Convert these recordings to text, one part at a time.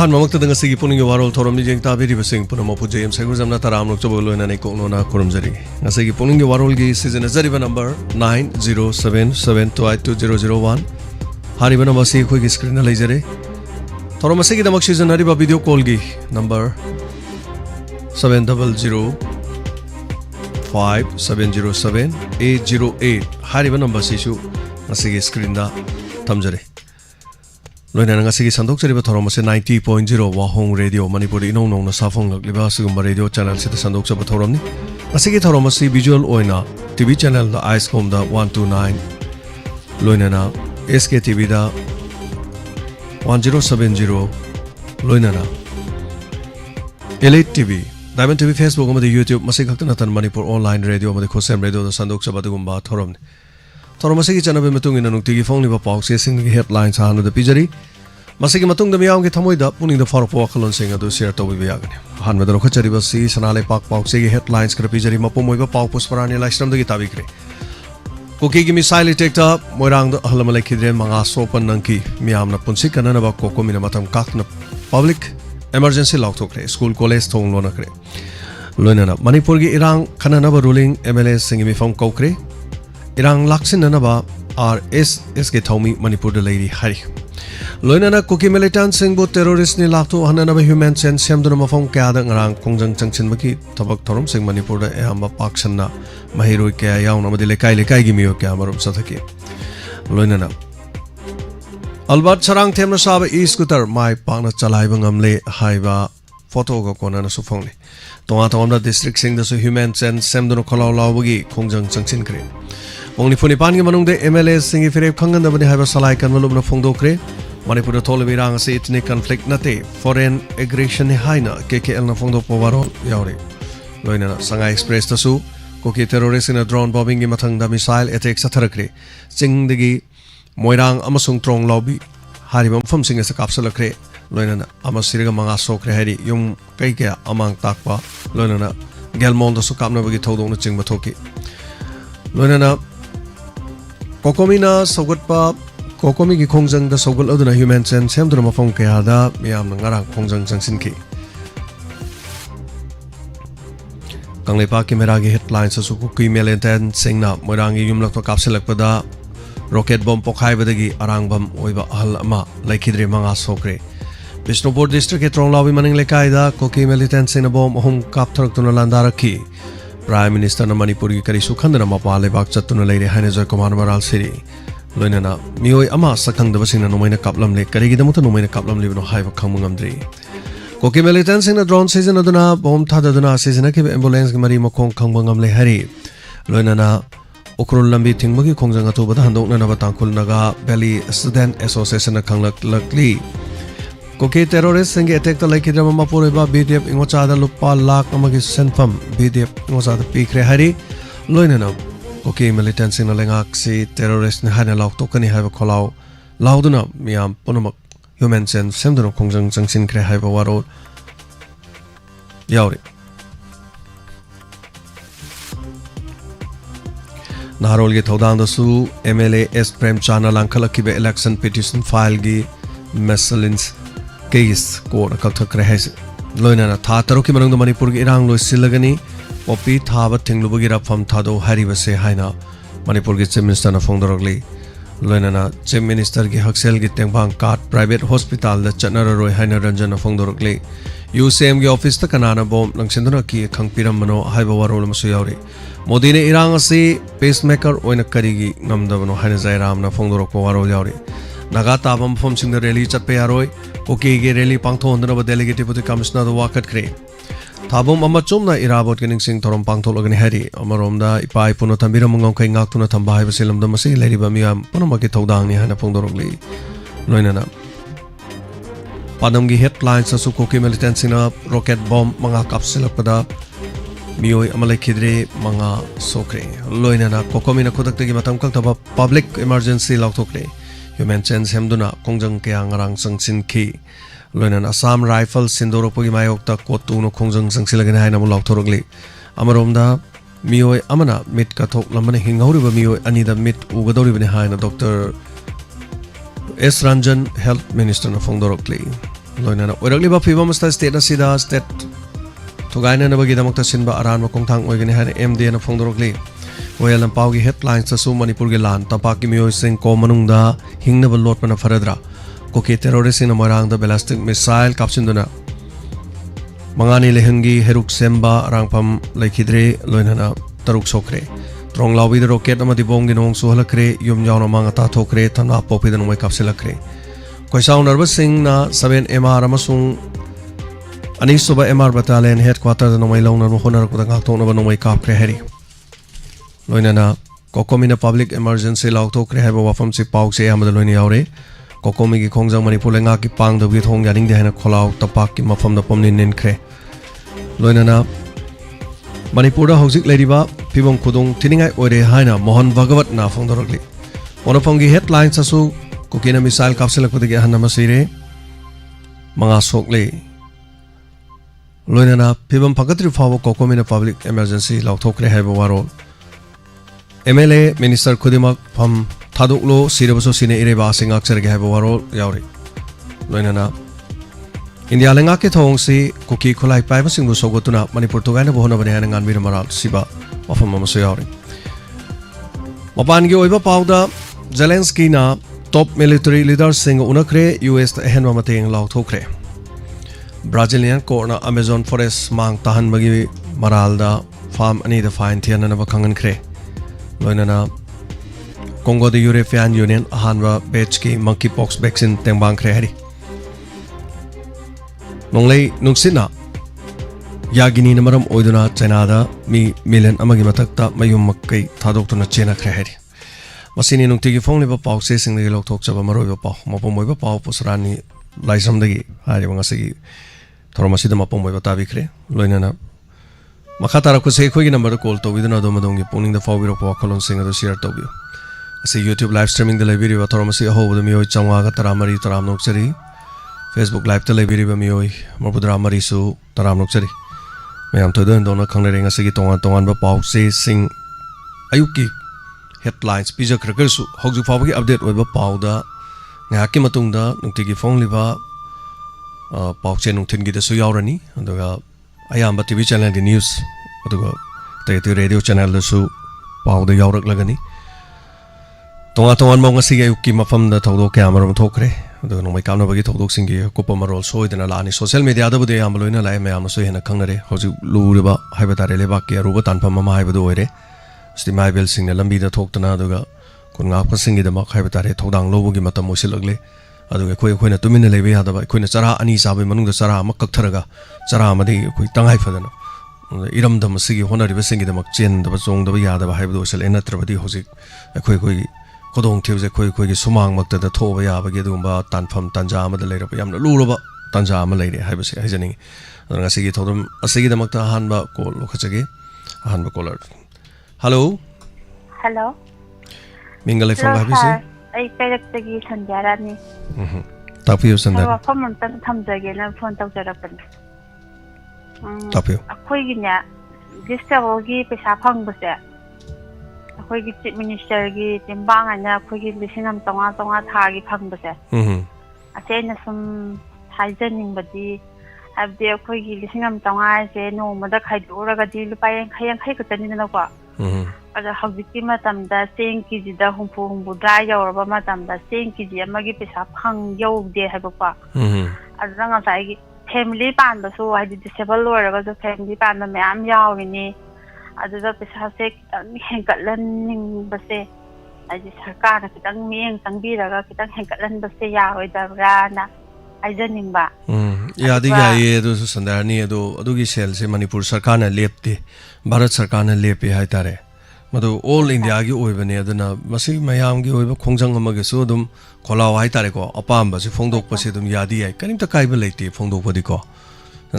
ahan mamak tadang asigi puning warol thorom ni jeng tabi ribasing puna mapu jayam segur zamna taram lok chobol loina nei ko nona kurum jari asigi puning warol gi season zari number 9077282001 hari bana basi khoi gi screen na lejare thorom asigi damak season hari ba video call gi number 7005707808 hari bana basi su asigi screen da thamjare loina nga sigi sandok chariba thorom se 90.0 wahong radio manipur inong nong na safong lagliba sigumba radio channel se sandok chaba thorom ni asigi thorom se visual oina tv channel da icecom da 129 loina na sk tv da 1070 loina na elite tv diamond tv facebook ma youtube masig hakta tan manipur online radio ma khosem radio da sandok chaba dugumba thorom ni thorom asigi chanabe matung ina nung tigi phone liba pauk se sing headlines hanu da pijari masigi matung da miyam ge thamoi da puning da farpo khalon sing adu share to bi yagani han ma da rokha chari ba si sanale pak pauk se ge headlines kra pijari mapomoi ba pauk pusparani laistram da gi tabikre koki gi missile detector moirang da halama lekhidre manga sopan nangki miyam na punsi kanana ba kokomina matam kakna public emergency lock thokre school college thong lona kre loina na manipur gi irang khanana ba ruling mla singi mi phone kokre irang laksin nanaba RSS ke thaumi manipur da leiri hari loina na koki militant singbo terrorist ni lakto hanana human sense semduna mafam kya da ngarang kongjang changchin maki thabak thorom sing manipur da ehamba paksanna mahiroi kya yauna madi lekai gi miyo kya marum sathaki loina na albat charang themna saba e-scooter mai pakna chalai bangamle haiba photo ga kona na sufongli tonga tawamda district sing da su human sense semduna kholaw lawgi kongjang changchin kre Only for Nipan Manung MLA sing if you Kangan the have a Salai and Malumna Fongdokre, Manipur told me Rang say ethnic conflict nate, foreign aggression Haina, KKL na Fondo Povaro, Yauri. Loina Sanga Express the Su, Koki terrorists in a drone bombing in Matanga missile attacks at Tarakre, sing the Gi, Moirang Amasung Trong Lobby, Haribam from sing as a capsule cre, Loina Amasiriga Manga Sokre Hedi, Yung Kaikea among Takpa, Loina Gelmond the Sukamna Vigi told on the Chingmatoki. Loina Kokomina Sogutpa Kokomi ki Kongjang da Sogul Oduna Human Sense Semduna Mafong Kayada Miam Ngarang Kongjang Sangsinki Kanglepa Kimeragi headlines sa Sukuki Melenten Singna Morangi Yumlak to Kapsilak Pada Rocket Bomb Pokhai Badagi Arang Bam Oiba Ahal Ama Laikidri Manga Sokre Bishnupur District Etrong Lawi Maning Lekaida Koki Melenten Singna Bomb Hong Kaptarak Tunalandaraki Prime Minister na Manipur ki kari sukhandana mapale bak chatuna leire hanejoy command maral siri loinana mioi ama sakhang dabasina nomaina kaplam le kari gidamuta nomaina kaplam le no haiba khangmungamdri koki militant sina drone season aduna bomb thadaduna season ke ambulance mari mokong khangmungam le hari loinana okrul lambi thingmagi khongjang atu bada handokna na batangkul naga valley student association na khanglak lakli Koki terrorist singe attack the like idra mama pureba BDF ingocha da lupa lak amagi senfam BDF ingocha da pikre hari loina na koki militant sing lengak si terrorist ni hana lok to kani haiba kholau lauduna miam ponomak human sense semduna kongjang changsin kre haiba waro yauri Narol ge thodang da su MLA S Prem Chana langkhalaki be election petition file gi Messalins case court kathak rehes loina na tha taruki manung Manipur gi irang loi silagani popi thaba thinglubugi rafam thado haribase haina Manipur gi chief minister na phongdorogli loina na chief minister gi haksel gi tengbang card private hospital da chanara roi haina ranjan na phongdorogli UCM gi office ta kanana bom langsinduna ki khangpiram mano haiba warol masu yauri modi ne irang asi pacemaker oina karigi ngamdabano haina jairam na phongdorok warol yauri Naga tabam from sing the rally chat pe aroi koki ge rally pangtho hondana ba delegate deputy commissioner the wakat kre tabum amachum na irabot kening sing thorom pangtho logani hari amarom da ipai puno thambira mungong kai ngak tuna thamba hai baselam da masi leri ba miam ponoma ki thodang ni hana phongdorokli loina na padam gi headlines su koki militant sina rocket bomb manga kapsel pada mioi amalai khidre manga sokre loina na kokomi na khodak gi matam kal taba public emergency laukthokle Human Sense Hemduna Kongjang Kaya Ngarang Sangsin Ki Loinan Assam Rifle Sindoropogi Mayokta Kotu no Kongjang Sangsilagan Haina Mulak Torogli Amaromda Mioi Amana Mit Katok Lamana Hingauriba Mioi Anida Mit Ugadori Haina Dr. S. Ranjan Health Minister na Fongdorokli loina oirakliba phibam sta state asida state thugaina nabagi damakta sinba aran makongthang oigani han MD na phongdorokli oil and paugi headlines ta su manipur gi lan tapaki miyoi sing ko manungda hingnaba lotpana faradra koki terrorist in morang da ballistic missile kapsinduna mangani lehengi heruk semba rangpam laikhidre loinana taruk sokre trong lawi de rocket amadi bomgi nong su halakre yum jawna mangata thokre thana popidan moi kapsilakre koisau nervous sing na 7 MR amasung ani suba MR battalion headquarter no mai longna no honar ko ngak thona ba no mai kapkre heri loinana kokomina public emergency laukthokre haiba wafam si pauk se amada loini yaure kokomi gi khongjang manipur lenga ki pang da bi thong yaning de hena kholau tapak ki mafam da pomni nin khre loinana manipur da hojik leriba pibom khudung tiningai oire haina mohan bhagavat na phongdorokli onopong gi headlines asu kokina missile kapselak pudigi hanama sire manga sokle loinana pibom phakatri phawo kokomina public emergency laukthokre haiba warol MLA minister khudimak pham thaduklo sirabaso sine ireba singak serge haiba warol yauri loinana India lenga ke thong si kuki khulai pai basing bu sogotuna manipur to gaina bohona bane hangan bir maral siba ofam amaso yauri mapan gi oiba pauda Zelensky na top military leaders sing unakre US ta henwa mateng law thokre Brazilian corner Amazon forest mang tahan bagi maral da farm ani da fine thiana na bakhangan kre loinana Congo the European Union ahanwa batch ki monkeypox vaccine tengbang kre hari nonglei nungsina yagini namaram oiduna China da mi million amagi matakta mayum makkai thadoktuna chena kre hari masini nungtigi phongleba pause singngi lokthok chaba maroiba paw mapomoiba paw pusrani laisam dagi hari bangasigi thormasida mapomoiba tabi kre loinana makhatara ko se khoi gi number call to widuna do madongi pungning da fawbiro pa kholon singa do share to bi ase YouTube live streaming de library wa thormasi ho bu mi oi changwa ga taramari taram nok chari Facebook live te library ba mi oi mabudra mari su taram nok chari mayam to don dona khangle renga se gi tongan ba paw se sing ayuki headlines pija krakar su hokju faw gi update oi ba paw da nga ki matung da nungti gi phone liba paw che nung thin gi da su yaurani aduga ayamba TV channel gi news aduga te radio channel da su paw da yaurak lagani tongan mong asigi ayuki mafam da thodo camera ma thokre aduga nomai kamna bagi thodok singi kopa marol soidana lani social media da bude yam loina lai mayam so hena khangnare hoju luriba haiba tare le bak ya ruba tanpam ma haiba do oire sti mai bel sing na lambi da thoktana aduga kun ngak pa singi da mak haiba tare thodang lobugi matam mosilakle aduga khoi na tumina lebe yada ba khoina chara ani sabai manung da chara ma kaktharaga chara ma de khoi tangai phadana iram dam sigi honari ba singi da mak chen da ba chong da ba yada ba haiba do sel enatrabadi hojik khoi kodong thewje khoi gi sumang makta da thoba ya ba ge dumba tanpham tanja ma da leira yamna luroba tanja ma leire haiba se haijani adanga sigi thodum asigi da makta hanba call lokhachage hanba caller hello mingale phone habi se ai perak sanjarani tapiyo sandar phone tan thamjage na phone tawjarapan tapiyo akhoi gi nya gisabo gi pesa phangbase akhoi gi chief minister gi timbang anya akhoi gi lisingam tonga thagi phangbase ase na sum haijaning badi abde akhoi gi lisingam tonga se no mada khaiduraga di lupayen khai ka tani na ko ada hawjiki matamda seng kg da humpu dra yauraba matamda seng kg amagi pesa phang yaude haiba adra nga sai gi family pan da so ai disable loraga so family pan da myam yawini adda pesa se hengkatlan ning base ai sarkar kitang mieng tangbiraga kitang hengkatlan base yaoi da na ai janing ba yadi ga ye do sandarni adu gi sel se manipur sarkar na lepte bharat sarkar na lepe hai tare madu all India gi oibane aduna masi mayam gi oiba khongjang amage su dum kholaw hai tare ko apam ba si phongdok pa se dum yadi ai kanim ta kai ba leite phongdok pa di ko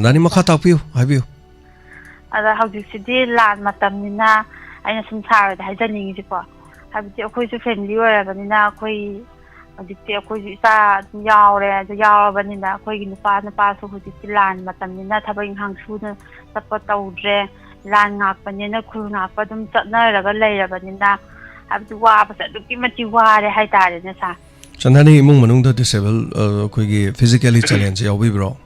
nani makha tapiu haibiu ada hawjik sidi lan matamnina aina sum thar da hajaning ji ko habti akhoi su family orabanina akhoi adikte akhoi ju isa yaure da yawabanina akhoi gi nupa su hujik lan matamnina thabang hang su na support tawdre lan ngakpanina khul ngakpa dum chatnaraga leirabanina habti wa ba sa duki mati ware hai tare na sa Chandani imung manungda disable koigi physically challenge yaubibro.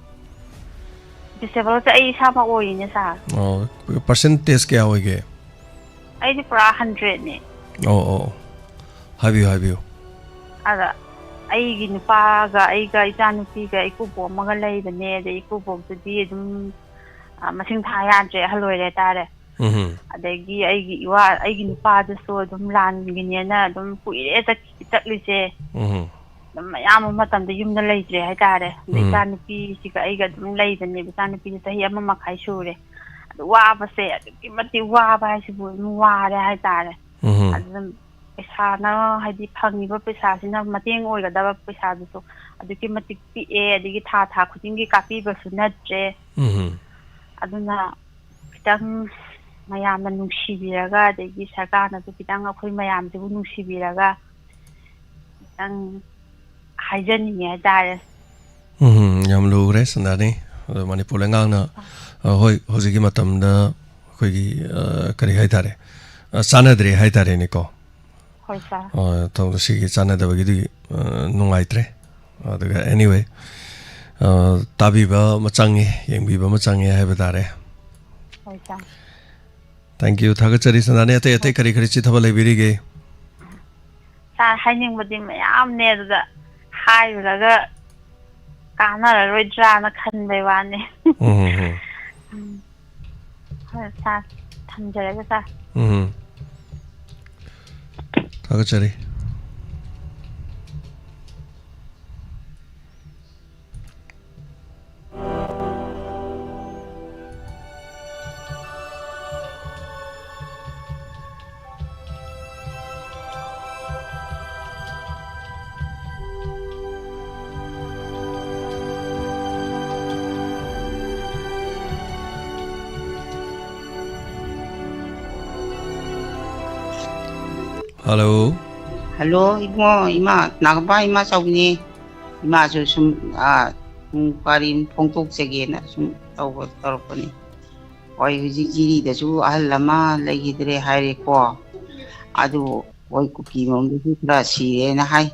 Disable sa ay isa pa oyin sa. Oh, percentage kya hoige? Ay di para 100 ni. Oh. Have you? Ada ay ginupaga ay ga itanupi ga ikubo mga laybane da ikubo di dum masing thaya je haloire tare. Adagi ay iwa ay ginupa da so dum lan ginyana dum puire taklise. Mayam matam da yumna leidre hay tare. Itanupi siga ay ga dum laybane itanupi tahi ama makai sure. Wa ba se mati wa ba sibu wa re hay tare. Adum pesa na hadi phangiba pesa sina mateng oigadaba pesa du aduki matik pi e adigi tha khudingi kapi basu natre aduna kitang mayam na nungsibiraga adigi sarkana du kitang akhoi mayam du nungsibiraga kitang haijani ya dare yam lugre sanani manipur lengang na hoi hojigi matam da khoi kari haitare sanadre haitare ni ko tong sigi sanadaba gidi nungaitre anyway tabiba machangi yengbiba machangi haibadare thank you thagachari sanane ate kari chi thaba leibirige sa haining bodi mayam ne da hairaga kana roidra na khanbai wane sa thamjaraga sa thagachari Hello. Hello, ima, nakaba ima sauni, ima sum parin pongtok sege na sum tawat tarapani. Oi hujiri da su ahlama lagi dre haire ko. Adu oi kuki mong du tra si na hai.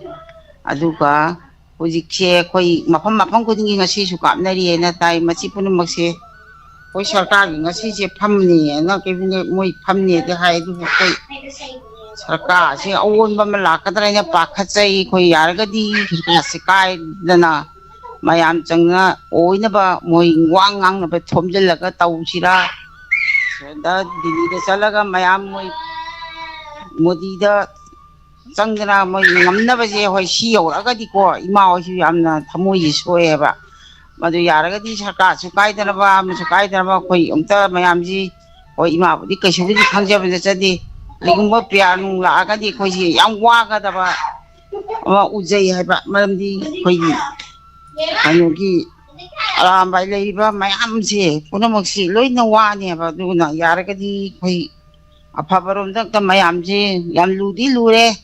Adu ka hujikse koi mapam ko dingi ngasi su kap na ri na tai machi punu makse. Koi sarkar ngasi je phamni na kebine moi phamni de hai du koi sarkar si awon ba malakadra na pakhatsai khoi yargadi sarkar sikai dana mayam changna oina ba moi wangang na ba thomjalaga tausira da dili da salaga mayam moi modi da changna moi ngamna ba je hoi si yoragadi ko ima hosi yamna thamoi soe ba madu yaragadi sarkar sikai dana ba khoi umta mayam ji hoi ima budi kaishu budi khangja ba chadi ligumba pianu la agadi khoi ji yam waga da ba ujai hai ba maramdi khoi anogi arambai leiba mayam je punamoksi loina wani ba duna yaragadi khoi apabarom dak ta mayam je yam ludi lure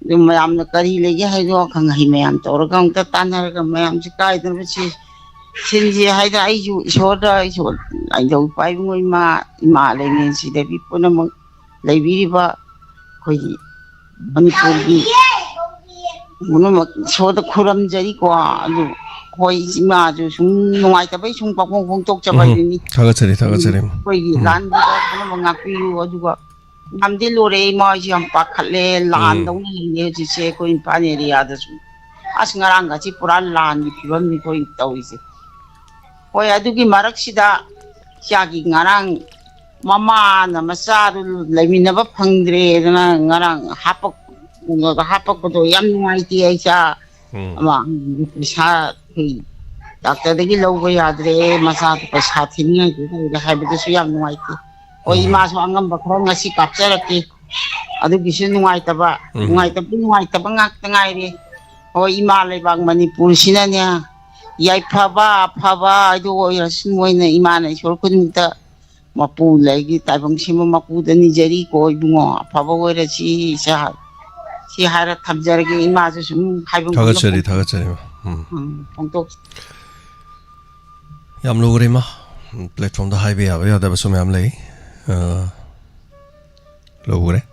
dum mayam na kari lege hai do khang hai mayam toraga ta tanar ga mayam ji kai dan chi sinji hai da ai ju isoda isol ai do pai ngoi ma le ngen si de bi punamok leibiriba khoi manipurgi munoma soda khuram jari ko adu khoi ima ju sum nungai ta bai sum pakong khong tok chabai ni thagachari khoi gi lan bu munoma ngapi yu adu ga namde lore ma ji am pakhatle lan dong ni ne ji se ko in pan area da sum as ngarang ga chi puran lan ni phibam ni khoi tawi se khoi adu gi marak sida syagi ngarang mama na masaru leminaba phangdre na ngarang hapak ko to yam ngai ti aisa ama pisa hi doctor de gi logo yadre masa to pisa thinga ki da habitu su yam ngai ti oi ma so angam ba khong ngasi kapchara ki adu gi su ngai ta ba ngak ta ngai re oi ma le bang manipur sinanya yai phaba adu oi rasin moina imana isor kun ta mapu lagi taibang sima mapu dani jari ko ibungo phaba oira si hara thamjarage ima ju sum haibang thagachari pongtok yam logre ma platform da highway ya da basum yam lei logre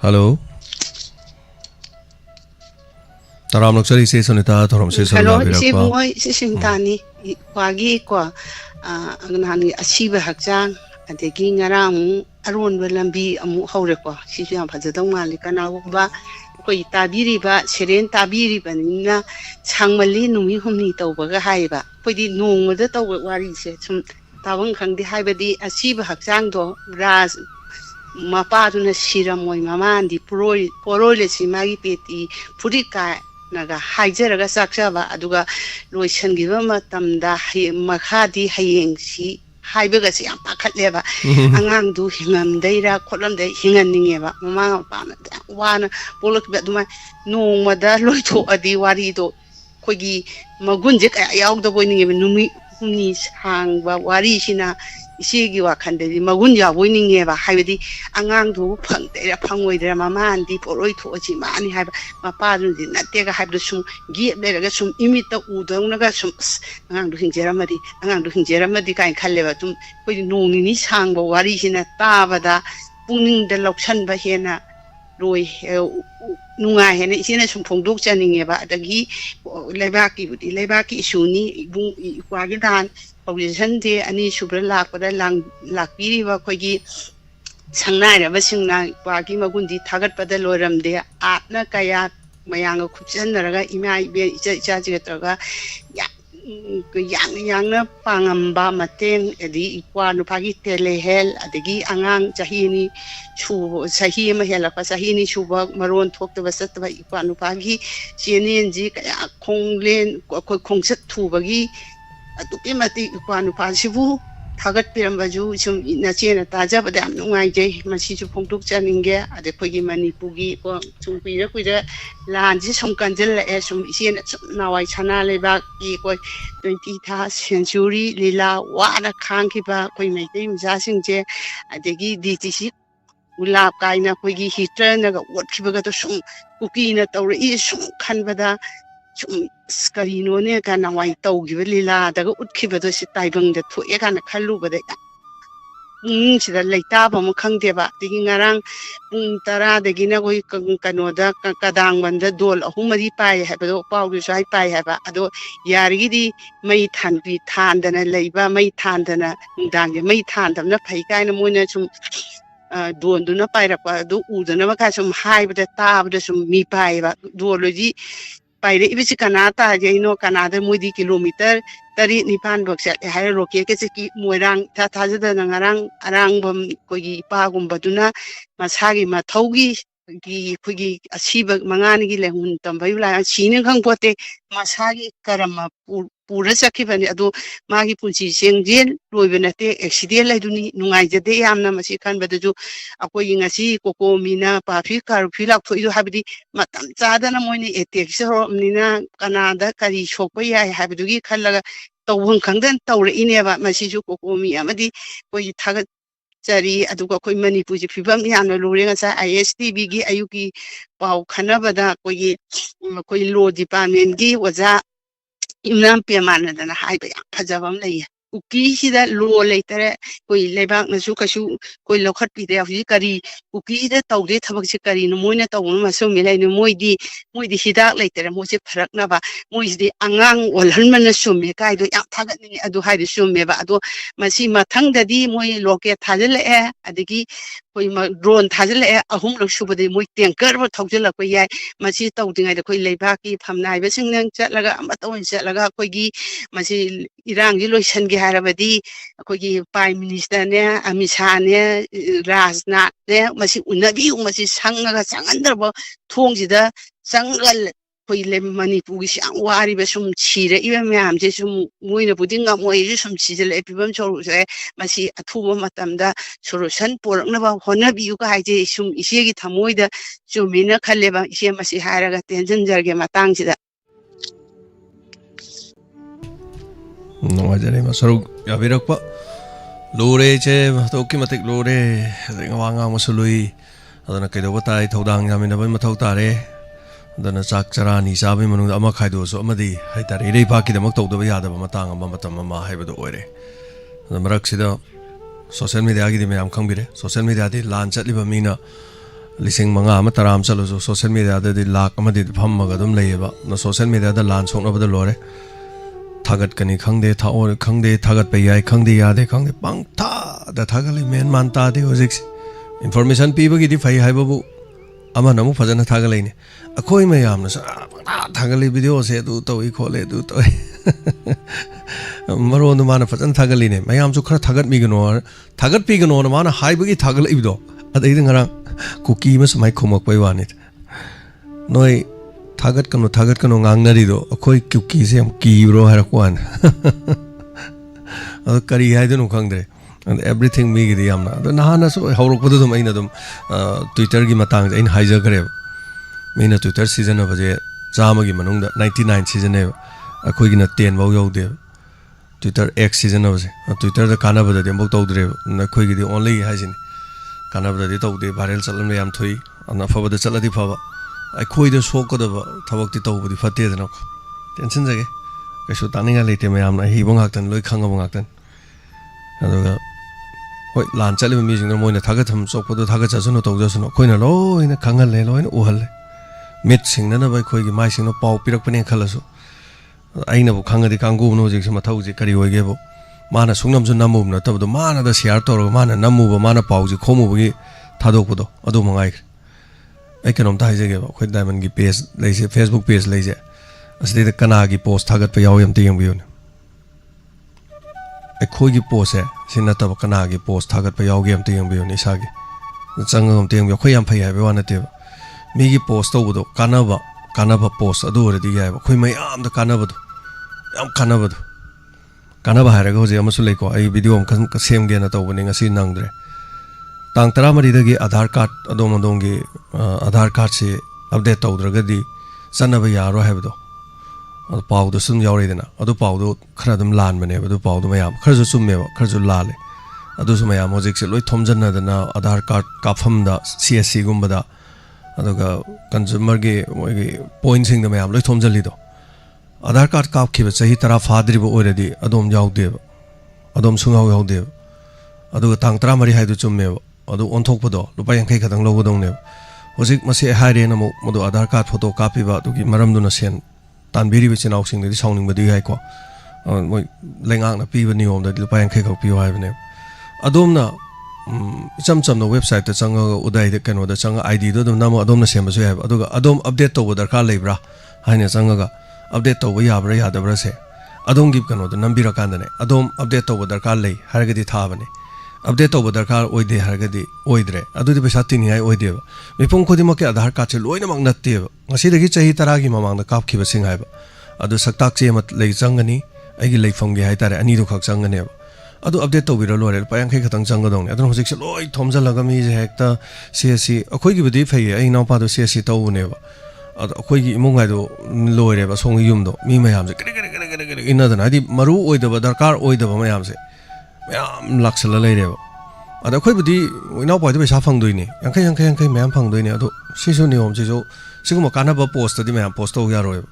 Hello. Taram luxury se sunita thorom se sunita Hello, birak si pa. bungoy si Sintani kwagi ko agnani asiba hakjang adegi ngarang aron lambi amu hawre ko si yam phajadong mali kana ba koi tabiri ba seren tabiri ba nina changmali numi humni tawbaga haiba koidi nongmada tawba wari se sum tabang khangdi haibadi asiba hakjang do ras mapa duna siramoy mamandi porole si magi peti purika naga haijaraga saksaba aduga loisangiba matamda makhadi hayeng si haibaga si am pakhatleba angang du hingamdaira kholamdai hinganingeba mama pana wana polokba duma nongmada loitho adi wari do khogi magunje ka yaugda boiningeba numi humni sangba wari sina isigi wakhandedi magun yawoiningeba haibadi angang du phangdera phangoidera mama andi poroi thochi mani haiba mapa du natega haibdu sum gi leraga sum imita udongnaga sum angang du hingjeramadi kain khalleba tum koi nongni ni sangba wari sina tabada pungning da loksanba hena roi nunga hena isina sum phongdok chaningeba adagi lebaki isuni ibung ikwagi dan position de ani subra lakpada lakpiriba khogi sangnai singna kwagi magundi thagatpada loramde atna kaya mayanga khupchanaraga ima ibe icha jigatraga yang pangamba mateng edi ikwa nupagi telehel adegi angang chahini chu sahi ma hela pa sahini chuba maron thokta basatba ikwa nupagi chenenji kaya khonglen khongsat thubagi atuki mati ikwa nupasibu thagat pirambaju sum nachena tajabada am nungaije masi chu phongtuk chaninge ade khogi manipugi ko chungpira kuida lanji somkanjel la sum isena nawai chana leba ki ko 20th century lila wana khangkiba koi meitei mja singje adegi DTC ulap kaina khogi heater naga wotkibaga to sum kuki na tawri sum khanbada skarino ne kana wai tawgiba lila daga utkibado si taibangda thoe kana khallubada sida leitaba mo khangdeba digi ngarang pung tara dagi na koi kanoda kadang banda dol ahumari pai habado pawdu sai pai haba ado yarigidi mai thanbi thandana leiba mai thandana dangge mai thandamna phai kaina moina sum donduna pairapa do udana maka sum haibada tabada sum mi paiba doloji paire ibisi kanata jaino kanada moidi kilometer tari nipan baksa hai roke ke ki moirang tha thajada ngarang arang bam kogi pa gumbaduna masagi mathaugi gi khogi asiba mangani gi lehun tambai la sine khangpote masagi karama pura sakibani adu magi punchi sengjel loibenate accident laiduni nungaijade yamna masi khanbadaju akoi ngasi kokomina pafi karfi lakthoidu habidi matam chadana moini etek soromnina kanada kari sokpa yai habidugi khallaga tawhang khangdan tawre ineba masi ju kokomi amadi koi thagat chari aduga koi manipuri phibam yamna lorenga sa ISTB gi ayuki pau khanabada koi law department gi waja imnam pemanadana haiba yam phajabam lei uki sida law leitere koi lebak nasu kasu koi lokhat pide afi kari uki da tawde thabak se kari no moina tawun masum milai no moidi hidak leitere moje pharakna ba moidi angang olhanmana summe kai do yam thagat ni adu haide summe ba adu masi mathang dadi moi loke thajale adigi koi drone thajale ahum lok subade moi tanker ba thawjala ko yai masi tawdingai da koi lebak ki phamnai ba singnang chatlaga amatawin chatlaga koi gi masi irang gi loisan gi harabadi kogi prime minister ne amisa ne rajnath ne masi unabi masi sangaga sangandarba thongjida sangal koi le manipuri si wari be sum chire ibe myam je sum moina budinga moi sum chijele pibam choru se masi athuba matamda solution porakna ba honabi yu ka haije sum isegi thamoida chumina khalleba ise masi haraga tension jarge matangsida Nungajari masaruk yabirakpa lore che toki matik lore ngawanga masului adana kaidoba tai thodang yamina ba mathau tare adana chak charani sabi manung ama khaido so amadi haitare rei ba ki damak tawdaba yadaba matang ama matam ama haibado oire adana marak sida social media gi de mayam khangbire social media de lan chatliba mina lising manga ama taram chalo social media da di lak ama di pham maga dum leiba no social media da lan song na bada lore thagat kani khangde tha or khangde thagat pe yai khangde ya de khangde pang tha da thagali men man ta de hojik information pi ba gi di phai hai babu ama namu phajana thagalai ne akhoi me yam na sa thagali video se du to I khole du to maro no mana phajana thagali ne mayam chu khara thagat mi gno thagat pi gno na mana hai ba gi thagal ibdo adai ngara cookie mas mai khomak pai wanit noi thagat kano ngang na ri do akhoi cookie se am ki bro har kwan ado kari hai do no khangdre and everything me gi amna do nahana so horok podo dum aina dum Twitter gi matang ain haiza kare meina Twitter season of je chama gi manung da 99 season ne akhoi gi na 10 bau yau de Twitter X season of je Twitter da kana bada dem bau tau dre na khoi gi di only haisin kana bada di tau de viral chalam yam thui ana fa bada chaladi fa ba ai khoi de so ko da thabak ti tau budi fatte da no tension jage kaisu taninga leite mayam na hi bong haktan loi khanga bong haktan aduga hoi lan chali mi jing na moina thaga tham chok podo thaga cha suno tau ja suno khoina loina khangal le loina uhal le mit sing na bai khoi gi mai sing no pau pirak pane khalasu aina bu khanga di kangu no jik sama thau ji kari hoi ge bo mana sungnam ju namu na tab do mana da share to ro mana namu ba mana pau ji khomu gi thadok podo adu mangai ai kanom ta haije ge ba khoi diamond gi page leise Facebook page leise asde da kana gi post thagat pa yaw yam ti yang biu ai khoi gi post hai sina tab kana gi post thagat pa yaw ge am ti yang biu ni sa gi chang ngam ti yang biu khoi yam phai hai ba wana te mi gi post to bodo kana ba post adu re di ya ba khoi mai am da kana ba do yam kana ba do kana ba ha ra go je am su le ko ai video am kan sem ge na to bani ngasi nang dre tang tara mari da gi Aadhaar card adom gi Aadhaar card se update to dra ga di sanna ba ya ro ha ba do pau do sum yaw re dena adu pau do khara dum lan bane adu pau do mayam khara ju sum me ba khara ju la le adu su mayam mojik se loi thomjan na dana Aadhaar card ka pham da CSC gum ba da adu ga consumer ge point sing da mayam loi thomjan li do Aadhaar card ka khi ba chahi tara fadri ba ore di adom yaw de adom sungaw yaw de adu ga tang tara mari hai du chum me ba adu on thok ba do lupa yang khai khadang lo ba dong ne hojik mase hai re na mo modu Aadhaar card photo copy ba du gi maram du na sen tan biri bi chinau sing di sawning ba di hai ko moi lengang na pi ba niom da lupa yang khai khok pi hai ba ne adom na cham no website ta changa udai de kano da changa ID do dum namo adom na sem ba so hai adu ga adom update to ba darkar leibra haina changa ga update to ba ya bra ya da bra se adom gi kano da nambira kan da ne adom update to ba darkar lei har ga di tha ba ne update to ba darkar oi de har ga di oi dre adu di pesa tin hai oi de ba mipong khodi ma ke Aadhaar card che loina mak natte ba ngasi de gi chahi tara gi mamang da kap khi ba sing hai ba adu saktak che mat lei changani ai gi leifam gi hai tare ani do khak changane ba adu update to bi ro lore pa yang khai khatang chang ga dong ne adu hojik se loi thomja laga mi je hekta CSC akhoi gi bidi phai ai naw pa do CSC to ne ba adu akhoi gi imong hai do loi re ba song yum do mi mayam se kre ina da na di maru oi da ba darkar oi da ba mayam se mayam laksala lai re ba adu akhoi bidi naw pa do pesa phang doi ne yang khai mayam phang doi ne adu sisu ni om je jo siguma kana ba post di mayam post to ya ro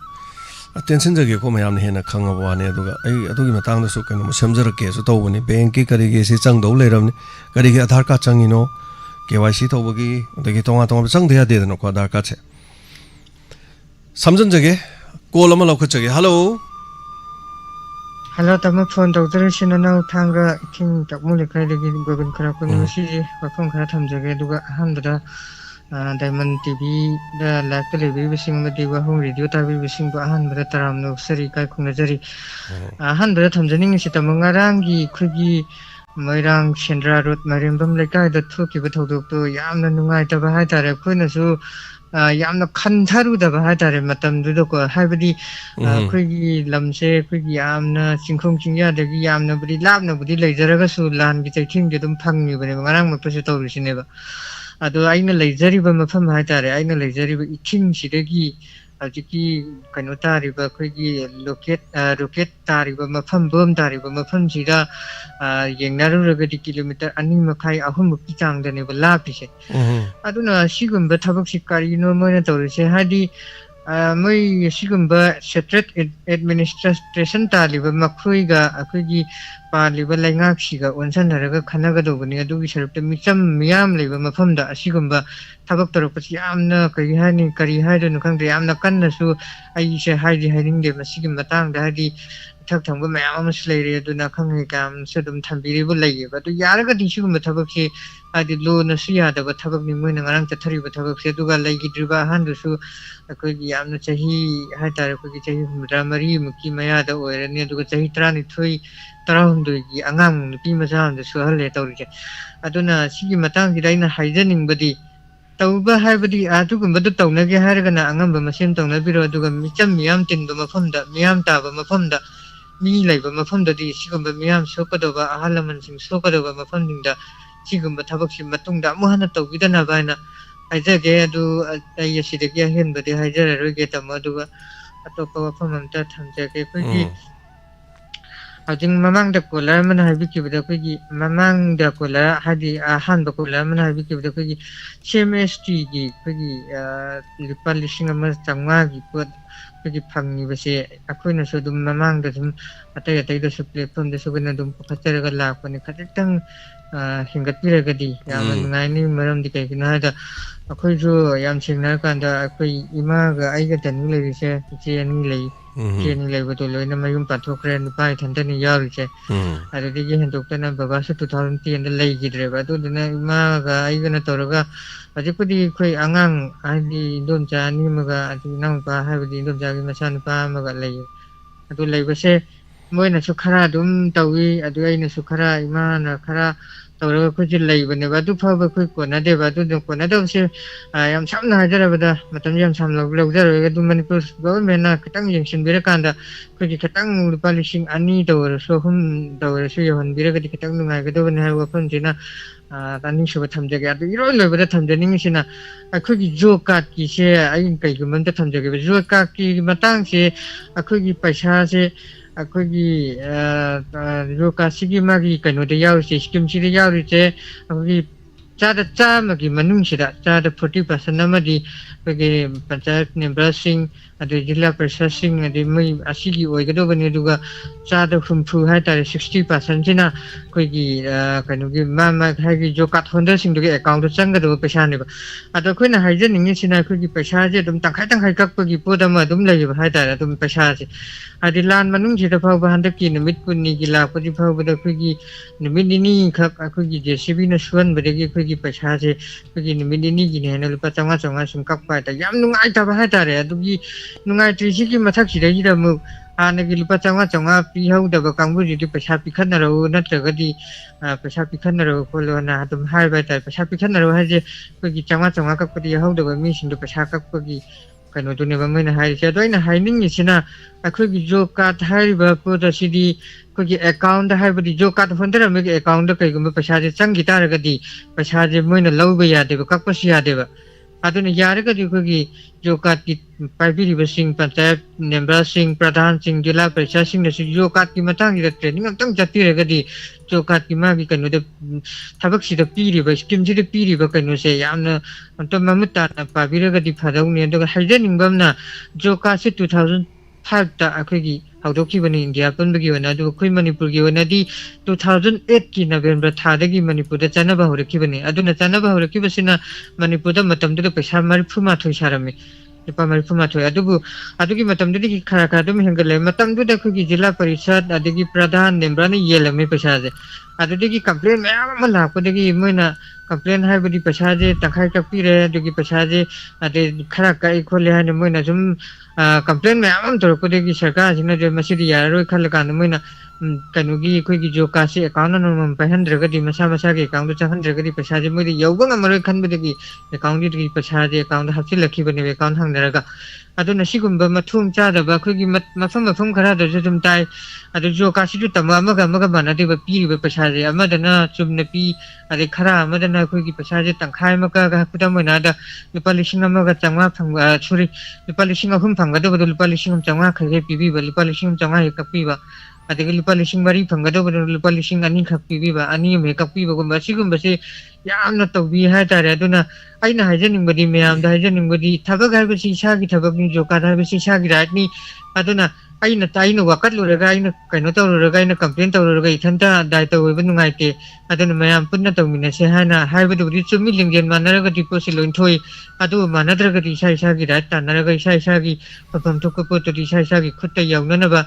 attention jage ko mayam ne na khanga ba ne aduga ai adugi matang da su kanu samjar ke su to bani bank ki kari ge se chang do le ram ne kari ge Aadhaar card changi no KYC to bagi dagi tonga chang de ya de no ko Aadhaar card che samjan jage call ama lokha jage hello tama phone doctor sina na thanga king takmu le kai legi gogun khara ko no si wakham khara tham jage duga hamda Diamond TV da live television bising ma di wa home radio ta bi bising ba han bra taram no sari kai khung jari han bra tham janing si tamangarang gi khugi mairang Shendra road marimbam le kai da thuki ba thodok to yamna nungai ta ba ha tare khoina su yamna khandaru da ba ha tare matam du do ko haibadi khugi lamse khugi yamna chingkhong chingya da gi yamna budi labna budi leijaraga su lan gi chaiking ge dum phangni bane ngarang ma pase to risine ba ado aina leijariba mafam ha tare aina leijariba iking sidagi ajiki kanu tariba khoigi rocket tariba mafam bom tariba mafam sida yengnaru ragadi kilometer 2 makhai 3 mukti chang dane ba lapise aduna sigumba thabak sikari no moina tawrise hadi moi sigumba separate administration taliba makhuiga akhoigi पालिबा लैंगाक्सिगा ओनसनरगा खनगदोबनी अदुगी सरपते मिचम मियाम लेबा मफमदा असिगुंबा थबक तरपसि यामना करी हाइदनु खंगदे यामना कन्नसु अइसे हाइदि हाइदिंगदे मसिगि मतंगदा हाइदि थक थंगबा मयाम अमस लेरे अदुना खंगे काम सदुम थंबिरिबु लैयेबा अदु यारगदि सिगुंबा थबकसे हाइदि लोनसु यादबा थबकनि मोइना ngarang चथरिबा थबकसे अदुगा लैगिद्रिबा हांदसु अखोगी यामना चाही हाइतारे अखोगी चाही हुमद्रा मरी मुकी मयादा ओइरनि अदुगा चाही 32 तरहumdoi angang nupi macha amda suhalle tawrije aduna sigi matangida aina haijaningбади tawba haibadi atugumba du tawnage hairagana angamba masen tawnabiro aduga micham miyam tinba mafamda miyam taba mafamda mi laiba mafamda di sigumba miyam sokadoba ahalaman sing sokadoba mafamdingda sigumba thabaksi matungda amuhana tawbidana baina haijage adu ayasidagi ahenbadi haijararoge tamaduga atopa wafamamta thamjage kogi Ajing mamang da kola mana habi kibda kogi mamang da kola hadi han ba kola mana habi kibda kogi CMST gi kogi lipal lising ama changwa gi pot kogi phangni base akoina so dum mamang da dum atai da su platform da su bena dum phatar ga la ko ni khatang hingat piraga di yam ngai ni maram di kai na da akoi jo yam singna kan da akoi ima ga ai ga tan le ri se je ni le Jenny level to learn my room patrocran by Tantani Yarche. I did get Doctor Babasa 2010 and the lady driver to the Maga, even a Toroga. But you could equate Angang, I don't Jani Maga, I do now have the Dom Masan Pamaga lay. I do labor say, Moina Sukara, Dum Tawi, Aduana Sukara, Imana Kara. Tawra ko jilai bane ba du pha ba ko na de ba du ko na do se yam sam na jara ba da matam yam sam log jara du manipur government na katang yengsin bira kanda ko ji katang lupa lising ani tawra so hum tawra so yon bira ga katang nungai ga do ne ha wa phon jina tani shuba thamjage adu iro lo ba thamjani sina akhogi jo card ki se ai kai gu man ta thamjage ba jo card ki matang se akhogi paisa se अखोगी जो कासिगी मागी कनो दे याव से scheme से याव रिचे अखोगी चादा चामगी मनुंग सिदा चादा 40% नमदी पगे panchayat member सिंग अदे जिला परिषद सिंग अदे मै असिगी ओइगदो बने दुगा चादा फुमफु हाय तारे 60% सिना कोइगी कनोगी मा हाइगी जो काट होंडर सिंग दुगे अकाउंट चंगदो पैसा नेबा अदो खोइना हाइजनिंग सिना खोइगी पैसा जे दुम तंखाय ककपगी पोदमा दुम लैबा हाय तारे दुम पैसा से अदे लान मनुंग सिदा फावबा हंदकी निमित पुन्नी गिला पदि फावबदा खोइगी निमित नि खक खोइगी जेसीबी न सुवन बदेगी खोइगी पैसा से खोइगी निमित नि गिने न लुपा चंगा सुम ककपा ता याम नुंगाइ तबा हाय तारे अदुगी नुंगाइ त्रिसिगी मथक सिदागी दमु आनगी लुपा चंगा पि हौदबा कांगबु जिदि पैसा पिखनरो नत्रगदि पैसा पिखनरो खोलोना दुम हाय बाय ता पैसा पिखनरो हाजे खोइगी चंगा ककपदि हौदबा मी सिंदु पैसा ककपगी कनो दुने बमैना हाइसे दोइना हाइनिंग सिना अखोगी जो कार्ड हाइबा पोदा सिदि खोगी अकाउंट हाइबदि जो कार्ड फंदरा मे अकाउंट कइगुम पैसा जे चंगी तारगदि पैसा जे मैना लौबा यादेबा ककपसि यादेबा अदुने यारगदि खोगी जो कार्ड की पाइबिरिबा सिंग पंचायत मेंबर सिंग प्रधान सिंग जिला परिषद सिंग नसि जो कार्ड की मतंग इ ट्रेनिंग अंतंग जतिरगदि जो कार्ड की मागी कनो दे थबक सिदा पीरिबा स्कीम सिदा पीरिबा कनो से यामना अंत ममुता पाबिरगदि फदौने अदुगा हाइजनिंगबमना जो कार्ड से 2005 ता अखोगी हौदोखिबनि इंडिया पनबगी वना दु खोइ मणिपुर गी वनादि 2008 की नवेंबर थादगी मणिपुर दा चनबा होरखिबनि अदुना चनबा होरखिबसिना मणिपुर दा मतमदु पैसा 34 सारमे lupa marifu mathoy adugi matamdudi khara khara dum hengale matamduda khogi jila parishad adigi pradhan nembrani yelame paisa je adudi complaint mayam ma lakpodagi moina complaint haibadi paisa je takhai kapire adugi paisa je ade khara kai khole ha ne moina sum complaint mayam torpodagi sarkar sina je masidi yaroi khalkan moina कनुगी कोई की जो कासे account न पहनद्रगदि मसा मसा के account चहनद्रगदि पैसा जे मोदि यौबंग अमर खनबदगी account दी पैसा जे अकाउंट हफसि लखिबने अकाउंट हंगनरगा अदु नसिगुंबा मथुम चादबा खोगी मफम खरा द जुम ताई अदु जो कासी दु तमा मगा मानदि बा पीरिबा पैसा जे अमदना चुमने पी अदे खरा अमदना खोगी पैसा जे तंखाय मका गा पुदमना दा लुपा लिसिंग अमगा चंगा फंग सॉरी लुपा लिसिंग अहुम फंगदो बदु लुपा लिसिंग चंगा खगे पीबी लुपा लिसिंग चंगा हे कपीबा अदगी लुपा लिसिंग मरी फंगदो लुपा लिसिंग अनि खक पीबीबा अनि मे कक पीबगुम सिगुमबसे यामना तौबी हाय तारे अदुना आइना हाइजनिंगबदी मयाम दा हाइजनिंगबदी थबक हाइबसि इसागी थबकनि जो का हाइबसि इसागी राइटनि अदुना ꯑꯩꯅ ꯋꯥꯀꯠꯂꯨꯔꯒ ꯑꯩꯅ ꯀꯩꯅꯣ ꯇꯧꯔꯨꯔꯒ ꯑꯩꯅ ꯀꯝꯄ꯭ꯂꯦꯟ ꯇꯧꯔꯨꯔꯒ ꯏꯊꯟꯇ ꯗꯥꯏ ꯇꯧꯕ ꯅꯨꯡꯉꯥꯏꯇꯦ ꯑꯗꯨꯅ ꯃꯌꯥꯝ ꯄꯨꯟꯅ ꯇꯧꯃꯤꯟꯅꯁꯦ ꯍꯥꯏꯅ ꯍꯥꯏꯕꯗꯨꯕꯨꯗꯤ ꯆꯨꯝꯃꯤ ꯂꯤꯡꯖꯦꯜ ꯃꯥꯟꯅꯔꯒꯗꯤ ꯄꯣꯠꯁꯤ ꯂꯣꯏ ꯊꯣꯛꯏ ꯑꯗꯨ ꯃꯥꯟꯅꯗ꯭ꯔꯒꯗꯤ ꯏꯁꯥꯒꯤ ꯔꯥꯏꯠ ꯇꯥꯟꯅꯔꯒ ꯏꯁꯥꯒꯤ ꯐꯝꯐꯝ ꯊꯣꯛꯄ ꯄꯣꯠꯇꯨꯗꯤ ꯏꯁꯥꯒꯤ ꯈꯨꯠꯇ ꯌꯧꯅꯅꯕ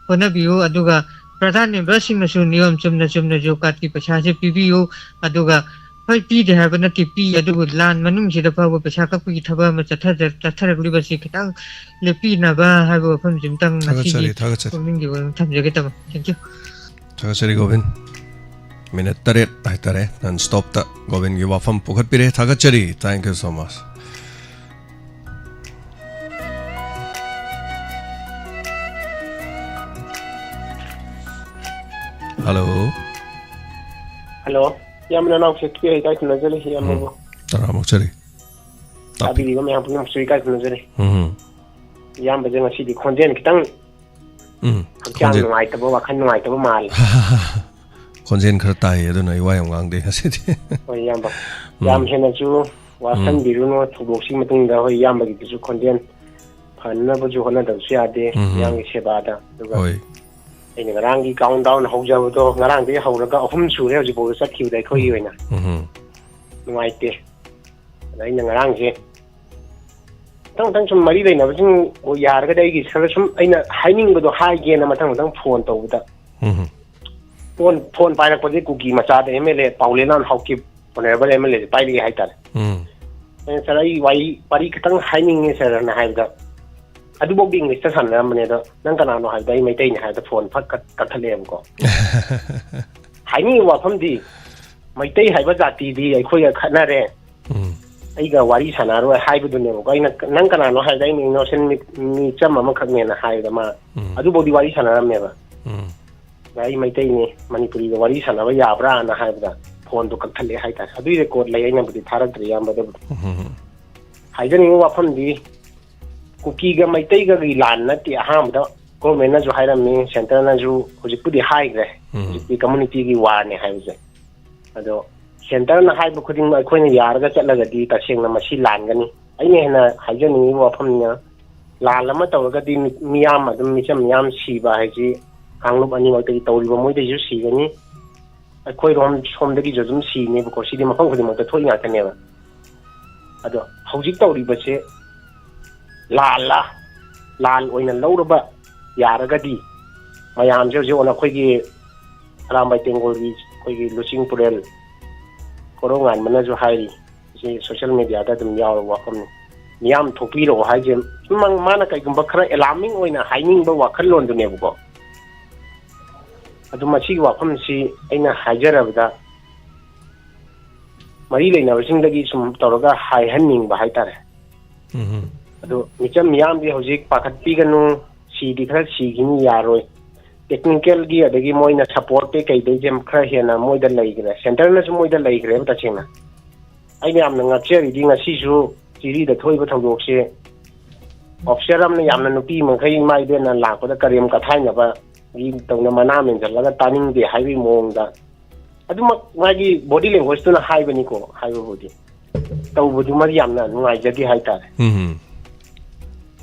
ꯍꯣꯠꯅꯕꯤꯌꯨ ꯑꯗꯨꯒ ꯄ꯭ꯔꯙꯥꯟ ꯃꯦꯝꯕꯔꯁꯤꯡꯅꯁꯨ ꯅꯤꯌꯣꯝ ꯆꯨꯝꯅ ꯖꯣꯕ ꯀꯥꯔꯗꯀꯤ ꯄꯩꯁꯥꯁꯦ ꯄꯤꯕꯤꯌꯨ ꯑꯗꯨꯒ ꯍꯣꯏ ꯄꯤꯗꯦ ꯍꯥꯏꯕ ꯅꯠꯇꯦ ꯄꯤ ꯑꯗꯨꯕꯨ ꯂꯥꯟ ꯃꯅꯨꯡꯁꯤꯗ ꯐꯥꯎꯕ ꯄꯩꯁꯥ ꯀꯛꯄꯒꯤ ꯊꯕꯛ ꯑꯃ ꯆꯠꯊꯔꯛꯂꯤꯕꯁꯤ ꯈꯤꯇꯪ ꯂꯦꯞꯄꯤꯅꯕ ꯍꯥꯏꯕ ꯋꯥꯐꯝꯁꯤꯃꯇꯪ ꯉꯁꯤꯒꯤ ꯊꯥꯒꯠꯆꯔꯤ ꯄꯨꯛꯅꯤꯡꯒꯤ ꯑꯣꯏꯅ ꯊꯝꯖꯒꯦ ꯇꯥꯃꯣ ꯊꯦꯡꯛ ꯌꯨ ꯊꯥꯒꯠꯆꯔꯤ ꯒꯣꯕꯤꯟ ꯃꯤꯅꯠ 8 ꯍꯥꯏꯇꯥꯔꯦ ꯅꯟ ꯁ꯭ꯇꯣꯞꯇ ꯒꯣꯕꯤꯟꯒꯤ ꯋꯥꯐꯝ ꯄꯨꯈꯠꯄꯤꯔꯦ ꯊꯥꯒꯠꯆꯔꯤ thank you so much Hello. Hello. Yamna naw sekti ay kai tunajale yambo. Taramok chari. Abi diga me apna sui kai tunajale. Yamba jeng asi di khonjen kitang. Khonjen ngai tabo wakhan ngai tabo mal. Khonjen khar tai aduna iwa yam gang de asidi. Oi yamba. Yam hena chu wasan biruno thuboksi matung da hoi yamba gi chu khonjen phanna bu ju hona da su ya de yang seba da. Oi. Ini ngarangi countdown hojau to ngarang de horaga ahum sure hoji bo sakhi dai khoi yoina nuaite dai ngarang je tang sum mari dai na bjing o yar ga dai gi sala sum aina haining bodo hai ge na matang phone to da phone pai na ko ji kuki macha de mle paulenan hauki honorable mle pai li hai tar sarai wai pari kitang haining ne sara na hai da adu bok ding list san ram ne da nang kana no hai dai mai tai ne hai da phone phat kat thalem ko hai ni wa pham di mai tai hai ba jati di ai khoi ga khana re ai ga wari sana ro hai bu ne ko ai nang kana no hai dai ni no sen ni cham ma khak ne na hai da ma adu bok di wari sana ram ne ba ai mai tai ni manipuri ga wari sana ba ya bra na hai da phone to kat thale hai ta adu record lai ai na bu di tharak tri yam ba da hai jani wa pham di Kuki ga mai tai ga lan na ti aham da government na ju hairam ni center na ju hoji pudi hai gre hoji community gi wa ne hai je ado center na hai bu khuding mai khoi na yar ga chatla ga di ta seng na masi lan ga ni ai ne na hai je ni wa pham na lan lama taw ga di miyam adum mi cham yam si ba hai ji kanglup ani mai tai tawri ba moi de ju si ga ni ai khoi rom som de gi ju zum si ne bu ko si di ma phang khuding ma ta thoi nga ta ne ba ado hoji tawri ba se lan oina lauraba yaragadi mayam je ona khoigi alambai tengol gi khoigi lusing purel korongan mana jo hairi si social media da dum yaw wakam miyam thopi ro haije mang mana kai gumba khara alarming oina haining ba wakhal lon du ne bu adu machi wakam si aina hajarabda mari leina wasing dagi sum toroga hai hanning ba haitare ado micham miyam di hojik pakhat pi ganu si di khara si gini yaroi technical gi adagi moina support pe kai de jem khara hena moida lai gra center na su moida lai gra ta chena ai yam na ngacheri di ngasi su siri da thoi ba thogok se officer am na yam na nupi ma khai mai de na la ko da karim ka thai na ba gi tong na mana men jala ga taning de highway mong da adu ma gi body language tu na hai ba ni ko hai ba body tau bu du ma yam na ngai jagi hai ta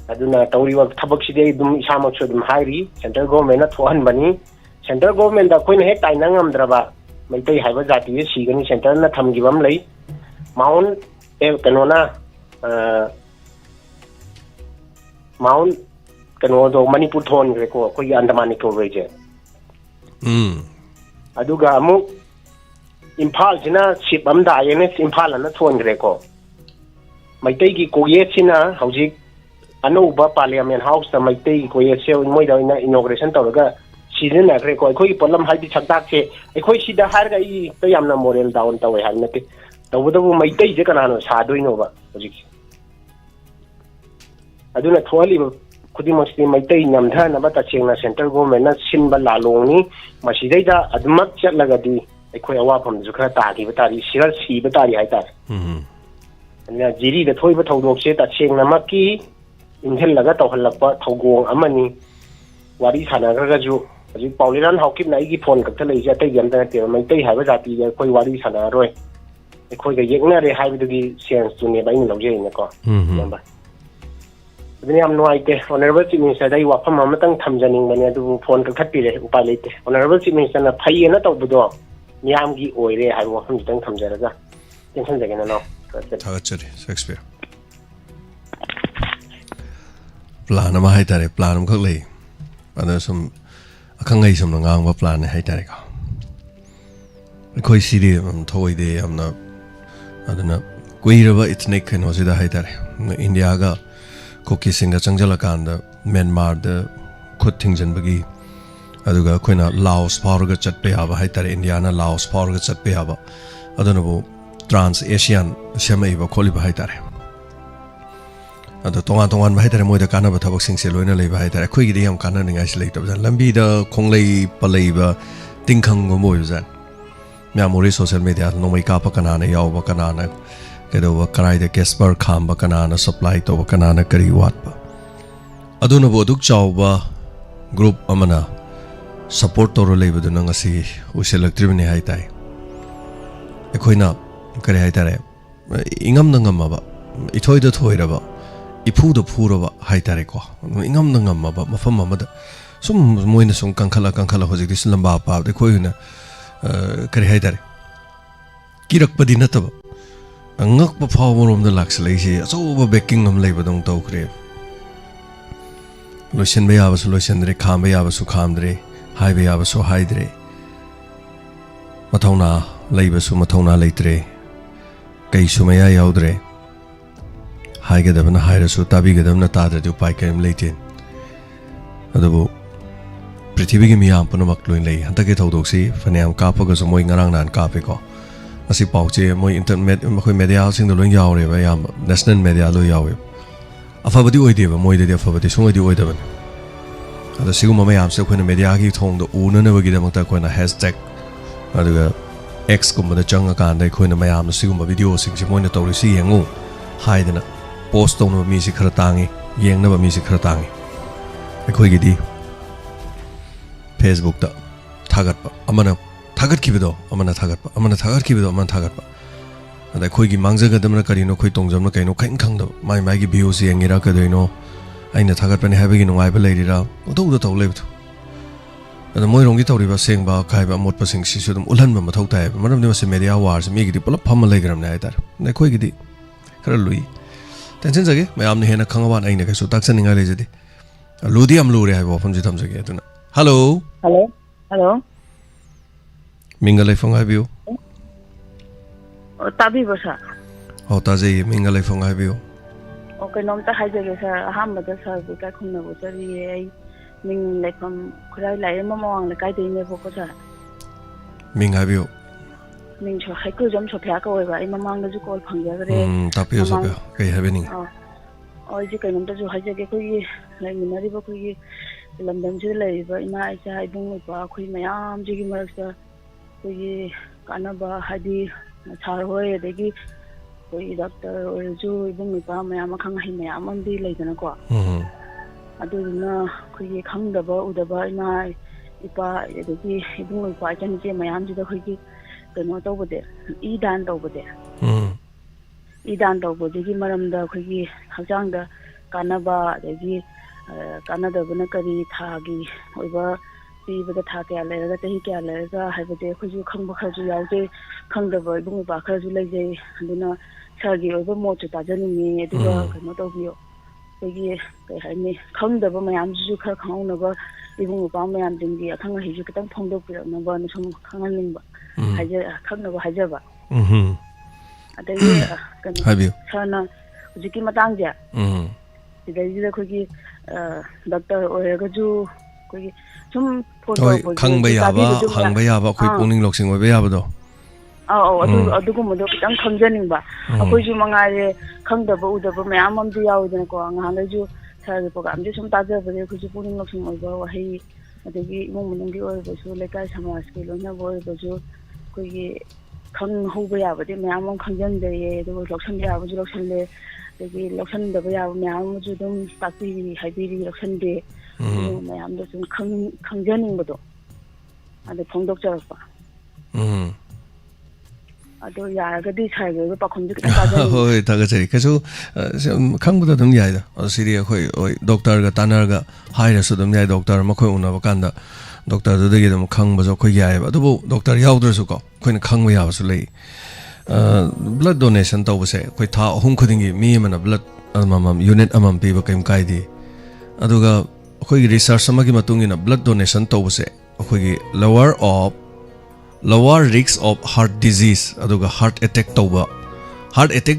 aduna tawriwa thabak sidai dum isamak so dum hairi central government na thohan bani central government da koina he tainang amdraba maitai haiba jati si gani center na thamgi bam lei mount kanona mount kano do manipur thon gre ko koi andaman ko reje aduga amu imphal jina ship amda yene imphal na thon gre ko maitai gi koye china hauji anouba parliament house ta maitai ko yese moi da ina inauguration tawraga season na kre ko khoi polam haldi chakdak che khoi sida har ga I to yamna moral down tawe har nate tawda bu maitai je kana no sa doino ba hojik aduna thwali khudi masti maitai namdha na ba ta chengna central government na sinba lalong ni masidai da admak chatlaga di khoi awa pham ju khara ta gi ba tari siral si ba tari hai ta na jiri da thoi ba thodok se ta chengna maki inhel laga tawhalakpa thogong amani wari sana ga ju hojik pauliran haukip na igi phone ka thalei ja tai yamda te mai tai haiba jati ga koi wari sana roi khoi ga yekna re haiba gi sense tu ne ba in lawje ne ko yamba ꯑꯗꯨꯅ ꯌꯥꯝ ꯅꯨꯡꯉꯥꯏꯇꯦ honourable chief ꯃꯤꯅꯤꯁꯇꯔꯗ ꯑꯩ ꯋꯥꯐꯝ ꯑꯃꯇꯪ ꯊꯝꯖꯅꯤꯡꯕꯅꯦ ꯑꯗꯨꯕꯨ phone ꯀꯛꯊꯠꯄꯤꯔꯦ ꯎꯄꯥꯏ ꯂꯩꯇꯦ honourable chief ꯃꯤꯅꯤꯁꯇꯔꯅ ꯐꯩꯌꯦꯅ ꯇꯧꯕꯗꯣ ꯃꯤꯌꯥꯝꯒꯤ ꯑꯣꯏꯔꯦ ꯍꯥꯏꯕ ꯋꯥꯐꯝꯁꯤꯇꯪ ꯊꯝꯖꯔꯒ ꯇꯦꯟꯁꯟꯖꯒꯦ ꯅꯅꯥꯎ ꯊꯥꯒꯠꯆꯔꯤ ꯁꯦꯛꯁꯄꯤꯌꯔ ꯄ꯭ꯂꯥꯟ ꯑꯃ ꯍꯥꯏꯇꯥꯔꯦ ꯄ꯭ꯂꯥꯟ ꯑꯃꯈꯛ ꯂꯩ ꯑꯗ ꯁꯨꯝ ꯑꯈꯪ ꯑꯍꯩ ꯁꯨꯝꯅ ꯉꯥꯡꯕ ꯄ꯭ꯂꯥꯟꯅꯦ ꯍꯥꯏꯇꯥꯔꯦꯀꯣ ꯑꯩꯈꯣꯏ ꯁꯤꯗꯤ ꯊꯧꯑꯣꯏꯗꯦ ꯌꯥꯝꯅ ꯑꯗꯨꯅ ꯀꯨꯏꯔꯕ ꯏꯊꯅꯤꯛ ꯀꯩꯅꯣꯁꯤꯗ ꯍꯥꯏꯇꯥꯔꯦ ꯏꯟꯗꯤꯌꯥꯒ ꯀꯨꯀꯤꯁꯤꯡꯒ ꯆꯪꯁꯤꯜꯂꯀꯥꯟꯗ ꯃ꯭ꯌꯥꯟꯃꯥꯔꯗ ꯈꯨꯠ ꯊꯤꯡꯖꯤꯟꯕꯒꯤ ꯑꯗꯨꯒ ꯑꯩꯈꯣꯏꯅ ꯂꯥꯎꯁ ꯐꯥꯎꯔꯒ ꯆꯠꯄ ꯌꯥꯕ ꯍꯥꯏꯇꯥꯔꯦ ꯏꯟꯗꯤꯌꯥꯅ ꯂꯥꯎꯁ ꯐꯥꯎꯔꯒ ꯆꯠꯄ ꯌꯥꯕ ꯑꯗꯨꯅꯕꯨ ꯇ꯭ꯔꯥꯟꯁ ꯑꯦꯁꯤꯌꯥꯟ ꯁꯦꯝꯃꯛꯏꯕ ꯈꯣꯠꯂꯤꯕ ꯍꯥꯏꯇꯥꯔꯦ ꯑꯗꯣ ꯇꯣꯉꯥꯟ ꯇꯣꯉꯥꯟꯕ ꯍꯥꯏꯇꯥꯔꯦ ꯃꯣꯏꯗ ꯀꯥꯟꯅꯕ ꯊꯕꯛꯁꯤꯡꯁꯦ ꯂꯣꯏꯅ ꯂꯩꯕ ꯍꯥꯏꯇꯥꯔꯦ ꯑꯩꯈꯣꯏꯒꯤꯗꯤ ꯌꯥꯝ ꯀꯥꯟꯅꯅꯤꯡꯉꯥꯏꯁꯤ ꯂꯩꯇꯕꯖꯥꯠ ꯂꯝꯕꯤꯗ ꯈꯣꯡꯂꯩ ꯄꯜꯂꯩꯕ ꯇꯤꯡꯈꯪꯒꯨꯝꯕ ꯑꯣꯏꯕꯖꯥꯠ ꯃꯌꯥꯝ ꯎꯔꯤ ꯁꯣꯁꯤꯌꯦꯜ ꯃꯦꯗꯤꯌꯥꯗ ꯅꯣꯡꯃꯩ ꯀꯥꯞꯄ ꯀꯅꯥꯅ ꯌꯥꯎꯕ ꯀꯅꯥꯅ ꯀꯩꯗꯧꯕ ꯀꯔꯥꯏꯗ ꯀꯦꯁꯄꯔ ꯈꯥꯝꯕ ꯀꯅꯥꯅ ꯁꯄ꯭ꯂꯥꯏ ꯇꯧꯕ ꯀꯅꯥꯅ ꯀꯔꯤ ꯋꯥꯠꯄ ꯑꯗꯨꯅꯕꯨ ꯑꯗꯨꯛ ꯆꯥꯎꯕ ꯒ꯭ꯔꯨꯞ ꯑꯃꯅ ꯁꯄꯣꯔꯠ ꯇꯧꯔ ꯂꯩꯕꯗꯨꯅ ꯉꯁꯤ ꯎꯁꯤꯜꯂꯛꯇ꯭ꯔꯤꯕꯅꯤ ꯍꯥꯏꯇꯥꯏ ꯑꯩꯈꯣꯏꯅ ꯀꯔꯤ ꯍꯥꯏꯇꯥꯔꯦ ꯏꯉꯝꯗ ꯉꯝꯃꯕ ꯏꯊꯣꯏꯗ ꯊꯣꯏꯔꯕ ꯏꯐꯨꯗ ꯐꯨꯔꯕ ꯍꯥꯏꯇꯥꯔꯦꯀꯣ ꯏꯉꯝꯗ ꯉꯝꯃꯕ ꯃꯐꯝ ꯑꯃꯗ ꯁꯨꯝ ꯃꯣꯏꯅ ꯁꯨꯝ ꯀꯟꯈꯠꯂ ꯍꯧꯖꯤꯛꯇꯤ ꯂꯝꯕꯥ ꯄꯥꯕꯗ ꯑꯩꯈꯣꯏꯅ ꯀꯔꯤ ꯍꯥꯏꯇꯥꯔꯦ ꯀꯤꯔꯛꯄꯗꯤ ꯅꯠꯇꯕ ꯉꯛꯄ ꯐꯥꯎꯕꯔꯣꯝꯗ ꯂꯥꯛꯁꯤꯜꯂꯛꯏꯁꯤ ꯑꯆꯧꯕ ꯕꯦꯛꯀꯤꯡ ꯑꯃ ꯂꯩꯕꯗꯧꯅ ꯇꯧꯈ꯭ꯔꯦ ꯂꯣꯏꯁꯤꯟꯕ ꯌꯥꯕꯁꯨ ꯂꯣꯏꯁꯤꯟꯗ꯭ꯔꯦ ꯈꯥꯝꯕ ꯌꯥꯕꯁꯨ ꯈꯥꯝꯗ꯭ꯔꯦ ꯍꯥꯏꯕ ꯌꯥꯕꯁꯨ ꯍꯥꯏꯗ꯭ꯔꯦ ꯃꯊꯧꯅꯥ ꯂꯩꯕꯁꯨ ꯃꯊꯧꯅꯥ ꯂꯩꯇ꯭ꯔꯦ ꯀꯩꯁꯨ ꯃꯌꯥ ꯌꯥꯎꯗ꯭ꯔꯦ ꯍꯥꯏꯒꯗꯕꯅ ꯍꯥꯏꯔꯁꯨ ꯇꯥꯕꯤꯒꯗꯕꯅ ꯇꯥꯗ꯭ꯔꯗꯤ ꯎꯄꯥꯏ ꯀꯔꯤꯝ ꯂꯩꯇꯦ ꯑꯗꯨꯕꯨ ꯄ꯭ꯔꯤꯊꯤꯕꯤꯒꯤ ꯃꯤꯌꯥꯝ ꯄꯨꯝꯅꯃꯛ ꯂꯣꯏ ꯂꯩ ꯍꯟꯗꯛꯀꯤ ꯊꯧꯗꯣꯛꯁꯤ ꯐꯅꯌꯥꯝ ꯀꯥꯞꯄꯒꯁꯨ ꯃꯣꯏ ꯉꯔꯥꯡ ꯅꯍꯥꯟ ꯀꯥꯞꯄꯦꯀꯣ ꯃꯁꯤ ꯄꯥꯎꯆꯦ ꯃꯣꯏ ꯏꯟꯇꯔꯅꯦꯠ ꯃꯈꯣꯏ ꯃꯦꯗꯤꯌꯥꯁꯤꯡꯗ ꯂꯣꯏ ꯌꯥꯎꯔꯦꯕ ꯑꯌꯥꯝꯕ ꯅꯦꯁꯅꯦꯜ ꯃꯦꯗꯤꯌꯥ ꯂꯣꯏ ꯌꯥꯎꯋꯦꯕ ꯑꯐꯕꯗꯤ ꯑꯣꯏꯗꯦꯕ ꯃꯣꯏꯗꯗꯤ ꯑꯐꯕꯗꯤ ꯁꯨꯡꯑꯣꯏꯗꯤ ꯑꯣꯏꯗꯕꯅꯤ ꯑꯗꯣ ꯁꯤꯒꯨꯝꯕ ꯃꯌꯥꯝꯁꯦ ꯑꯩꯈꯣꯏꯅ ꯃꯦꯗꯤꯌꯥꯒꯤ ꯊꯣꯡꯗ ꯎꯅꯅꯕꯒꯤꯗꯃꯛꯇ ꯑꯩꯈꯣꯏꯅ ꯍꯦꯁꯇꯦꯛ ꯑꯗꯨꯒ ꯑꯦꯛꯁꯀꯨꯝꯕꯗ ꯆꯪꯉꯀꯥꯟꯗ ꯑꯩꯈꯣꯏꯅ ꯃꯌꯥꯝꯅ ꯁꯤꯒꯨꯝꯕ ꯚꯤꯗꯤꯑꯣꯁꯤꯡꯁꯦ ꯃꯣꯏꯅ ꯇꯧꯔꯤꯁꯤ ꯌꯦꯡꯉꯨ ꯍꯥꯏꯗꯅ ꯄꯣꯁט ꯇꯧꯅꯕ ꯃꯤꯁꯤ ꯈꯔ ꯇꯥꯡꯉꯤ ꯌꯦꯡꯅꯕ ꯃꯤꯁꯤ ꯈꯔ ꯇꯥꯡꯉꯤ ꯑꯩꯈꯣꯏꯒꯤꯗꯤ ꯐꯦꯁꯕꯨꯛꯇ ꯊꯥꯒꯠꯄ ꯑꯃꯅ ꯊꯥꯒꯠꯈꯤꯕꯗꯣ ꯑꯃꯅ ꯊꯥꯒꯠꯄ ꯑꯃꯅ ꯊꯥꯒꯠꯈꯤꯕꯗꯣ ꯑꯃꯅ ꯊꯥꯒꯠꯄ ꯑꯗ ꯑꯩꯈꯣꯏꯒꯤ ꯃꯥꯡꯖꯒꯗꯕꯅ ꯀꯔꯤꯅꯣ ꯑꯩꯈꯣꯏ ꯇꯣꯡꯖꯕꯅ ꯀꯩꯅꯣ ꯀꯔꯤꯝ ꯈꯪꯗꯕ ꯃꯥꯏ ꯃꯥꯒꯤ ꯚ꯭ꯌꯨꯁ ꯌꯦꯡꯉꯤꯔꯥ ꯀꯩꯗꯧꯔꯤꯅꯣ ꯑꯩꯅ ꯊꯥꯒꯠꯄꯅꯤ ꯍꯥꯏꯕꯒꯤ ꯅꯨꯡꯉꯥꯏꯕ ꯂꯩꯔꯤꯔꯥ ꯄꯨꯡꯇꯧꯗ ꯇꯧ ꯂꯩꯕꯗꯣ ꯑꯗ ꯃꯣꯏꯔꯣꯝꯒꯤ ꯇꯧꯔꯤꯕ ꯑꯁꯦꯡꯕ ꯑꯀꯥꯏꯕ ꯑꯃꯣꯠꯄꯁꯤꯡꯁꯤꯁꯨ ꯑꯗꯨꯝ ꯎꯠꯍꯟꯕ ꯃꯊꯧ ꯇꯥꯏꯌꯦꯕ ꯃꯔꯝꯗꯤ ꯃꯁꯤ ꯃꯦꯗꯤꯌꯥ ꯋꯥꯔꯁꯤ ꯃꯤꯒꯤꯗꯤ ꯄꯨꯂꯞ ꯐꯝꯃ ꯂꯩꯈ꯭ꯔꯕꯅꯦ ꯍꯥꯏꯇꯥꯔꯦ ꯑꯩꯈꯣꯏꯒꯤꯗꯤ ꯈꯔ ꯂꯨꯏ ꯇꯦꯟꯁꯟꯖꯒꯦ ꯃꯌꯥꯝꯅ ꯍꯦꯟꯅ ꯈꯪꯉꯕꯥꯟ ꯑꯩꯅ ꯀꯩꯁꯨ ꯇꯥꯛꯆꯅꯤꯡꯉꯥꯏ ꯂꯩꯖꯗꯦ ꯂꯨꯗꯤ ꯌꯥꯝ ꯂꯨꯔꯦ ꯍꯥꯏꯕ ꯋꯥꯐꯝꯁꯤ ꯊꯝꯖꯒꯦ ꯑꯗꯨꯅ ꯍꯜꯂꯣ ꯍꯜꯂꯣ ꯃꯤꯡꯒ ꯂꯩꯐꯝ ꯍꯥꯏꯕꯤꯌꯨ ꯇꯥꯕꯤꯕ꯭ꯔꯣ ꯁꯥꯔ ꯇꯥꯖꯩꯌꯦ ꯃꯤꯡꯒ ꯂꯩꯐꯝ ꯍꯥꯏꯕꯤꯌꯨ ꯀꯩꯅꯣꯝꯇ ꯍꯥꯏꯖꯒꯦ ꯁꯥꯔ ꯑꯍꯥꯟꯕꯗ ꯁꯥꯔꯕꯨ ꯏꯀꯥꯏ ꯈꯨꯝꯅꯕ ꯆꯠꯔꯤꯌꯦ ꯑꯩ ꯃꯤꯡ ꯂꯩꯐꯝ ꯈꯨꯔꯥꯏ ꯂꯥꯏꯔꯦꯝꯕ ꯃꯃꯥꯡ ꯂꯩꯀꯥꯏꯗꯩꯅꯦꯕꯀꯣ ꯁꯥꯔ ꯃꯤꯡ ꯍꯥꯏꯕꯤꯌꯨ ꯃꯤꯡꯁꯨ ꯍꯩꯀ꯭ꯔꯨꯖꯝ ꯁꯣꯐꯤꯌꯥ ꯀꯧꯋꯦꯕ ꯑꯩ ꯃꯃꯥꯡꯗꯁꯨ ꯀꯣꯜ ꯐꯪꯖꯈ꯭ꯔꯦ ꯇꯥꯛꯄꯤꯌꯨ ꯇꯥꯛꯄꯤꯌꯨ ꯀꯩ ꯍꯥꯏꯕꯤꯅꯤꯡꯉꯤ ꯑꯩꯁꯦ ꯀꯩꯅꯣꯝꯇꯁꯨ ꯍꯥꯏꯖꯒꯦ ꯑꯩꯈꯣꯏꯒꯤ ꯂꯩꯃꯤꯟꯅꯔꯤꯕ ꯑꯩꯈꯣꯏꯒꯤ ꯂꯝꯗꯝꯁꯤꯗ ꯂꯩꯔꯤꯕ ꯏꯃꯥ ꯏꯆꯥ ꯏꯕꯨꯡ ꯏꯄ꯭ꯋꯥ ꯑꯩꯈꯣই ꯃꯌꯥꯝꯁꯤꯒꯤ ꯃꯔꯛꯇ ꯑꯩꯈꯣꯏꯒꯤ ꯀꯥꯟꯅꯕ ꯍꯥꯏꯗꯤ ꯁꯥꯔ ꯍꯣꯏ ꯑꯗꯒꯤ ꯑꯩꯈꯣꯏ ꯗꯣꯛꯇꯔ ꯑꯣꯏꯔꯁꯨ ꯏꯕꯨꯡ ꯏꯄ꯭ꯋꯥ ꯃꯌꯥꯝ ꯑꯈꯪ ꯑꯍꯩ ꯃꯌꯥꯝ ꯑꯃꯗꯤ ꯂꯩꯗꯅꯀꯣ ꯑꯗꯨꯗꯨꯅ ꯑꯩꯈꯣꯏꯒꯤ ꯈꯪꯗꯕ ꯎꯗꯕ ꯏꯃꯥ ꯏꯄꯥ ꯑꯗꯒꯤ ꯏꯕꯨꯡ ꯏꯄ꯭ꯋꯥ ꯏꯆꯟ ꯏꯆꯦ ꯃꯌꯥꯝꯁꯤꯗ ꯑꯩꯈꯣꯏꯒꯤ ꯀꯩꯅꯣ ꯇꯧꯕꯗꯤ ꯏ ꯗꯥꯟ ꯇꯧꯕꯗꯤ ꯏ ꯗꯥꯟ ꯇꯧꯕꯗꯨꯒꯤ ꯃꯔꯝꯗ ꯑꯩꯈꯣꯏꯒꯤ ꯍꯛꯆꯥꯡꯗ ꯀꯥꯟꯅꯕ ꯑꯗꯒꯤ ꯀꯥꯟꯅꯗꯕꯅ ꯀꯔꯤ ꯊꯥꯒꯤ ꯑꯣꯏꯕ ꯄꯤꯕꯗ ꯊꯥ ꯀꯌꯥ ꯂꯩꯔꯒ ꯆꯍꯤ ꯀꯌꯥ ꯂꯩꯔꯒ ꯍꯥꯏꯕꯗꯤ ꯑꯩꯈꯣꯏꯁꯨ ꯈꯪꯕ ꯈꯔꯁꯨ ꯌꯥꯎꯖꯩ ꯈꯪꯗꯕ ꯏꯕꯨꯡ ꯏꯄ꯭ꯋꯥ ꯈꯔꯁꯨ ꯂꯩꯖꯩ ꯑꯗꯨꯅ ꯁꯥꯔꯒꯤ ꯑꯣꯏꯕ ꯃꯣꯠꯁꯨ ꯇꯥꯖꯅꯤꯡꯉꯤ ꯑꯗꯨꯒ ꯀꯩꯅꯣ ꯇꯧꯕꯤꯌꯣ ꯑꯩꯈꯣꯏꯒꯤ ꯀꯩ ꯍꯥꯏꯅꯤ ꯈꯪꯗꯕ ꯃꯌꯥꯝꯁꯤꯁꯨ ꯈꯔ ꯈꯪꯍꯧꯅꯕ ꯏꯕꯨꯡ ꯏꯄ꯭ꯋꯥ ꯃꯌꯥꯝꯁꯤꯡꯒꯤ ꯑꯈꯪ ꯑꯍꯩꯁꯨ ꯈꯤꯇꯪ ꯐꯣꯡꯗꯣꯛꯄꯤꯔꯛꯅꯕꯅ ꯁꯨꯝ ꯈꯪꯍꯟꯅꯤꯡꯕ ꯈꯪꯅꯕ ꯍꯥꯏꯖꯕ ꯑꯗꯒꯤ ꯀꯩꯅꯣ ꯁꯥꯔꯅ ꯍꯧꯖꯤꯛꯀꯤ ꯃꯇꯥꯡꯁꯦ ꯁꯤꯗꯩꯁꯤꯗ ꯑꯩꯈꯣꯏꯒꯤ ꯗꯣꯛꯇꯔ ꯑꯣꯏꯔꯒꯁꯨ ꯑꯩꯈꯣꯏꯒꯤ ꯁꯨꯝ ꯐꯣꯟ ꯇꯧꯔꯛꯄꯁꯦ ꯈꯪꯕ ꯌꯥꯕ ꯍꯪꯕ ꯌꯥꯕ ꯑꯩꯈꯣꯏ ꯄꯨꯛꯅꯤꯡ ꯂꯧꯁꯤꯡ ꯑꯣꯏꯕ ꯌꯥꯕꯗꯣ ꯑꯗꯨꯒꯨꯝꯕꯗꯣ ꯈꯤꯇꯪ ꯈꯪꯖꯅꯤꯡꯕ ꯑꯩꯈꯣꯏꯁꯨ ꯃꯉꯥꯏꯔꯦ ꯈꯪꯗꯕ ꯎꯗꯕ ꯃꯌꯥꯝ ꯑꯃꯁꯨ ꯌꯥꯎꯋꯤꯗꯅꯀꯣ ꯉꯍꯥꯟꯈꯩꯁꯨ ꯁꯥꯔꯒꯤ ꯄ꯭ꯔꯣꯒꯥꯝꯁꯦ ꯁꯨꯝ ꯇꯥꯖꯕꯗ ꯑꯩꯈꯣꯏꯁꯨ ꯄꯨꯛꯅꯤꯡ ꯂꯧꯁꯤꯡ ꯑꯣꯏꯕ ꯋꯥꯍꯩ ꯑꯗꯒꯤ ꯏꯃꯨꯡ ꯃꯅꯨꯡꯒꯤ ꯑꯣꯏꯔꯕꯁꯨ ꯂꯩꯀꯥꯏ ꯁꯃꯥꯖꯀꯤ ꯂꯣꯏꯅꯕ ꯑꯣꯏꯔꯕꯁꯨ ꯑꯩꯈꯣꯏꯒꯤ ꯈꯪꯍꯧꯕ ꯌꯥꯕꯗꯤ ꯃꯌꯥꯝ ꯑꯃ ꯈꯪꯖꯟꯖꯩꯌꯦ ꯑꯗꯨꯒ ꯂꯧꯁꯟꯕ ꯌꯥꯕꯁꯨ ꯂꯧꯁꯜꯂꯦ ꯑꯗꯒꯤ ꯂꯧꯁꯟꯗꯕ ꯌꯥꯕ ꯃꯌꯥꯝ ꯑꯃꯁꯨ ꯑꯗꯨꯝ ꯇꯥꯛꯄꯤꯔꯤ ꯍꯥꯏꯕꯤꯔꯤ ꯂꯧꯁꯟꯗꯦ ꯑꯗꯨꯒꯨꯝꯕ ꯃꯌꯥꯝꯗꯣ ꯁꯨꯝ ꯈꯪꯖꯅꯤꯡꯕꯗꯣ ꯑꯗꯨ ꯐꯣꯡꯗꯣꯛꯆꯔꯛꯄ ꯑꯗꯣ ꯌꯥꯔꯒꯗꯤ ꯁꯥꯔꯒꯤ ꯑꯣꯏꯕ ꯄꯥꯎꯈꯨꯝꯁꯨ ꯈꯤꯇꯪ ꯇꯥꯖꯅꯤꯡꯉꯤ ꯍꯣꯏ ꯊꯥꯒꯠꯆꯔꯤ ꯀꯩꯁꯨ ꯈꯪꯕꯗ ꯑꯗꯨꯝ ꯌꯥꯏꯗ ꯁꯤꯗꯤ ꯑꯩꯈꯣꯏ ꯍꯣꯏ ꯗꯣꯛꯇꯔꯒ ꯇꯥꯟꯅꯔꯒ ꯍꯥꯏꯔꯁꯨ ꯑꯗꯨꯝ ꯌꯥꯏ ꯗꯣꯛꯇꯔ ꯃꯈꯣꯏ ꯎꯅꯕ ꯀꯥꯟꯗ ꯗꯣꯛꯇꯔꯗꯨꯗꯒꯤ ꯑꯗꯨꯝ ꯈꯪꯕꯁꯨ ꯑꯩꯈꯣꯏ ꯌꯥꯏꯑꯕ ꯑꯗꯨꯕꯨ ꯗꯣꯛꯇꯔ ꯌꯥꯎꯗ꯭ꯔꯁꯨꯀꯣ ꯑꯩꯈꯣꯏꯅ ꯈꯪꯕ ꯌꯥꯕꯁꯨ ꯂꯩ ꯕ꯭ꯂꯗ ꯗꯣꯅꯦꯁꯟ ꯇꯧꯕꯁꯦ ꯑꯩꯈꯣꯏ ꯊꯥ 3 ꯈꯨꯗꯤꯡꯒꯤ ꯃꯤ ꯑꯃꯅ ꯕ꯭ꯂꯗ ꯑꯃꯃꯝ ꯌꯨꯅꯤꯠ ꯑꯃꯃꯝ ꯄꯤꯕ ꯀꯩꯝ ꯀꯥꯏꯗꯦ ꯑꯗꯨꯒ ꯑꯩꯈꯣꯏꯒꯤ ꯔꯤꯁꯔꯆ ꯑꯃꯒꯤ ꯃꯇꯨꯡ ꯏꯟꯅ ꯕ꯭ꯂꯗ ꯗꯣꯅꯦꯁꯟ ꯇꯧꯕꯁꯦ ꯑꯩꯈꯣꯏꯒꯤ lower risk of heart disease aduga heart attack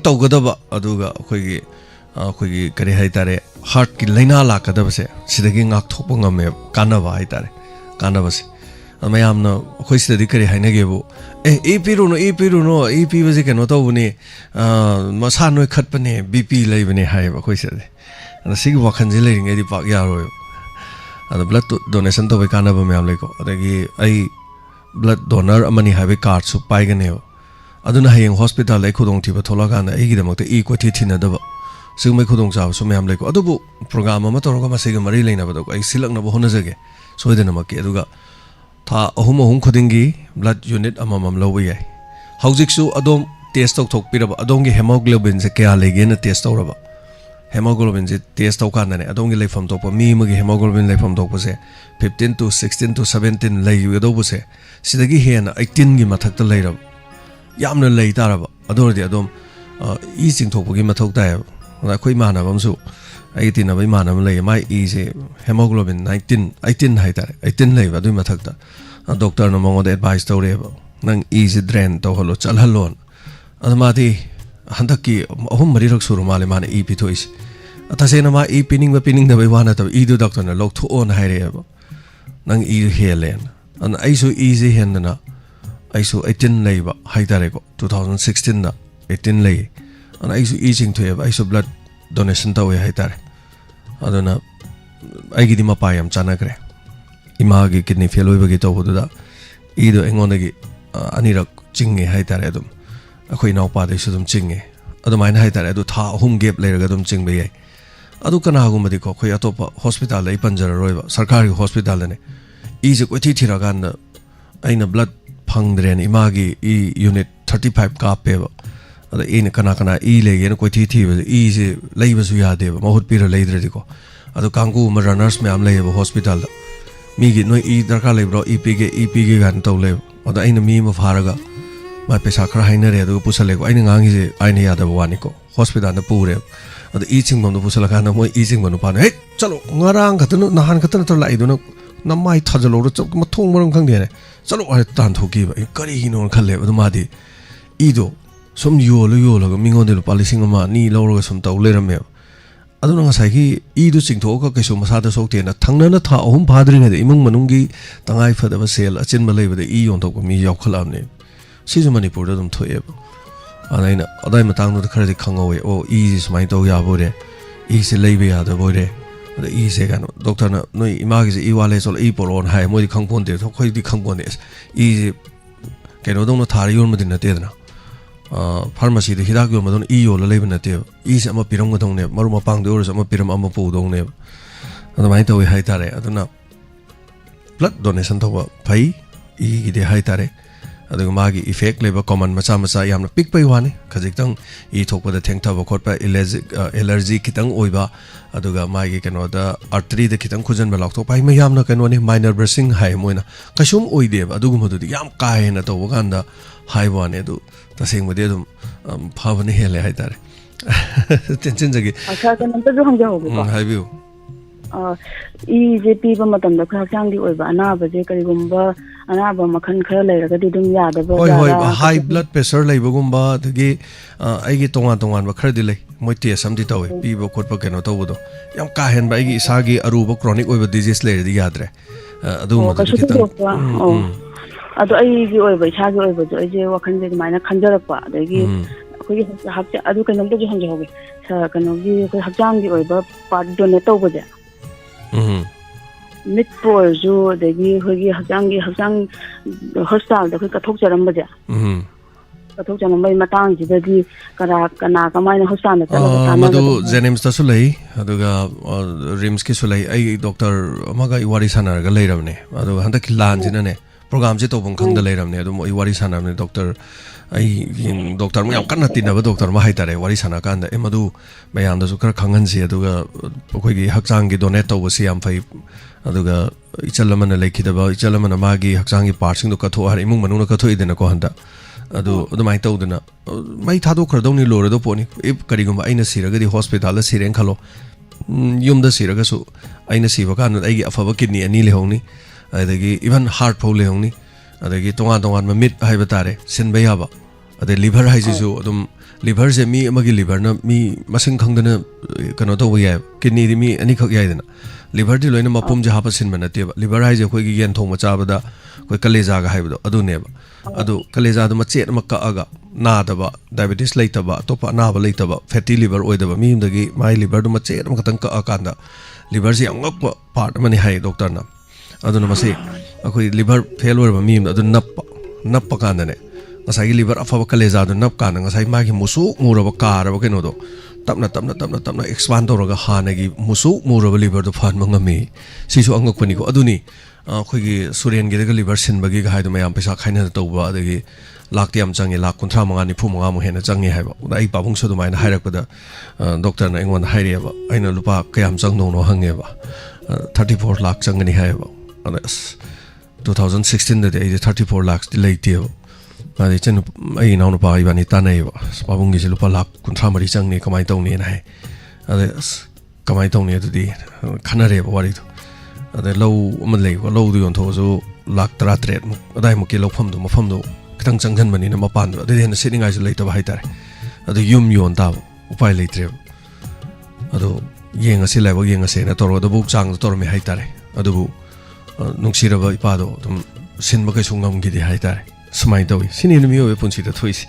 tawgadaba aduga akhoi kari haitare heart ki laina lakadaba se sidagi ngak thokpa ngame kanaba haitare kanaba se amayamna akhoi sidadi kari hainagebu ep runo ep baje keno tawbuni masa noi khatpane bp leibane haiba akhoi sidadi ana sigi wakhanje leiringai di pak yaroi ada blood donation tawai kanaba mayam leiko adagi ai blood donor amani have card su paigane aduna hayeng hospital lai khudong thiba tholagana igi damakta e ko thi thinadaba sumai khudong chaw su mayam leiko adubu program ama toroga masega mari leina bado ai silakna bo honajage soidena makki aduga tha ahum khudingi blood unit amamam lowi yai haujik su adom test tok piraba adongi hemoglobin se kya legena test tawraba hemoglobin je test tawkana ne adongi leifam tokpa mi magi hemoglobin leifam tokpa se 15 to 16 to 17 lei yodobu se sidagi hena 18 gi mathakta leirab yamna lei taraba adordi adom e jing thokpagi mathok tae na khoi manabam su 18 na bai manam lei mai e je hemoglobin 18 haitare 18 lei adu mathakta doctor no mongo advice tawre nang e je drain to holo chalhalon admati handaki ahum mari rak suru male mane e pithois athasena ma e pinning da bai wana ta e do doctor na lok thu on haire nang e helen an aisu easy hendana aisu 18 leiba haitare ko 2016 da 18 lei an aisu easing to aisu blood donation tawe haitare aduna aigi di mapayam chanakre ima gi kidney failure bagi to hoda ido engonagi anirak chinge haitare adum akhoi naw pa de su dum chinge adumaina haitare adu tha 3 gap leiraga dum chingbe yai adu kana gumadi ko khoi atopa hospital lai panjara roiba sarkari hospital ne is ko thi thiragan aina blood phangdren imagi e unit 35 ka peba ada in kana e legen ko thi e je leiba su ya deba mahut pira leidre diko adu kangu ma runners me am leiba hospital mi gi no e darka leibro ep ge gan taw le ada aina mi ma pharaga ma pesa khara hainare adu pusale ko aina ngangi je aina ya da wani ko hospital na pure ada e chingmam do pusala kana mo e chingmanu pa he chalo ngarang khatunu nahan khatunu to lai do namai thajalo ro chok ma thong maram khang de chalo ai tan thoki ba kari hino khalle adu ma di ido som yolo ga mingon de palising ma ni loro ga som taw lerame adu nga sai gi ido chingtho ka keso masa da sok te na thangna na tha ahum phadri ne imung manungi tangai phadaba sel achin ma leiba de i yon thok mi yaw khalam ne si ju manipur da dum thoe ba anaina adai matang no khari khangawe o i smai taw ya bo de i se leibe ya da bo de e se gan doctor na no imagi se iwale sol e polon hai moi khangpon de khoi di khangpon de e keno dong no thari yon madin na te na pharmacy de hidak yon madon e yo la leibna te e se ama piram gadong ne maru mapang de or ama piram ama pu dong ne adamai tawi hai tare aduna blood donation thawa phai e gi de hai tare aduga magi effect leba common macha yamna pik pai wani khajik e thokpa da thengtha khotpa allergy kitang oiba aduga magi keno da artery da kitang khujan ba lak thokpa mai yamna keno ni minor bruising hai moina kasum oide ba aduga modu yam kai na to ganda hai wani adu taseng mode dum phawani hele hai tare tension jagi acha kan ta jo hangja hobe ko hai biu e je pi ba matam da khak chang di oiba ana ba je kari gumba anaba makhan khara leiragadi dum yadaba hoi high blood pressure leibagumba dagi aigi tongan ba khar dilai moi te samdi tawe pi bo khotpa keno tawdo yam ka hen ba aigi isagi aruba chronic oiba disease leiradi yadre adu ma adu aigi oiba isagi oiba jo je wakhan je maina khanjarakpa dagi khoi hakcha adu kanom to je hanje hobe sa kanom gi khoi hakjang gi oiba part donate tawba je mid porju degi hogi hakjang hospital da khoi kathok charam baja kathok charam bai matang ji dagi kana kamaina hospital na chala madu Jenims ta sulai aduga Rims ki sulai ai doctor amaga iwari sanar ga leiramne adu handak lan jina ne program je to bong khang da leiram ne adum I wari sana ne doctor ai doctor mo yam kan tin na doctor ma hai tare wari sana kan da emadu mayam da su kar khangan si aduga koi gi hakchang gi donate to si am phai aduga ichalamana lekhi da ba ichalamana ma gi hakchang gi part sing do ka tho har imung manu na ka tho idena ko handa adu mai to dena mai tha do khar do ni lore do poni if kari gum aina siraga di hospital la siren khalo yum da siraga su aina siba kan ai gi afaba kidney ani le hongni adagi even heart phau le hongni adagi tongan tongan ma mit hai batare sin ba yaba ade liver hai ji su adum liver je mi amagi liver na mi masing khangdana kano to ya kidney di mi ani khak yai dana liver di loina mapum ja hapa sin manate ba liver hai je khoi gi gen thong ma cha bada koi kaleja ga hai bado adu ne ba adu kaleja da ma chet ma ka aga na da ba diabetes leita ba to pa na ba leita ba fatty liver oi da ba mi dagi mai liver du ma chet ma katang ka akanda liver je angak part mani hai doctor na aduna masi akoi liver failure ba mi adu nappa kanda ne ngasai liver afa kaleja du nap kana ngasai ma gi musu mura ba kara ba keno do tapna expand to raga hana gi musu mura ba liver do fan mangami sisu angak pani ko aduni khoi gi surien gi de liver sin bagi ga hai do mayam pesa khaina to ba adagi lakti am changi lak kunthra manga ni phu manga mo hena changi hai ba ai babung so do mai na hairak ba da doctor na engon haire ba aina lupa kayam chang no hange ba 34 lakh changani hai ba 2016 da ai 34 lakhs delay tio adi chen ai naunu pa ibani tanai ba babung gi lupa lakh kunthra mari changni kamai tawni na hai ade kamai tawni adi khanare ba wari do ade low amalei ba low du yon tho so lakh 33 mu adai mu ki lofam do mafam do kitang changhan mani na mapan do ade hen sitting ai leita ba hai tare adu yum yon ta upai leitre adu yenga silai ba yenga se na toro do buk chang toro me hai tare adu bu nungsira ba ipa do tum sin ba kai sungam gi di hai tare smai dawi sini ni miyo punchi da thoisi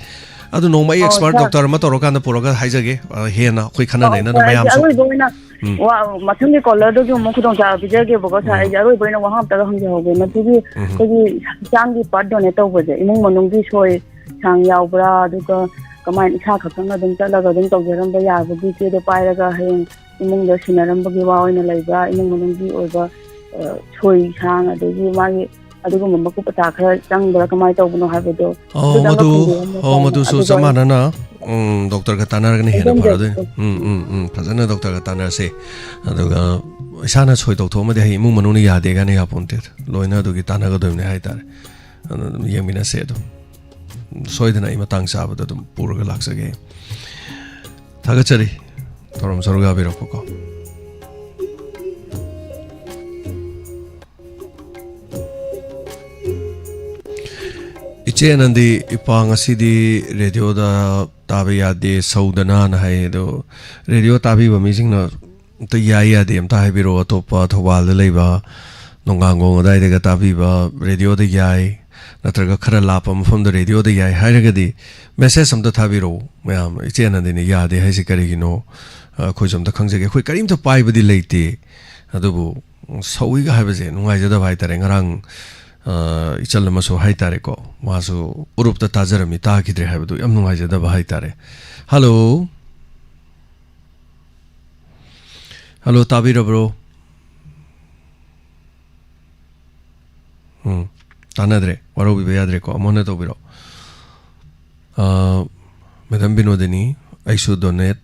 adu no mai expert doctor ma toro kan da poroga haijage hena khoi khana nei na mayam so wa mathang gi color do mo khudong cha bijage bogo sa jaroi boina wa ham ta hang je hobe na tigi ko gi chang gi part do ne to boje imung monung gi soi chang yaw bra du ka kamai isa khatang na dum ta la ga dum to geram ba ya bu gi te do pai ra ga hen imung do sinaram ba gi wa oina lai ba imung monung gi oi ba soi chang adu gi ma gi adugo mamma ko pata khara chang bra kamai to buno ha bedo madu so samana na doctor ka tanar ga ne hena phara de phajana doctor ka tanar se aduga isana choi to thoma de hi mu manu ni ya de ga ne ya ponte loina du gi tanar ga do ne hai tar yemina se do soidana ima tang sa ba dum pura ga laksa ge thaga chari torom saruga bi rokko ko iche nandi ipang asidi radio da tabi yade saudana na hai do radio tabi ba mi sing na to ya de am ta hai biro to pa thowal de leiba nongang ngong dai de ga tabi ba radio de yai natraga khara lapa mafam da radio de yai hai ga di message sam da thabi ro mayam iche nandi ni ya de hai si kari gino khoi jam da khangjage khoi karim to pai ba di leite adubu sawi ga hai ba je nungai ja da bai tare ngarang ichal ma so hai tare ko ma so urup ta tajarami ta kidre hai bu yam nungai jada ba hai tare hello tabira bro tanadre waro bi yadre ko amone to biro madam binodini I should donate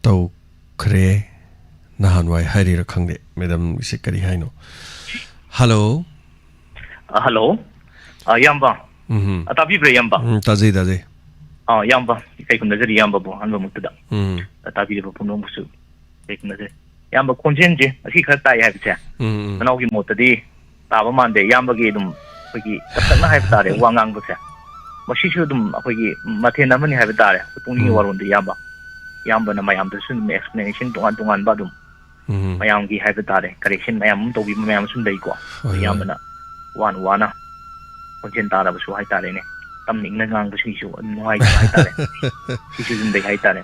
to khre nahan wai hari ra khangde madam sikari haino hello yamba atabi bre yamba taji yamba kai kun nazari yamba bo anba mutda atabi le bo musu kai kun nazari yamba konjen je asi kha tai hai bcha nanaw gi motadi taba mande yamba gi dum khoi takna hai tare wangang bcha mashi chu dum khoi gi mathe namani hai tare pungni waron de yamba na mayam da sun explanation tungan ba dum mayam gi hai tare correction mayam to bi mayam sun dai ko yamba na wana konjen tara ba su hai tare ne tamning na ngang ba sisu nuai hai tare sisu sun dai hai tare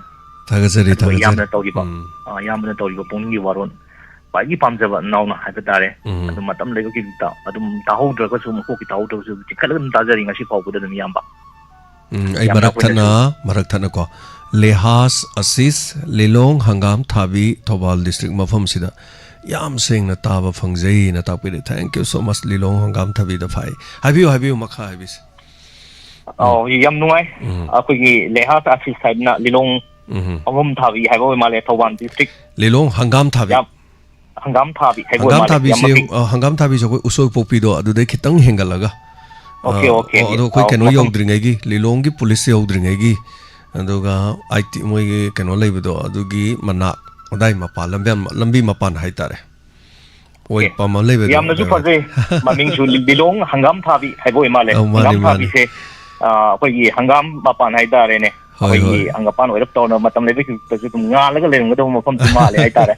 thagachari yamba to gi ba yamba na to gi pungni waron ba gi pamjaba nauna hai tare adu matam lego ki ta adu ta ho dra ka su mo ki ta ho dra su chikhalam ta jari ngasi pau bu da yamba ai marak thana ko lehas asis lelong hangam thabi thobal district mafam sida yam sing na taba phangzai na tapire thank you so much lilong hangam thabi da phai habiu makha habis yam nuai akogi leha ta si side na lilong angum thabi haibo male Thawban district lilong hangam thabi hangam thabi haibo male hangam thabi jo usoi popi do adu de khitang hengalaga okay ado koi keno yodringai gi lilong gi police yodringai gi aduga IT moi gi keno leibido adugi mana odai mapa lambi mapan haitare oi pama leibido yamna ju faje maming su lilong hangam thabi haibo male hangam thabi se koi gi hangam mapan haitare ne koi gi angapan oirap to na matam lebi su tum nga laga leng do mafam tu male haitare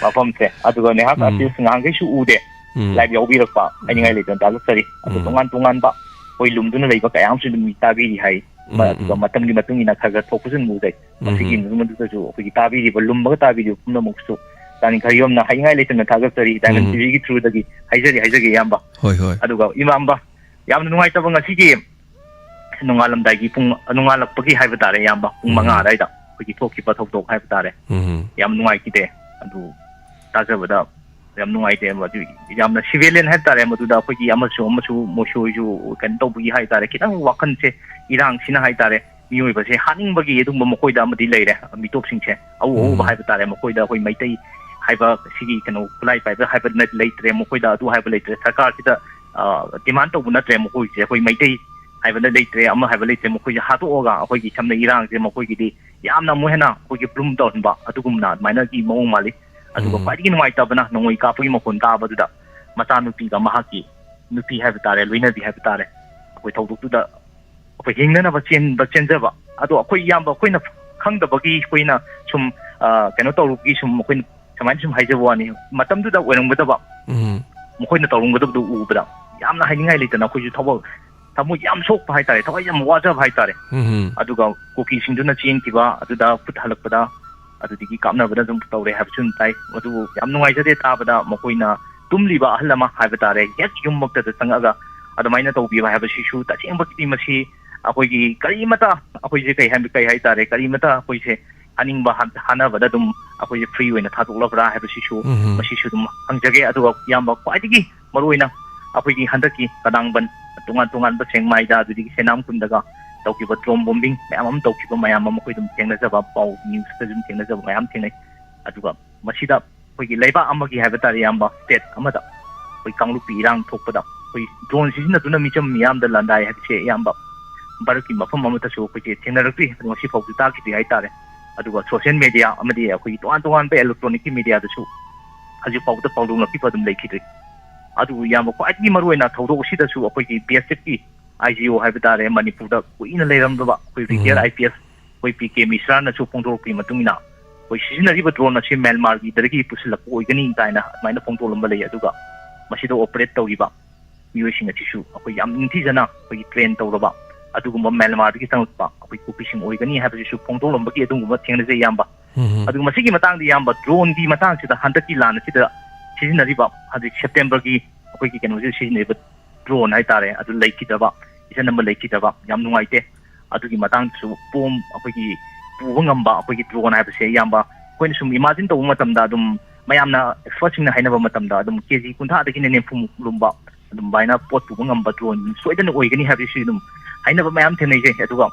mafam se aduga ne ha artist ngang gi su ude live yobi rakpa ai ngai le tan sari adu tungan ba koi lumduna leiba kayam su mi tabi hai aduga matam gi matung ina khaga thokusun mu dai masigi mu du su koi tabi ri bolum ba tabi ri pumna muksu tani khayom na hai ngai le tan thaga sari diamond tv gi through dagi haijagi yamba hoi aduga imamba yamna nungai tabang ngasi gi nungalam dai gi pung nungalak pagi haiba tare yamba pung manga dai da koi thoki pa thok haiba tare yam nungai ki de adu tajabada yam nungai de madu yamna civilian hai tare madu da koi amasu moshu ju kan to bugi hai tare kitang wakan se irang sina hai tare mioi ba se haning bagi edum mokoi da amadi leire mi top sing che au ba hai tare mokoi da koi maitai hai ba sigi kano kulai pai ba hai ba net leitre mokoi da adu hai ba leitre sarkar sida demand to buna tre mokoi se koi maitai hai ba leitre ama hai ba leitre mokoi ha to oga koi gi samna irang se mokoi gi di yamna mo hena koi gi plum to ba adugumna maina gi mong mali aduga kwadi ngai tabana nongoi ka pagi mokon ta ba da mata nupi ga mahaki nupi hai tare loina bi hai tare koi thawduk tu da koi hingna na ba chen ja ba ado koi yam ba koi na khang da bagi koi na sum kano tawru ki sum koi samai sum hai ja wani matam tu da wenung ba da ba koi na tawrung ba da u ba da yamna hai ngai le ta na koi ju thawa tamu yam sok ba hai tare thawai yam wa ja ba hai tare aduga koki sing du na chen ki ba adu da put halak ba da adudigi kamna bada dum tawre habchun tai adu yam nungai jade ta bada makoina tumliba ahlama haiba tare yak yum makta da sangaga adamaina tawbi ba haba shishu ta chemba ki masi akoi gi karimata akoi je kai hambi kai hai tare karimata akoi se aning ba hana bada dum akoi je free oina thatuk labra haba shishu masi shu dum hangjage adu yam ba kwaidigi maroina akoi gi handaki kadang ban tungan ba chengmai da adudigi senam kundaga taukiba drone bombing mayam taukiba mayam koi dum thengna jaba pau news ta dum thengna jaba mayam thengnai aduga masida koi gi leiba amagi haiba tari yamba state amada koi kanglupi irang thokpada koi drone sijina tuna micham miyam da landai hakse yamba baraki mafam amata so koi thengna rakti ngosi phau ta ki hai tare aduga social media amadi koi toan pe electronic media da su haji phau da phau dum lapi padum leikhi adu yamba ko ai maruina thodo sida su koi gi bsf ki IGO hai tare Manipur da kuina leiram da koi retired IPS koi PK Misra na chu pongtor pi matungina koi sijina ri drone na chi Myanmar gi dargi pusilak oi gani taina maina pongtor lamba lei aduga masida operate tawgi ba mioi singa chi su koi yam ninthi jana koi train tawra ba adugumba Myanmar gi tang ba koi kopi sing oi gani ha ba su pongtor lamba gi adugumba thengna je yamba aduga masigi matang di yamba drone di matang sida handaki lana sida sijina ri ba hadi September gi koi gi kenu je sijina ba drone hai tare adu leiki da ba isa number leiki da ba yam nungai te adugi matang su pom akogi puwa ngamba akogi drone hai se yamba koin sum imagine to matam da dum mayamna expert sing na hainaba matam da dum kg kuntha da kin ne phum lumba dum baina pot puwa ngamba drone soidana oigani ha se dum hainaba mayam thenai je aduga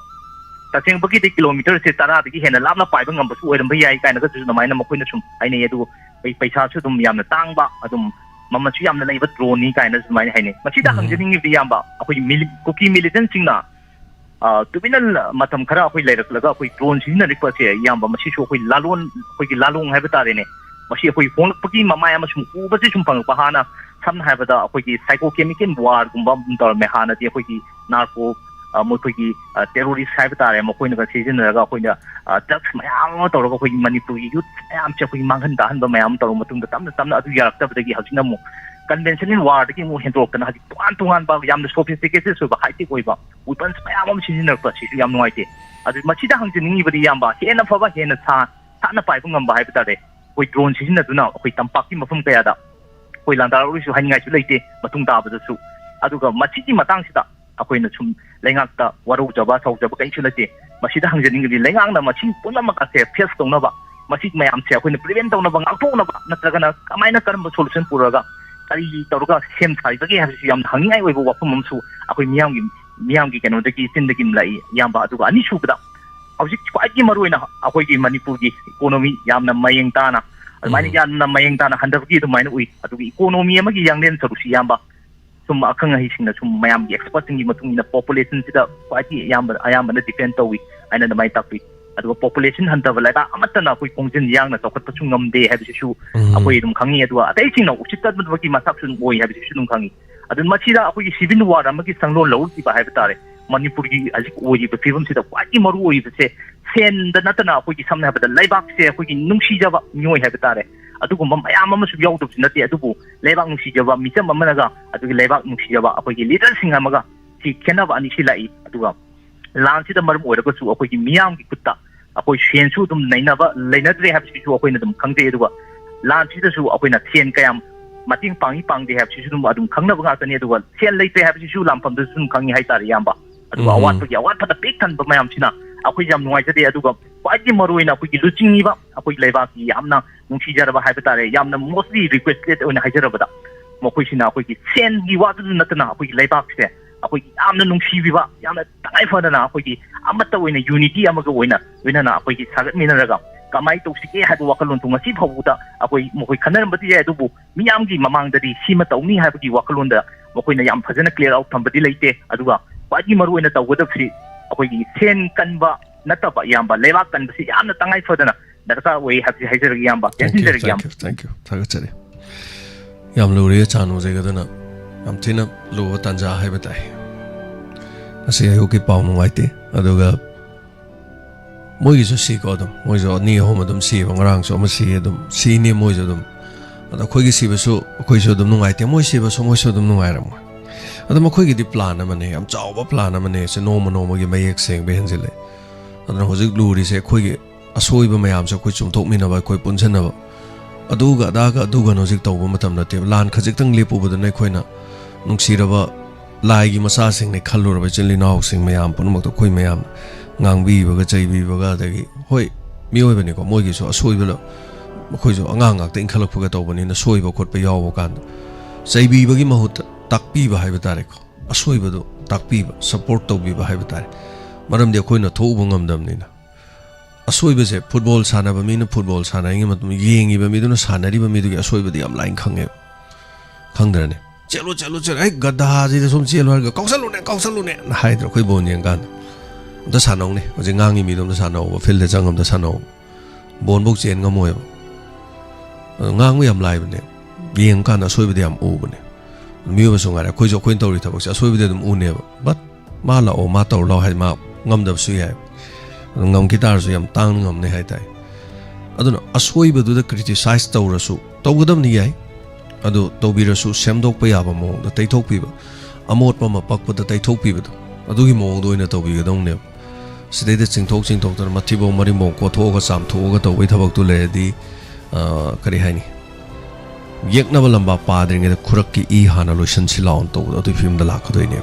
taseng bagi de kilometer se tara da gi hena lapna paiba ngamba su oiram bhai ai kaina ga su na maina makoina sum haine adu paisa su dum yamna tangba adum mama chu yamna leiba drone ni kaina sumai haine machida hangjening bi yamba akoi cookie militant singna tubinal matam khara akoi leiraklaga akoi drone sina rikpa che yamba machi chu akoi lalon akoi gi lalong haiba tare ne machi akoi phone paki mama yama sum uba che sum pang pahana samna haiba da akoi gi psychochemical war gumba tor me hana ti akoi gi narco moi gi terrorist haiba tare makoi na season raga akoi na drugs mayam tor ko akoi Manipur gi youth mayam che akoi manghan da han ba mayam tor matung da tamna adu yarak ta bagi hajina mo conventional war da ki mo hendrok na haji tuan ba yam sophisticated so ba high tech oi ba weapons mayam am season pa si yam noi te adu machida hangjining ni bari yam ba hena fa ba hena sa na pai ngam ba hai ba tare koi drone season na duna koi tampak ki mafum kaya da koi landar uri su haningai su leite matung da ba su aduga machidi matang sida akoi na chum lengak ta waro jaba sau jaba kai chulate masida hangjening ni lengang na machi punna makase face tong na ba masik mayam se akhoi na prevent tawna bang akto na natraga na kamai na karam solution puraga kari tawruga sem thai bagi ha yam hangingai oi bo wapum mamsu akhoi miyam gi keno dagi tin dagi lai yam ba aduga ani subda hojik kwai maru ina akhoi gi manipur gi economy yamna mayeng tana almani yamna mayeng tana handab gi dumaina ui adugi economy amagi yanglen solution yamba sum akang hi singna sum mayam gi expert singi matung ina population sida kwai ayam na depend tawi aina na mai takwi aduga population hantaba laiba amatana koi kongjin yangna tokot pachung ngamde habisu akoi dum khangi aduga atai singna uchitat bagi masak sun oi habisu dum khangi adun machida akoi civil war amagi sanglo law ki ba habitare manipur gi ajik oi ba film sida kwai maru oi se sen da natana akoi gi samna habada laibak se akoi gi nungsi jaba nyoi habitare adugumba mayam ama su yaudub nate adubu laibak nungsi jaba micham amanaga adugi laibak nungsi jaba akoi gi leader sing amaga si kenaba ani si lai aduga lan sida marum oiraga su akoi gi miyam gi kutta akoi sen su dum nainaba leinadre habsi su akoi na dum khangde aduga lan sida su akoi na sen kayam mating pangde habsi su dum adum khangna banga tani aduga sen leite habsi su lampam du sun khangi haitari yamba aduga awat phata pek tan ba mayam sina akoi jam nuai jade aduga kwai maruina akoi gi luchingi ba akoi leiba ki yamna nungsi jaraba haibitare yamna mostly requested ona hajarabada mokoi sina akoi gi sen gi wa du natana akoi gi leiba se akoi gi yamna nungsi biba yamna tangai fadana akoi gi amata oina unity amaga oina na akoi gi sagat minaraga kamai to sike hadu wakalon tunga si phabuda akoi mokoi khanarambati ya dubu miyam gi mamang dadi sima tawni haibagi wakalon da mokoi na yam phajana clear out thambadi leite aduga kwai maruina tawgadapsi akoi gi sen kanba nataba yamba leba kanbasi yamna tangai fadana darka way happy hajar yamba thank you thagachari yam lori chanu jegadana am thina lo tanja haibatai ase ayo ki pau nuaite aduga moi jo si ko dum moi jo ni hom dum si bangrang so ma si dum si ni moi jo dum ada khoi gi si basu khoi jo dum nuaite moi si basu moi so dum nuai ram ada ma khoi gi di plan amane am chawba plan amane se no mo gi mayek seng be henjile ada hojik luri se khoi gi asoi ba mayam se khoi chum thok mina ba khoi punchana ba aduga daga aduga no jik tawba matam na te lan khajik tang lepu bu da nai khoina nungsira ba lai gi masa sing ne khalur ba chinli naw sing mayam punumak to khoi mayam ngangbi ba ga chai bi ba ga da gi hoi mioi ba ni ko moi gi so asoi ba lo khoi jo angang ngak te khalak phuga tawba ni na soi ba khot pa yaw ba kan chai bi ba gi mahut takpi ba hai ba tare ko asoi ba do takpi ba support to bi ba hai ba tare maram de khoi na tho bu ngam dam ni na asoi ba se football sana ba mi na football sana ngi matum yengi ba mi do na sana ri ba mi do gi asoi ba di am line khange khangdra ne chelo ai gada ji de som chelo ga kausal ne na hai dro khoi bon yang kan da sanong ne oje ngangi mi dom da sanong ba field de jangam da sanong bon bok chen ngamoy ngang mi am lai ba ne yeng kan asoi ba di am u ba ne mi ba so ngara khoi jo khoin tori thabak sa asoi ba de dum u ne ba but ma la o ma tor lo hai ma ngam da su ya ngam guitar su yam tang ngam ne hai tai aduna asoi ba du da criticize tawra su tawgadam ni yai adu tawbira su semdok pa ya ba mo da tai thok pi ba amot pa ma pak pa da tai thok pi ba adu gi mo do ina tawbi ga dong ne sidai da ching thok tar mathi bo mari mo ko tho ga sam tho ga tawai thabak tu le di kari hai ni yekna ba lamba pa dring da khurak ki I hana lotion silaun to adu film da la khodoi ne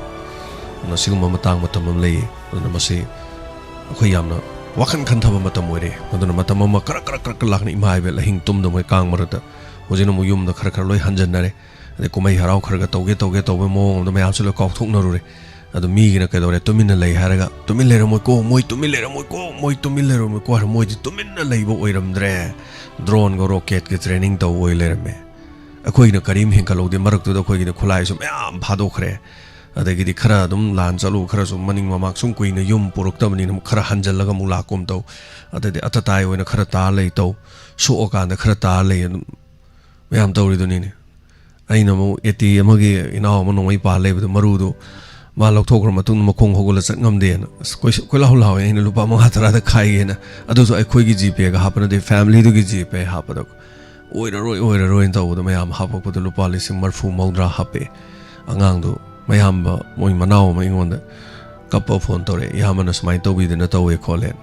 na sigum ma tang ma tamam le adu ma se khoi yamna wakhan khan thaba matam oire aduna matam ma krak lakni imai be lahing tum do mai kang marata hojina mu yum da khar loi hanjan nare ade kumai harau khar ga toge tobe mo da mai amselo kok thok na rure adu mi gina ka dore tumin lei haraga tumin le mo ko moi tumin le mo ko moi tumin le mo ko har moi tumin na lei bo oiram dre drone go rocket ke training to oi le me akhoi na karim hin kalo de marak tu da khoi gi khulai sum yam phado khre adagi di khara dum lan chalu khara sum maning mamak sum kuina yum puruk tabani nam khara hanjal laga mula kom to adadi atatai oina khara ta lei to so okan da khara ta lei mayam tawri duni ni aina mo eti amagi ina mo no mai pa lei bu maru do ma lok thokra matung ma khong hogol chat ngam de na koi la hula ina lupa ma hatara da khai ge na adu so ai khoi gi gp ga hapana de family do gi gp hapa da oira roi ta u da mayam hapa ko de lupa lising marfu maudra hape angang do mayam ba moi manao ma ingon da kappa phone tore yamana smai to bi de na to we kholen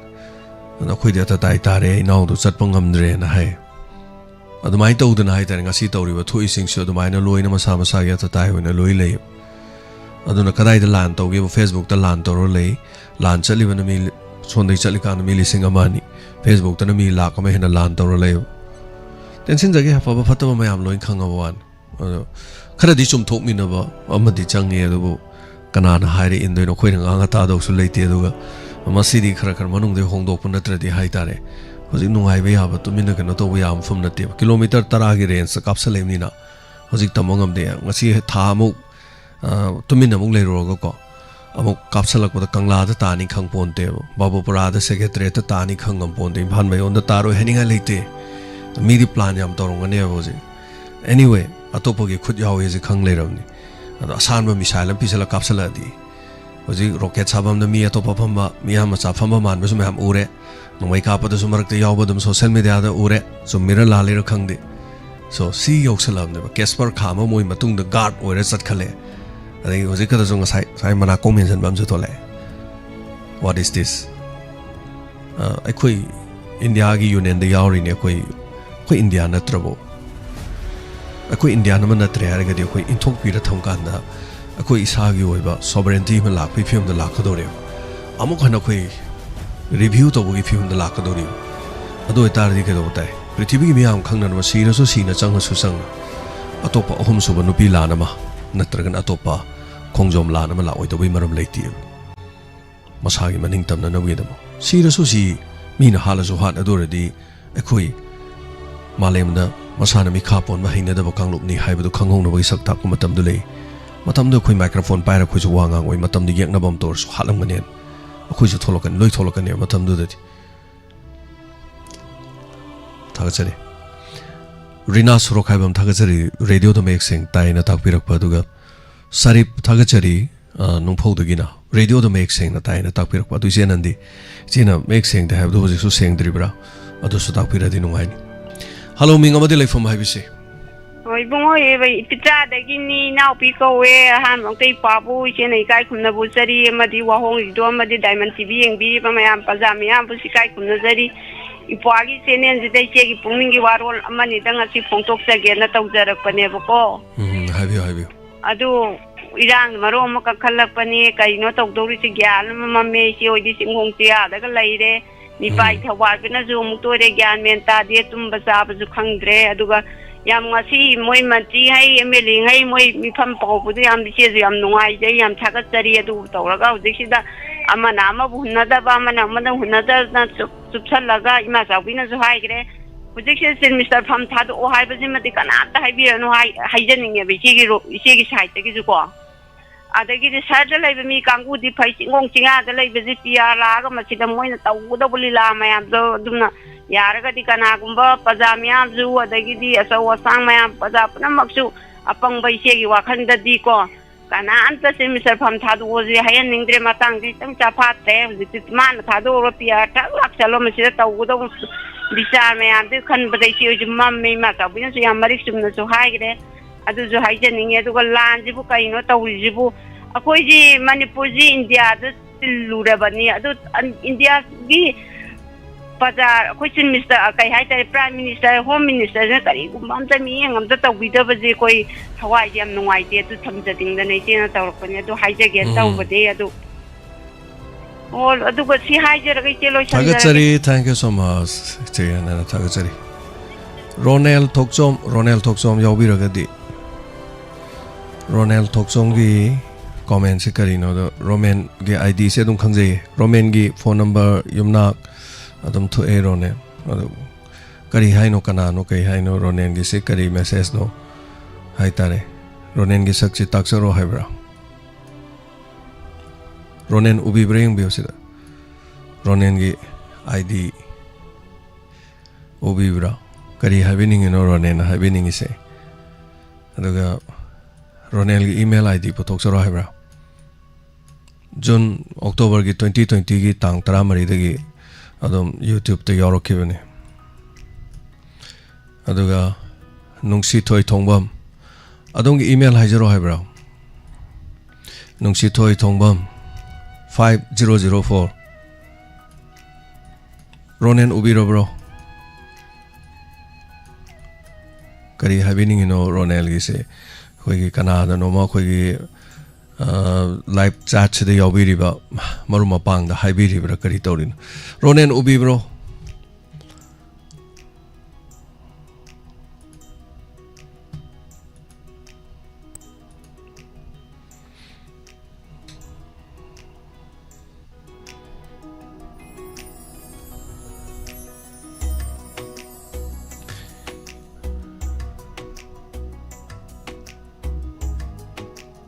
na khoi de ta tai tare inau do chat pangam dre na hai adu mai to de na hai tare ngasi to ri ba thui sing so do mai na loi na ma sa ya ta tai na loi le adu na kadai da lan to ge Facebook ta lan to ro le lan chali ba na mi sonda chalika mi lising amani Facebook tana mi lakh ama hena lan tawra lay tension jage ha fa fatwa mayam loin khangawan khara di chum thok mi na ba amadi changi adu kana na hairi indoi no khoina nga ta do su leite aduga masidi khara khara manung de hongdok pun natradi hai tare hoji nungai be ha ba tumina kana to yam fum na te kilometer 10 gi range kapsale ni na hoji tamongam de ngasi tha mu tumina mu leiro go ko amuk kapsalak ba kangla da tani khangpon te babupura da secretary ta tani khangam pon de bhan mai on da taro heninga leite mi di plan yam torong ne hoji anyway atopogi khut yaw ye khang leiramni ado asan ba misile pisala kapsala di hoji rocket sabam da mi atopa phamba mi ama cha phamba man ba sum ham ure nongai ka pa da sumarak te yaw ba dum social media da ure so mira la le ra khang de so si yoksalam ne ba Casper khama moi matung da guard ore chat khale adai hoji ka da jong sai mana comment bam ju tole what is this akhoi India gi union da yaw ri ne khoi India na trabo akoi India na man tre har ga de khoi inthok pi ra thong kan da akoi isa gi oi ba sovereignty ma lak pi phim da lak khadore amuk hana khoi review to gi phim da lak khadore ado tar di ke do tai prithvi gi miyam khangna ma si na so si na chang su sang atopa ahum su ba nupi la na ma natragan atopa khongjom la na ma la oi to bi maram leiti masa gi maning tam na na wi da mo si ra so si mi na hala so hat adore di akoi malem da masana mi khapon ma hina da bakangluk ni haibadu khanghong na bai sakta ko matam du lei matam do khoi microphone pai ra khoi ju wanga oi matam du yek na bam tor su halam ngane khoi ju tholokan loi tholokan ne matam du da thagachari rina surokhai bam thagachari radio da mek sing tai na tak pirak pa duga sarip thagachari nungphau dugina radio da mek sing na tai na tak pirak pa du jenandi china mek sing da habdu hoji su sing dribra adu su tak pira di nungai Hello, Ming amadi lai from Haibisi. Oi bungo ye bai pita da gini now pi ko we han mong tai pa bu che nei kai khum na bu sari amadi wa hong ri do amadi diamond tv yeng bi pa mayam pa ja miyam bu si kai khum na sari ipwagi channel ji dai che gi pungning gi warol amani dang asi phongtok sa ge na tau jarak pane bu ko Habi adu irang maro ma ka khalak pane kai no tok do ri si gyan ma me si oi di sing hong tia da ga lai re ni pai thawar bina zu mu to re gyan men ta de tum ba sa ba zu khangdre aduga yam ngasi moi manti hai emeli hai moi mi pham pau bu yam che zu yam nungai je yam thagat chari adu tawraga ujik sida amana ma bu na da ba mana ma da hunna da na chup chal laga ima sa bina zu hai gre ujik se sin Mr. pham tha do hai ba jima di kana ta hai bi no hai janing ye bi chi gi sai te gi zu ko adagi de sarda lai mi kangu di phai ngong chinga da lai be pia la ga ma chi da moi na tau da buli la ma yam do dumna yar ga di kana gumba pajamya zu adagi di asaw sang ma yam paja puna maksu apang bai se gi wakhan da di ko kana anta se Mr. pham tha do ji hayan ningdre matang di tang cha pha te ji man tha do ro pia ta lak chalo ma chi da tau da bisa ma yam de khan ba dai chi ji mam me ma ta bin su yam mari sum na su hai gre adu jo hai janing ye du lan ji bu kai no taw ji bu akoi ji manipur ji india da tilu ra bani adu india gi bazar akoi chin Mr. kai hai ta prime minister home minister na kari gum ta mi ngam ta taw bi da ba ji koi hawai jam nungai de tu tham ja ding da nei che na taw ko ne adu hai ja ge taw ba de adu adu ko si hai ja ra ke lo chan Thagachari thank you so much che na thagachari Ronel Thokchom yawi ra ga di Ronel Thokchom gi comment se kari no do Roman gi ID se dum khangje Roman gi phone number yumna adum thu e rone adu kari hai no kana no kai hai no Ronen gi se kari message no hai tare Ronen gi sakchi taksaro hai bra Ronen ubi bring bi osida Ronen gi ID ubi bra kari happening no Ronen happening se aduga Ronel gi email ID potok saro hai bra June October gi 2020 gi tang 13 dagi adum YouTube te yorok kibani aduga nungsi thoi thongbam adum gi email hai jaro hai bra nungsi thoi thongbam 5004 Ronen ubiro bro kari happening no Ronel gi se khoi gi Canada no ma khoi gi live chat sida yaubiriba maru mapang da haibiribra kari tawrin ronen ubi bro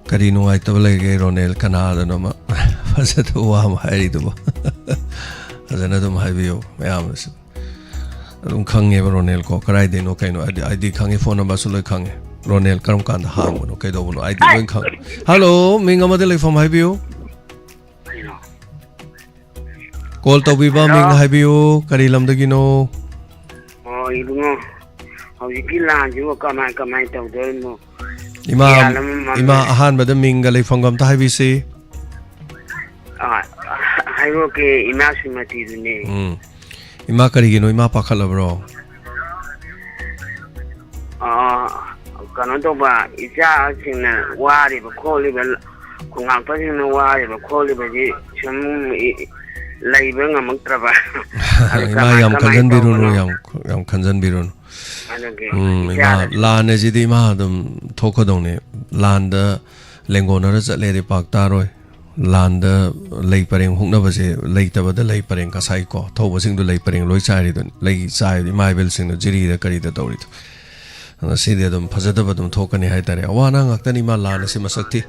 kari nuai tabalege ronel kanada no ma fasatu wa mahari to azana to mahaibiyo mayam adum khange ronel ko karai de no kaino id khange phone number su loi khange ronel karam kan ha mo no kai do no id loi khang hello minga ma de loi from haibiyo call to bi ba ming haibiyo kari lam dagi no oh ibungo hauji lan ju kamai to do mo ima ahan bada minga lei fangam ta hai bisi hairo ke ima sumati dune ima kari gino ima pakhala bro kano to ba ija singna wari ba kholi ba kungang pa singna wari ba kholi ba ji chum lai ba ngamak tra ba ima yam kanjan birunu yam kanjan birunu lan ji di ma dum thoko dong ne lan da lengona ra chatle de pak ta roi lan da lei pareng hungna ba se lei ta ba da lei pareng ka sai ko tho ba sing du lei pareng loi chai ri dun lei chai di mai bel sing no jiri da kari da tori to ana se de dum phajada ba dum thokani hai tare awana ngak ta ni ma lan se masakti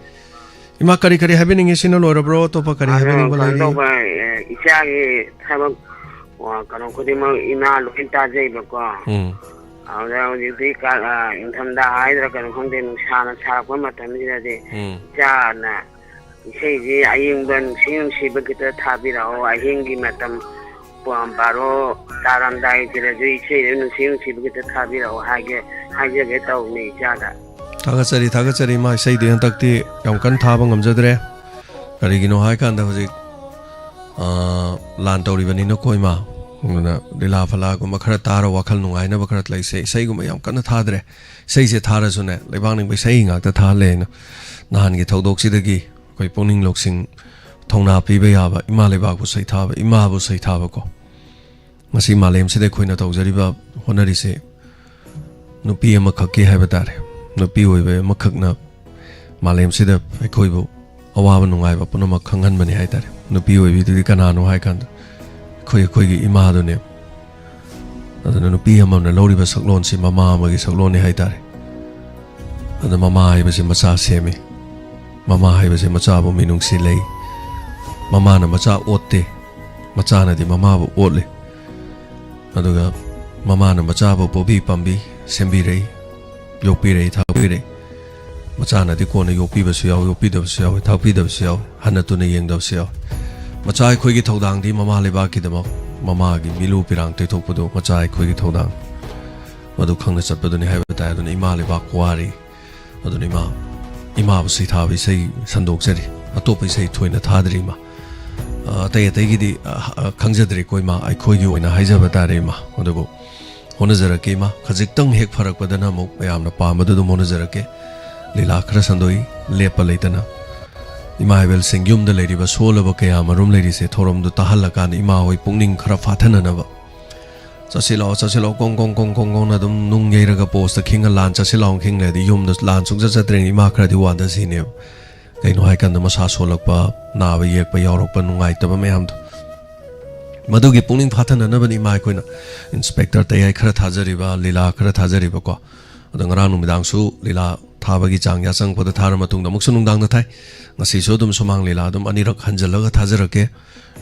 ima kari kari happening is no loro bro to pa kari happening ba lai isya ge thabak wa kano ko di ma ina lo inta jai ba ko ahora di ka intham da haidra kan khong de nusa na sa ko matam ni de ja na sei ji aying ban sing si ba kita thabi rao aying gi matam pam baro taram dai jira ji sei nu sing si ba kita thabi rao hage ge tau ni ja da thaga chari ma sei de takti yam kan thaba ngam jadre kari gi no hai kan da hoji lan tawri bani no koi ma na dila phala ko makhara taro wakhal nungai na bakrat lai sei gum yam kana thadre sei se thara sune leibang ning bai sei nga ta tha le na nahan gi thodok si dagi koi pongning loksing thongna pi ba ya ba ima leba ko sei tha ba ima bu sei tha ba ko masi malem se de khoina tawjari ba honari se nupi ama khake hai ba tare nupi oi ba makhak na malem se de khoi bu awa ba nungai ba punama khanghan mani hai tare nupi oi bi du kana no hai kan khoi gi ima do ne adana nupi amam na lori ba saklon si mama ma gi saklon ni hai tare adana mama hai ba se macha semi mama hai ba se macha bo minung si lei mama na macha otte macha na di mama bo otle aduga mama na macha bo bobi pambi sembi rei yopi rei thapi rei macha na di ko na yopi ba su yaw yopi da su yaw thapi da su yaw hana tu ne yeng da su yaw macha khoi gi thodang di mama le ba ki da mama gi milu pirang te thok pudo macha khoi gi thodang madu khangna chat padu ni hai ba ta du ima le ba kwari adu ni ima bu sei tha bi sei sandok seri atop pai sei thoina thadri ma tai gi di khangjadri koi ma ai khoi gi oina haija ba ta re ma adu bo honazara ke ma khajik tang hek pharak padana mo ayam na pa madu monazara ke lila khra sandoi lepa leitana ima bel singyum da lady ba sola ba kaya marum lady se thorom du tahalla kan ima hoi pungning khara fathana na ba chasilo kong na dum nung ngei raga post king lan chasilo king le di yum da lan sung ja treng ima khra di wa da sine kai no hai kan da masa solak pa na ba yek pa yorok pa nungai ta ba mayam madu gi pungning fathana na ba ni mai koina inspector tai ai khara thajari ba lila khara thajari ba ko adang ranu midang su lila thabagi chang ya chang pod thar matung da muksu nungdang na thai ngasi so dum somang lila dum anirak hanjalaga thajarake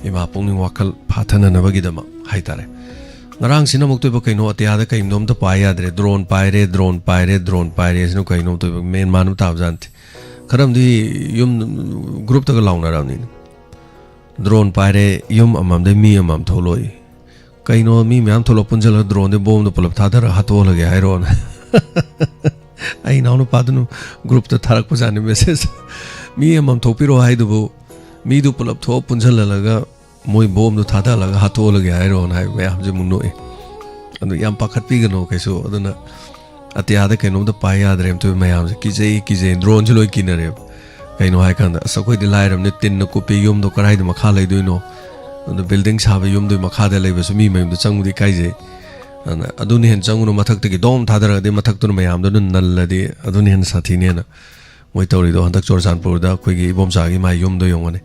ima pungning wakal phathana na bagi dama hai tare ngarang sina muktu ba kaino atia da kaim dom da paya dre drone paire sino kaino to men manu ta janti karam di yum group ta launa rawni drone paire yum amam de mi amam tholoi kaino mi myam tholo punjala drone de bom do pulap thadara hatol ge hairon ai naunu padunu group ta tharak pujani message mi amam thopiro hai du mi du pulap tho punjala laga moi bom do thada laga hatol ge hairon hai myam je munno e anu yam pakhat pi gano kaiso aduna atia da kaino da paya drem to myam je kije drone jloi kinare ꯀꯩꯅꯣ ꯍꯥꯏꯀꯥꯟꯗ ꯑꯁ ꯑꯩꯈꯣꯏꯗꯤ ꯂꯥꯏꯔꯕꯅꯤ ꯇꯤꯟꯅ ꯀꯨꯞꯄꯤ ꯌꯨꯝꯗꯣ ꯀꯗꯥꯏꯗ ꯃꯈꯥ ꯂꯩꯗꯣꯏꯅꯣ ꯑꯗꯨ ꯕꯤꯜꯗꯤꯡ ꯁꯥꯕ ꯌꯨꯝꯗꯨꯒꯤ ꯃꯈꯥꯗ ꯂꯩꯕꯁꯨ ꯃꯤ ꯃꯌꯨꯝꯗ ꯆꯪꯕꯗꯤ ꯏꯀꯥꯏꯖꯩ ꯑꯗꯨꯅ ꯍꯦꯟꯅ ꯆꯪꯉꯨꯅꯨ ꯃꯊꯛꯇꯒꯤ ꯗꯣꯝ ꯊꯥꯗꯔꯒꯗꯤ ꯃꯊꯛꯇꯨꯅ ꯃꯌꯥꯝꯗꯨꯅ ꯅꯜꯂꯗꯤ ꯑꯗꯨꯅ ꯍꯦꯟꯅ ꯁꯥꯊꯤꯅꯦꯅ ꯃꯣꯏ ꯇꯧꯔꯤꯗꯣ ꯍꯟꯗꯛ ꯆꯨꯔꯆꯥꯟꯄꯨꯔꯗ ꯑꯩꯈꯣꯏꯒꯤ ꯏꯕꯣꯝꯆꯥꯒꯤ ꯃꯥꯏ ꯌꯨꯝꯗꯣ ꯌꯦꯡꯉꯨꯅꯤ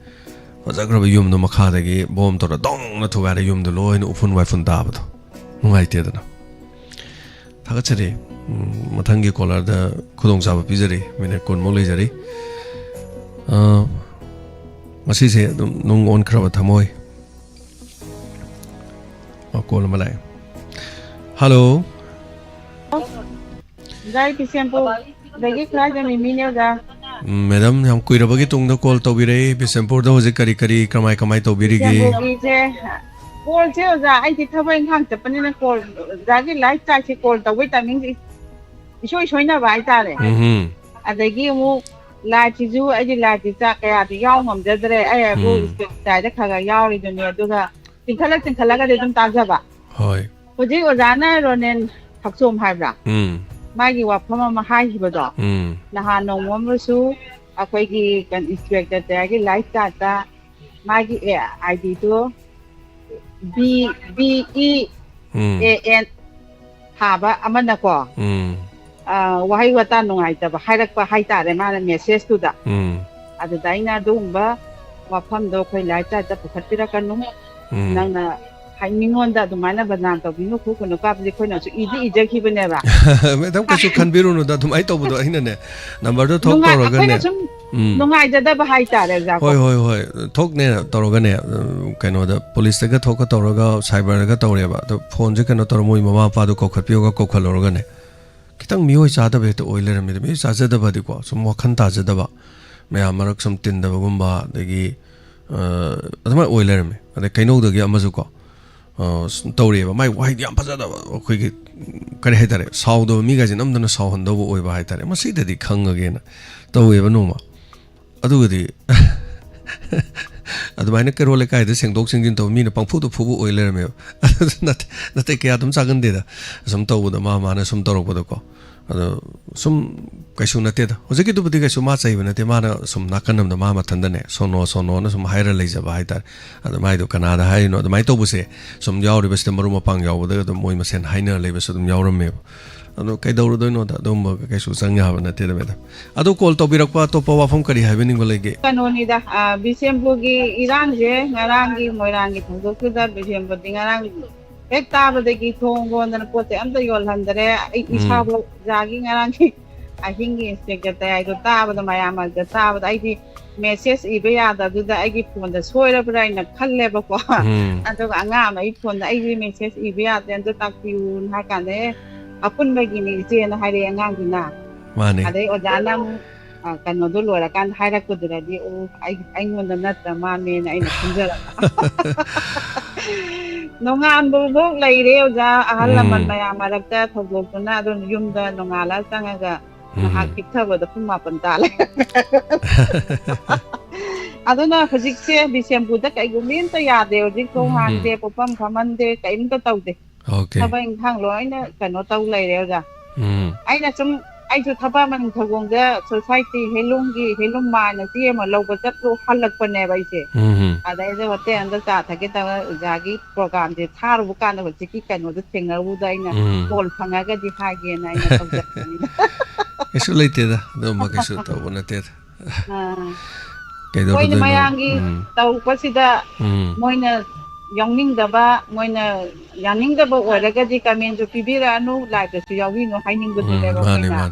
ꯐꯖꯈ꯭ꯔꯕ ꯌꯨꯝꯗꯣ ꯃꯈꯥꯗꯒꯤ ꯕꯣꯝ ꯇꯧꯔ ꯗꯣꯡꯅ ꯊꯨꯒꯥꯏꯔ ꯌꯨꯝꯗꯣ ꯂꯣꯏꯅ ꯎꯐꯨꯟ ꯋꯥꯏꯐꯨꯟ ꯇꯥꯕꯗꯣ ꯅꯨꯡꯉꯥꯏꯇꯦꯗꯅ ꯊꯥꯒꯠꯆꯔꯤ ꯃꯊꯪꯒꯤ ꯀꯣꯂꯔꯗ ꯈꯨꯗꯣꯡꯆꯥꯕ ꯄꯤꯖꯔꯤ ꯃꯤꯅꯤꯠ 10ꯃꯨꯛ ꯂꯩꯖꯔꯤ ꯉꯁꯤꯁꯦ ꯑꯗꯨꯝ ꯅꯨꯡ ꯑꯣꯟꯈ꯭ꯔꯕ ꯊꯃꯣꯏ ꯀꯣꯜ ꯑꯃ ꯂꯥꯛꯑꯦ ꯍꯜꯂꯣ ꯒꯥꯏ ꯕꯤꯁꯦꯝꯄꯨꯔꯗꯒꯤ ꯈꯔꯥꯏꯗꯃꯤ ꯃꯤꯅꯦ ꯑꯣꯖꯥ ꯃꯦꯗꯝ ꯌꯥꯝ ꯀꯨꯏꯔꯕꯒꯤ ꯇꯨꯡꯗ ꯀꯣꯜ ꯇꯧꯕꯤꯔꯛꯏ ꯕꯤꯁꯦꯝꯄꯨꯔꯗ ꯍꯧꯖꯤꯛ ꯀꯔꯤ ꯀꯃꯥꯏ ꯇꯧꯕꯤꯔꯤꯒꯦ ꯕꯤꯁꯦꯝꯄꯨꯔꯒꯤꯁꯦ ꯀꯣꯜꯁꯦ ꯑꯣꯖꯥ ꯑꯩꯗꯤ ꯊꯕꯛ ꯏꯪꯈꯥꯡ ꯆꯠꯄꯅꯤꯅ ꯀꯣꯜ ꯑꯣꯖꯥꯒꯤ ꯂꯥꯏꯐ ꯇꯥꯏꯝꯁꯦ ꯀꯣꯜ ꯇꯧꯕꯩ ꯇꯥꯏꯃꯤꯡꯁꯦ ꯏꯁꯣꯏ ꯁꯣꯏꯅꯕ ꯍꯥꯏꯇꯥꯔꯦ ꯑꯗꯒꯤ ꯑꯃꯨꯛ ꯂꯥꯏꯐꯁꯤꯁꯨ ꯑꯩꯗꯤ ꯂꯥꯏꯐꯁꯤ ꯆꯥꯛ ꯀꯌꯥꯗꯤ ꯌꯥꯎ ꯉꯝꯖꯗ꯭ꯔꯦ ꯑꯩ ꯍꯥꯏꯕꯨ ꯏꯁꯇꯥꯏꯗ ꯈꯔ ꯌꯥꯎꯔꯤꯗꯨꯅꯤ ꯑꯗꯨꯒ ꯆꯤꯡꯈꯠꯂꯒꯗꯤ ꯑꯗꯨꯝ ꯇꯥꯖꯕ ꯍꯣꯏ ꯍꯧꯖꯤꯛ ꯑꯣꯖꯥꯅ ꯔꯣꯅꯦꯟ ꯊꯛꯆꯣꯝ ꯍꯥꯏꯕ꯭ꯔꯥ ꯃꯥꯒꯤ ꯋꯥꯐꯝ ꯑꯃ ꯍꯥꯏꯈꯤꯕꯗꯣ ꯅꯍꯥꯟ ꯅꯣꯡꯃ ꯑꯃꯁꯨ ꯑꯩꯈꯣꯏꯒꯤ ꯏꯟꯁꯄꯦꯛꯇꯔ ꯇꯌꯥꯔꯒꯤ ꯂꯥꯏꯐ ꯆꯥꯔꯠꯇ ꯃꯥꯒꯤ ꯑꯥꯏꯗꯤꯗꯣ BEAN ꯊꯥꯕ ꯑꯃꯅꯀꯣ ꯋꯥꯍꯩ ꯋꯥꯇꯥ ꯅꯨꯡꯉꯥꯏꯇꯕ ꯍꯥꯏꯔꯛꯄ ꯍꯥꯏꯇꯥꯔꯦ ꯃꯥꯅ ꯃꯦꯁꯦꯖꯇꯨꯗ ꯑꯗꯨꯗ ꯑꯩꯅ ꯑꯗꯨꯒꯨꯝꯕ ꯋꯥꯐꯝꯗꯣ ꯑꯩꯈꯣꯏ ꯂꯥꯏꯐ ꯆꯥꯔꯠꯇ ꯄꯨꯈꯠꯄꯤꯔꯛꯀꯅꯨ ꯅꯪꯅ ꯃꯤꯉꯣꯟꯗ ꯑꯗꯨꯃꯥꯏꯅ ꯕꯗꯅꯥꯝ ꯇꯧꯕꯤꯅꯨ ꯈꯣꯠꯀꯅꯨ ꯀꯥꯞꯕꯗꯤ ꯑꯩꯈꯣꯏꯅꯁꯨ ꯏꯖꯈꯤꯕꯅꯦꯕ ꯃꯦꯗꯝ ꯀꯩꯁꯨ ꯈꯟꯕꯤꯔꯨꯅꯨꯗ ꯑꯗꯨꯃꯥꯏꯅ ꯇꯧꯕꯗꯣ ꯑꯩꯅꯅꯦ ꯅꯝꯕꯔꯗꯣ ꯊꯣꯛ ꯇꯧꯔꯒꯅꯦ ꯅꯨꯡꯉꯥꯏꯖꯗꯕ ꯍꯥꯏꯇꯥꯔꯦ ꯍꯣꯏ ꯊꯣꯛꯅꯦ ꯇꯧꯔꯒꯅꯦ ꯀꯩꯅꯣꯗ ꯄꯨꯂꯤꯁꯇꯒ ꯊꯣꯛꯀ ꯇꯧꯔꯒ ꯁꯥꯏꯕꯔꯗꯒ ꯇꯧꯔꯦꯕ ꯑꯗꯣ ꯐꯣꯟꯁꯦ ꯀꯩꯅꯣ ꯇꯧꯔ ꯃꯣꯏ ꯃꯃꯥ ꯃꯄꯥꯗꯣ ꯀꯧꯈꯠꯂꯨꯔꯒꯅꯦ ꯈꯤꯇꯪ ꯃꯤꯑꯣꯏ ꯆꯥꯗꯕ ꯍꯦꯛꯇ ꯑꯣꯏ ꯂꯩꯔꯝꯃꯤꯗ ꯃꯤꯑꯣꯏ ꯆꯥꯖꯗꯕꯗꯤꯀꯣ ꯁꯨꯝ ꯋꯥꯈꯜ ꯇꯥꯖꯗꯕ ꯃꯌꯥꯝ ꯃꯔꯛ ꯁꯨꯝ ꯇꯤꯟꯗꯕꯒꯨꯝꯕ ꯑꯗꯒꯤ ꯑꯗꯨꯃꯥꯏꯅ ꯑꯣꯏ ꯂꯩꯔꯝꯃꯦ ꯑꯗꯩ ꯀꯩꯅꯧꯗꯒꯤ ꯑꯃꯁꯨ ꯀꯣ ꯇꯧꯔꯤꯑꯕ ꯃꯥꯏ ꯋꯥꯍꯩꯗꯤ ꯌꯥꯝ ꯐꯖꯗꯕ ꯑꯩꯈꯣꯏꯒꯤ ꯀꯔꯤ ꯍꯥꯏꯇꯥꯔꯦ ꯁꯥꯎꯗꯕ ꯃꯤꯒꯥꯏꯁꯦ ꯅꯝꯗꯅ ꯁꯥꯎꯍꯟꯗꯧꯕ ꯑꯣꯏꯕ ꯍꯥꯏꯇꯥꯔꯦ ꯃꯁꯤꯗꯗꯤ ꯈꯪꯉꯒꯦꯅ ꯇꯧꯋꯦꯕ ꯅꯣꯡꯃ ꯑꯗꯨꯒꯗꯤ ꯑꯗꯨꯃꯥꯏꯅ ꯀꯩꯔꯣꯜ ꯂꯩꯀꯥꯏꯗ ꯁꯦꯡꯗꯣꯛ ꯁꯦꯡꯖꯤꯟ ꯇꯧꯕ ꯃꯤꯅ ꯄꯪꯐꯨꯗ ꯐꯨꯕ ꯑꯣꯏ ꯂꯩꯔꯝꯃꯦꯕ ꯑꯗꯨ ꯅꯠꯇꯦ ꯀꯌꯥ ꯑꯗꯨꯝ ꯆꯥꯒꯟꯗꯦꯗ ꯁꯨꯝ ꯇꯧꯕꯗ ꯃꯥꯅ ꯁꯨꯝ ꯇꯧꯔꯛꯄꯗꯀꯣ ꯑꯗꯣ ꯁꯨꯝ ꯀꯩꯁꯨ ꯅꯠꯇꯦꯗ ꯍꯧꯖꯤꯛꯀꯤꯗꯨꯕꯨꯗꯤ ꯀꯩꯁꯨ ꯃꯥ ꯆꯩꯕ ꯅꯠꯇꯦ ꯃꯥꯅ ꯁꯨꯝ ꯅꯥꯀꯟ ꯑꯃꯗ ꯃꯥ ꯃꯊꯟꯗꯅꯦ ꯁꯣꯅꯣꯅ ꯁꯨꯝ ꯍꯥꯏꯔ ꯂꯩꯖꯕ ꯍꯥꯏꯇꯥꯔꯦ ꯑꯗꯣ ꯃꯥꯏꯗꯣ ꯀꯅꯥꯗ ꯍꯥꯏꯔꯤꯅꯣ ꯑꯗꯨꯃꯥꯏꯅ ꯇꯧꯕꯁꯦ ꯁꯨꯝ ꯌꯥꯎꯔꯤꯕꯁꯤꯗ ꯃꯔꯨꯞ ꯃꯄꯥꯡ ꯌꯥꯎꯕꯗ ꯑꯗꯨꯝ ꯃꯣꯏ ꯃꯁꯦꯟ ꯍꯥꯏꯅꯔ ꯂꯩꯕꯁꯨ ꯑꯗꯨꯝ ꯌꯥꯎꯔꯝꯃꯦꯕ ꯑꯗꯣ ꯀꯩꯗꯧꯔꯨꯗꯣꯏꯅꯣꯗ ꯑꯗꯨꯝꯕ ꯀꯩꯁꯨ ꯆꯪ ꯌꯥꯕ ꯅꯠꯇꯦꯗ ꯃꯦꯗꯝ ꯑꯗꯣ ꯀꯣꯜ ꯇꯧꯕꯤꯔꯛꯄ ꯑꯇꯣꯞꯄ ꯋꯥꯐꯝ ꯀꯔꯤ ꯍꯥꯏꯕꯤꯅꯤꯡꯕ ꯂꯩꯒꯦ ꯀꯩꯅꯣꯅꯤꯗ ꯕꯤꯁꯦꯝꯄꯨꯔꯒꯤ ꯏꯔꯥꯡꯁꯦ ꯉꯔꯥꯡꯒꯤ ꯃꯣꯏꯔꯥꯡꯒꯤ ꯊꯧꯗꯣꯛꯇꯨꯗ ꯕꯤꯁꯦꯝꯄꯨꯔꯗꯤ ꯉꯔꯥꯡ ꯍꯦꯛ ꯇꯥꯕꯗꯒꯤ ꯊꯣꯡ ꯂꯣꯟꯗꯅ ꯄꯣꯠꯁꯦ ꯑꯝꯇ ꯌꯣꯜꯍꯟꯗꯔꯦ ꯑꯩ ꯏꯁꯥꯐꯥꯎ ꯑꯣꯖꯥꯒꯤ ꯉꯔꯥꯡꯒꯤ ꯑꯍꯤꯡꯒꯤ ꯏꯟꯁꯄꯦꯛꯇꯔ ꯇꯌꯥꯏꯗꯣ ꯇꯥꯕꯗ ꯃꯌꯥꯝ ꯃꯔꯛꯇ ꯇꯥꯕꯗ ꯑꯩꯗꯤ ꯃꯦꯁꯦꯖ ꯏꯕ ꯌꯥꯗꯕꯗꯨꯗ ꯑꯩꯒꯤ ꯐꯣꯟꯗ ꯁꯣꯏꯔꯕ꯭ꯔꯥ ꯍꯥꯏꯅ ꯈꯜꯂꯦꯕꯀꯣ ꯑꯗꯨꯒ ꯑꯉꯥꯡ ꯑꯃ ꯑꯩ ꯐꯣꯟꯗ ꯑꯩꯒꯤ ꯃꯦꯁꯦꯖ ꯏꯕ ꯌꯥꯗ꯭ꯔꯦ ꯑꯝꯇ ꯇꯥꯛꯄꯤꯌꯨꯅ ꯍꯥꯏ ꯀꯥꯟꯗ ꯑꯄꯨꯟꯕꯒꯤꯅꯤ ꯏꯆꯦꯅ ꯍꯥꯏꯔꯛꯑꯦ ꯑꯉꯥꯡꯗꯨꯅ ꯑꯗꯩ ꯑꯣꯖꯥꯅ ꯑꯃꯨꯛ ꯀꯩꯅꯣꯗꯣ ꯂꯣꯏꯔꯀꯥꯟꯗ ꯍꯥꯏꯔꯛꯄꯗꯨꯗꯗꯤ ꯑꯩꯉꯣꯟꯗ ꯅꯠꯇ꯭ꯔ ꯃꯥꯜꯂꯦꯅ ꯑꯩꯅ ꯈꯟꯖꯔꯛꯄ ꯅꯣꯡꯉꯥꯟꯕꯐꯥꯎ ꯂꯩꯔꯦ ꯑꯣꯖꯥ ꯑꯍꯜ ꯂꯃꯟ ꯃꯌꯥꯝ ꯃꯔꯛꯇ ꯊꯧꯗꯣꯛꯇꯨꯅ ꯑꯗꯨꯝ ꯌꯨꯝꯗ ꯅꯣꯡꯉꯥꯜꯂ ꯆꯪꯉꯒ ꯉꯥꯏꯍꯥꯛ ꯍꯤꯞꯊꯕꯗ ꯄꯨꯡ 9 ꯇꯥꯂꯦ ꯑꯗꯨꯅ ꯍꯧꯖꯤꯛꯁꯦ ꯕꯤꯁꯦꯝꯄꯨꯔꯗ ꯀꯩꯒꯨꯝꯕ ꯑꯝꯇ ꯌꯥꯗꯦ ꯍꯧꯖꯤꯛ ꯊꯣꯡ ꯍꯥꯡꯗꯦ ꯄꯣꯠꯐꯝ ꯐꯝꯍꯟꯗꯦ ꯀꯩꯝꯇ ꯇꯧꯗꯦ ꯊꯕꯛ ꯏꯪꯈꯥꯡ ꯂꯣꯏꯅ ꯀꯩꯅꯣ ꯇꯧ ꯂꯩꯔꯦ ꯑꯣꯖꯥ ꯑꯩꯅ ꯁꯨꯝ ꯑꯩꯁꯨ ꯊꯕꯛ ꯅꯤꯡꯊꯧꯈꯣꯡꯗ ꯁꯣꯁꯥꯏꯇꯤ ꯍꯦꯂꯨꯝ ꯃꯥꯏꯅ ꯆꯦ ꯑꯃ ꯂꯧꯕ ꯍꯜꯂꯛꯄꯅꯦꯕ ꯑꯩꯁꯦ ꯑꯗꯩꯗ ꯍꯣꯇꯦꯜ ꯑꯃꯗ ꯆꯥ ꯊꯛꯀꯦ ꯇꯧꯔ ꯑꯣꯖꯥꯒꯤ ꯄ꯭ꯔꯣꯒꯥꯝꯁꯦ ꯊꯥꯔꯨꯕ ꯀꯥꯟꯗ ꯍꯧꯖꯤꯛꯀꯤ ꯀꯩꯅꯣꯗꯣ ꯊꯦꯡꯅꯔꯨꯕꯗ ꯑꯩꯅ ꯀꯣꯜ ꯐꯪꯉꯒꯗꯤ ꯍꯥꯏꯒꯦꯅ ꯑꯩꯅ ꯇꯧꯖꯔꯛꯄꯅꯤꯗ ꯀꯩꯁꯨ ꯂꯩꯇꯦꯗ ꯑꯗꯨꯝꯕ ꯀꯩꯁꯨ ꯇꯧꯕ ꯅꯠꯇꯦꯗ ꯃꯣꯏꯅ ꯃꯌꯥꯝꯒꯤ ꯇꯧꯔꯛꯄꯁꯤꯗ ꯃꯣꯏꯅ ꯌꯥꯎꯅꯤꯡꯗꯕ ꯃꯣꯏꯅ ꯌꯥꯅꯤꯡꯗꯕ ꯑꯣꯏꯔꯒꯗꯤ ꯀꯃꯦꯟꯁꯨ ꯄꯤꯕꯤꯔꯛꯑꯅꯨ ꯂꯥꯏꯚꯇꯁꯨ ꯌꯥꯎꯕꯤꯅꯨ ꯍꯥꯏꯅꯤꯡꯕꯗꯨꯅꯦꯕ ꯑꯩꯈꯣꯏꯅ